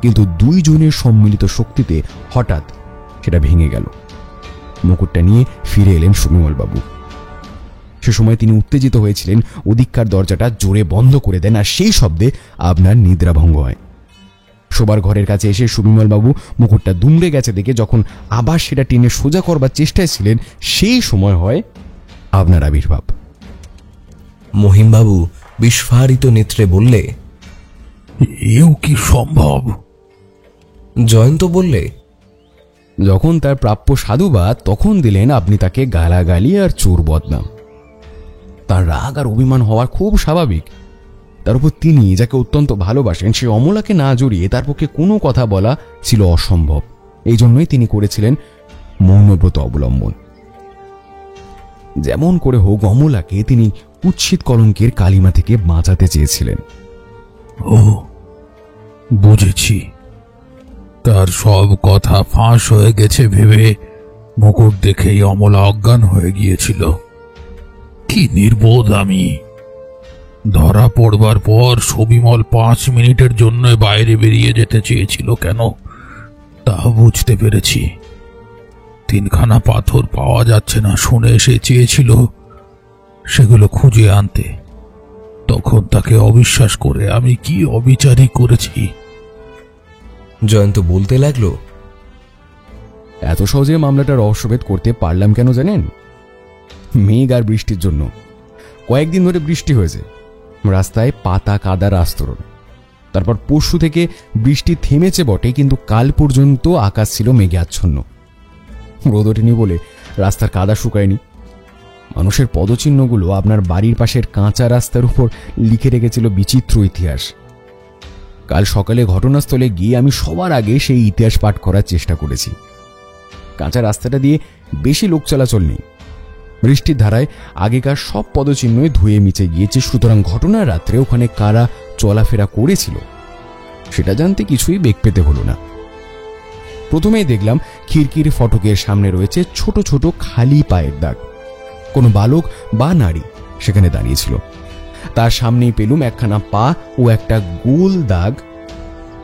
কিন্তু দুইজনের সম্মিলিত শক্তিতে হঠাৎ সেটা ভেঙে গেল। মুকুটটা নিয়ে ফিরে এলেন সুবিমল বাবু। সে সময় তিনি উত্তেজিত হয়েছিলেন, ওদিককার দরজাটা জোরে বন্ধ করে দেন আর সেই শব্দে আপনার নিদ্রাভঙ্গ হয়। শোবার ঘরের কাছে এসে সুবিমল বাবু মুকুটটা দুমড়ে গেছে দেখে যখন আবার সেটা টেনে সোজা করবার চেষ্টায় ছিলেন, সেই সময় হয় আপনার আবির্ভাব। মহিমবাবু বিস্ফারিত নেত্রে বললে, এও কি সম্ভব? জয়ন্ত বললে, যখন তার প্রাপ্য সাধুবাদ তখন দিলেন আপনি তাকে গালাগালি আর চোর বদনাম। তার রাগ আর অভিমান হওয়ার খুব স্বাভাবিক। তার উপর তিনি যাকে অত্যন্ত ভালোবাসেন সে অমলাকে না জড়িয়ে তার পক্ষে কোনো কথা বলা ছিল অসম্ভব। এই জন্যই তিনি করেছিলেন মৌনব্রত অবলম্বন। যেমন করে হোক অমলাকে তিনি কুৎসিত কলঙ্কের কালিমা থেকে বাঁচাতে চেয়েছিলেন। ও বুঝেছি, তার সব কথা ফাঁস হয়ে গেছে ভেবে মুকুট দেখেই অমলা অজ্ঞান হয়ে গিয়েছিল। কি নির্বোধ আমি! ধরা পড়বার পর সুবিমল 5 মিনিটের জন্য বাইরে বেরিয়ে যেতে চেয়েছিল কেন তা বুঝতে পেরেছি। 3খানা পাথর পাওয়া যাচ্ছে না শুনে সে চেয়েছিল সেগুলো খুঁজে আনতে। তখন তাকে অবিশ্বাস করে আমি কি অবিচারই করেছি। জয়ন্ত বলতে লাগলো, এত সহজে মামলাটা রহস্যভেদ করতে পারলাম কেন জানেন? মেঘ আর বৃষ্টির জন্য। কয়েকদিন ধরে বৃষ্টি হয়েছে, রাস্তায় পাতা কাদার আস্তরণ। তারপর পরশু থেকে বৃষ্টি থেমেছে বটে, কিন্তু কাল পর্যন্ত আকাশ ছিল মেঘে আচ্ছন্ন। রোদ ওঠেনি বলে রাস্তার কাদা শুকায়নি। মানুষের পদচিহ্নগুলো আপনার বাড়ির পাশের কাঁচা রাস্তার উপর লিখে রেখেছিল বিচিত্র ইতিহাস। কাল সকালে ঘটনাস্থলে গিয়ে আমি সবার আগে সেই ইতিহাস পাঠ করার চেষ্টা করেছি। কাঁচা রাস্তাটা দিয়ে বেশি লোক চলাচল নেই। বৃষ্টির ধারায় আগেকার সব পদচিহ্নই ধুয়ে মিচে গিয়েছে, সুতরাং ঘটনার রাত্রে ওখানে কারা চলাফেরা করেছিল সেটা জানতে কিছুই বেগ পেতে হলো না। প্রথমেই দেখলাম খিড়কির ফটকের সামনে রয়েছে ছোট ছোট খালি পায়ের দাগ। কোনো বালক বা নারী সেখানে দাঁড়িয়েছিল। তার সামনেই পেলুম একখানা পা ও একটা গোল দাগ।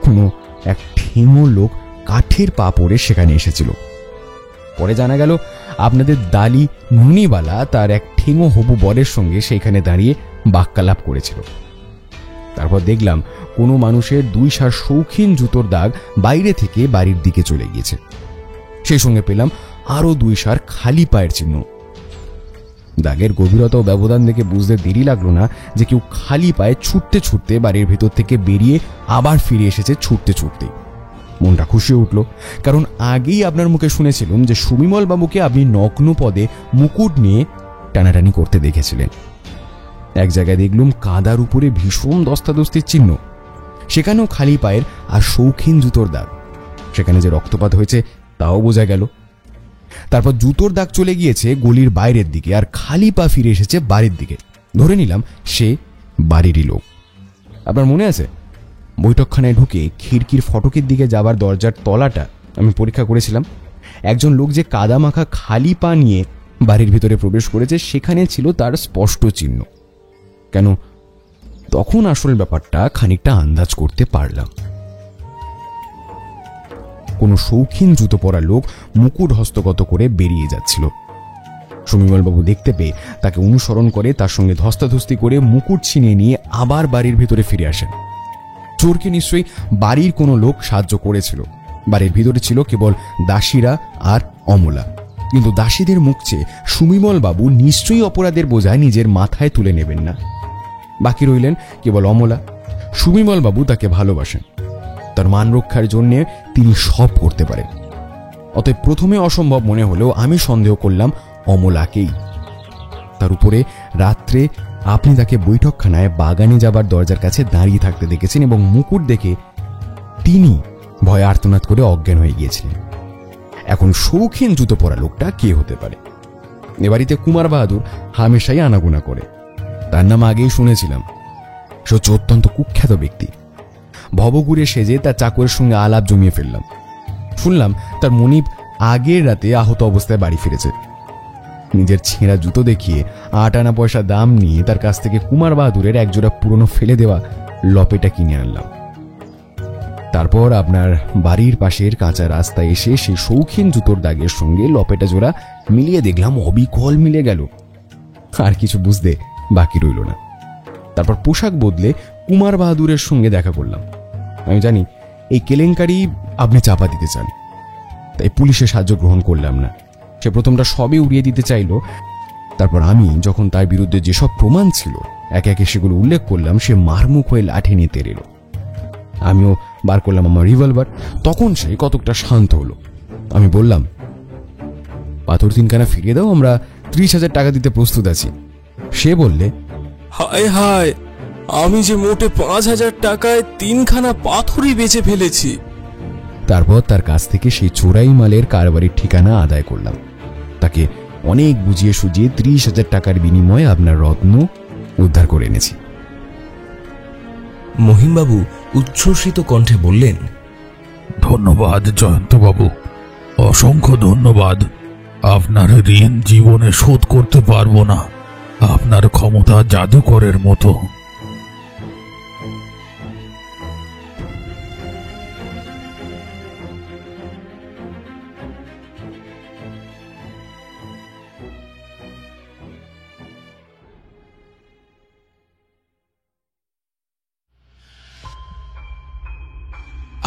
কোনো এক ঠেঙো লোক কাঠের পা পরে সেখানে এসেছিল। পরে জানা গেল আপনাদের দালি নুনিবালা তার এক ঠেঙো হবু বরের সঙ্গে সেইখানে দাঁড়িয়ে বাক্যালাপ করেছিল। তারপর দেখলাম কোনো মানুষের 2 সার শৌখিন জুতোর দাগ বাইরে থেকে বাড়ির দিকে চলে গিয়েছে। সেই সঙ্গে পেলাম আরো 2 সার খালি পায়ের চিহ্ন। দাগের গভীরতা ও ব্যবধান দেখে বুঝতে দেরি লাগলো না যে কেউ খালি পায়ে ছুটতে ছুটতে বাড়ির ভেতর থেকে বেরিয়ে আবার ফিরে এসেছে ছুটতে ছুটতে। মনটা খুশি উঠল, কারণ আগেই আপনার মুখে শুনেছিলাম যে সুবিমল বাবুকে আপনি নগ্ন পদে মুকুট নিয়ে টানাটানি করতে দেখেছিলেন। এক জায়গায় দেখলুম কাদার উপরে ভীষণ দস্তাদস্তির চিহ্ন, সেখানেও খালি পায়ের আর শৌখিন জুতোর দাগ। সেখানে যে রক্তপাত হয়েছে তাও বোঝা গেল। তারপর জুতোর দাগ চলে গিয়েছে গলির বাইরের দিকে, আর খালি পা ফিরে এসেছে বাড়ির দিকে। ধরে নিলাম সে বাড়িরই লোক। আপনার মনে আছে, বৈঠকখানায় ঢুকে খিড়কির ফটকের দিকে যাবার দরজার তলাটা আমি পরীক্ষা করেছিলাম। একজন লোক যে কাদা মাখা খালি পা নিয়ে বাড়ির ভিতরে প্রবেশ করেছে, সেখানে ছিল তার স্পষ্ট চিহ্ন। কেন, তখন আসল ব্যাপারটা খানিকটা আন্দাজ করতে পারলাম। কোনো শৌখিন জুতো পরা লোক মুকুট হস্তগত করে বেরিয়ে যাচ্ছিল। সুমিমলবাবু দেখতে পেয়ে তাকে অনুসরণ করে তার সঙ্গে ধস্তাধস্তি করে মুকুট ছিনিয়ে নিয়ে আবার বাড়ির ভিতরে ফিরে আসেন। চোরকে নিশ্চয়ই বাড়ির কোনো লোক সাহায্য করেছিল। বাড়ির ভিতরে ছিল কেবল দাসীরা আর অমলা, কিন্তু দাসীদের মুখ চেয়ে সুমিমলবাবু নিশ্চয়ই অপরাধের বোঝায় নিজের মাথায় তুলে নেবেন না। বাকি রইলেন কেবল অমলা। সুমিমলবাবু তাকে ভালোবাসেন, তার মান রক্ষার জন্যে তিনি সব করতে পারেন। অতএব প্রথমে অসম্ভব মনে হলেও আমি সন্দেহ করলাম অমলাকেই। তার উপরে রাত্রে আপনি তাকে বৈঠকখানায় বাগানে যাবার দরজার কাছে দাঁড়িয়ে থাকতে দেখেছেন এবং মুকুট দেখে তিনি ভয়ে আর্তনাদ করে অজ্ঞান হয়ে গিয়েছিলেন। এখন শৌখিন জুতো পরা লোকটা কে হতে পারে? এ বাড়িতে কুমার বাহাদুর হামেশাই আনাগোনা করে, তার নাম আগেই শুনেছিলাম। সে হচ্ছে অত্যন্ত কুখ্যাত ব্যক্তি। ভবঘুরে সেজে তার চাকরের সঙ্গে আলাপ জমিয়ে ফেললাম। শুনলাম তার মনিব আগের রাতে আহত অবস্থায় বাড়ি ফিরেছে। নিজের ছেঁড়া জুতো দেখিয়ে 8 আনা পয়সা দাম নিয়ে তার কাছ থেকে কুমার বাহাদুরের একজোড়া পুরনো ফেলে দেওয়া লপেটা কিনে আনলাম। তারপর আপনার বাড়ির পাশের কাঁচা রাস্তায় এসে সেই শৌখিন জুতোর দাগের সঙ্গে লপেটা জোড়া মিলিয়ে দেখলাম অবিকল মিলে গেল। আর কিছু বুঝতে বাকি রইল না। তারপর পোশাক বদলে কুমার বাহাদুরের সঙ্গে দেখা করলাম। আমি জানি এই কেলেঙ্কারি আপনি চাপা দিতে চান, তাই পুলিশের সাহায্য গ্রহণ করলাম না। সে প্রথমটা সবই উড়িয়ে দিতে চাইল। তারপর আমি যখন তার বিরুদ্ধে যেসব প্রমাণ ছিল একে একে সেগুলো উল্লেখ করলাম, সে মারমুখ হয়ে লাঠি নিয়ে তেড়ে এলো। আমিও বার করলাম আমার রিভলভার। তখন সে কতকটা শান্ত হলো। আমি বললাম, পাথর 3খানা ফিরিয়ে দাও, আমরা 30,000 টাকা দিতে প্রস্তুত আছি। সে বললে, হায় হায়, আমি যে মোটে 5,000 টাকায় 3খানা পাথরই বেচে ফেলেছি। তারপর তার কাছ থেকে সেই চোরাই মালের কারবারির ঠিকানা আদায় করলাম। তাকে অনেক বুঝিয়ে সুঝিয়ে 30,000 টাকার বিনিময়ে আপনার রত্ন উদ্ধার করে এনেছি। মহিমবাবু উচ্ছ্বসিত কণ্ঠে বললেন, ধন্যবাদ জয়ন্তবাবু, অসংখ্য ধন্যবাদ। আপনার ঋণ জীবনে শোধ করতে পারবো না। আপনার ক্ষমতা জাদুকরের মতো।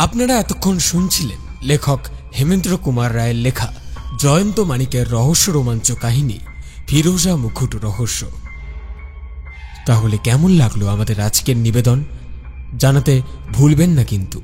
আপনারা এতক্ষণ শুনছিলেন লেখক হেমেন্দ্র কুমার রায়ের লেখা জয়ন্ত মানিকের রহস্য রোমাঞ্চ কাহিনী ফিরোজা মুকুট রহস্য। তাহলে কেমন লাগলো আমাদের আজকের নিবেদন? জানাতে ভুলবেন না কিন্তু।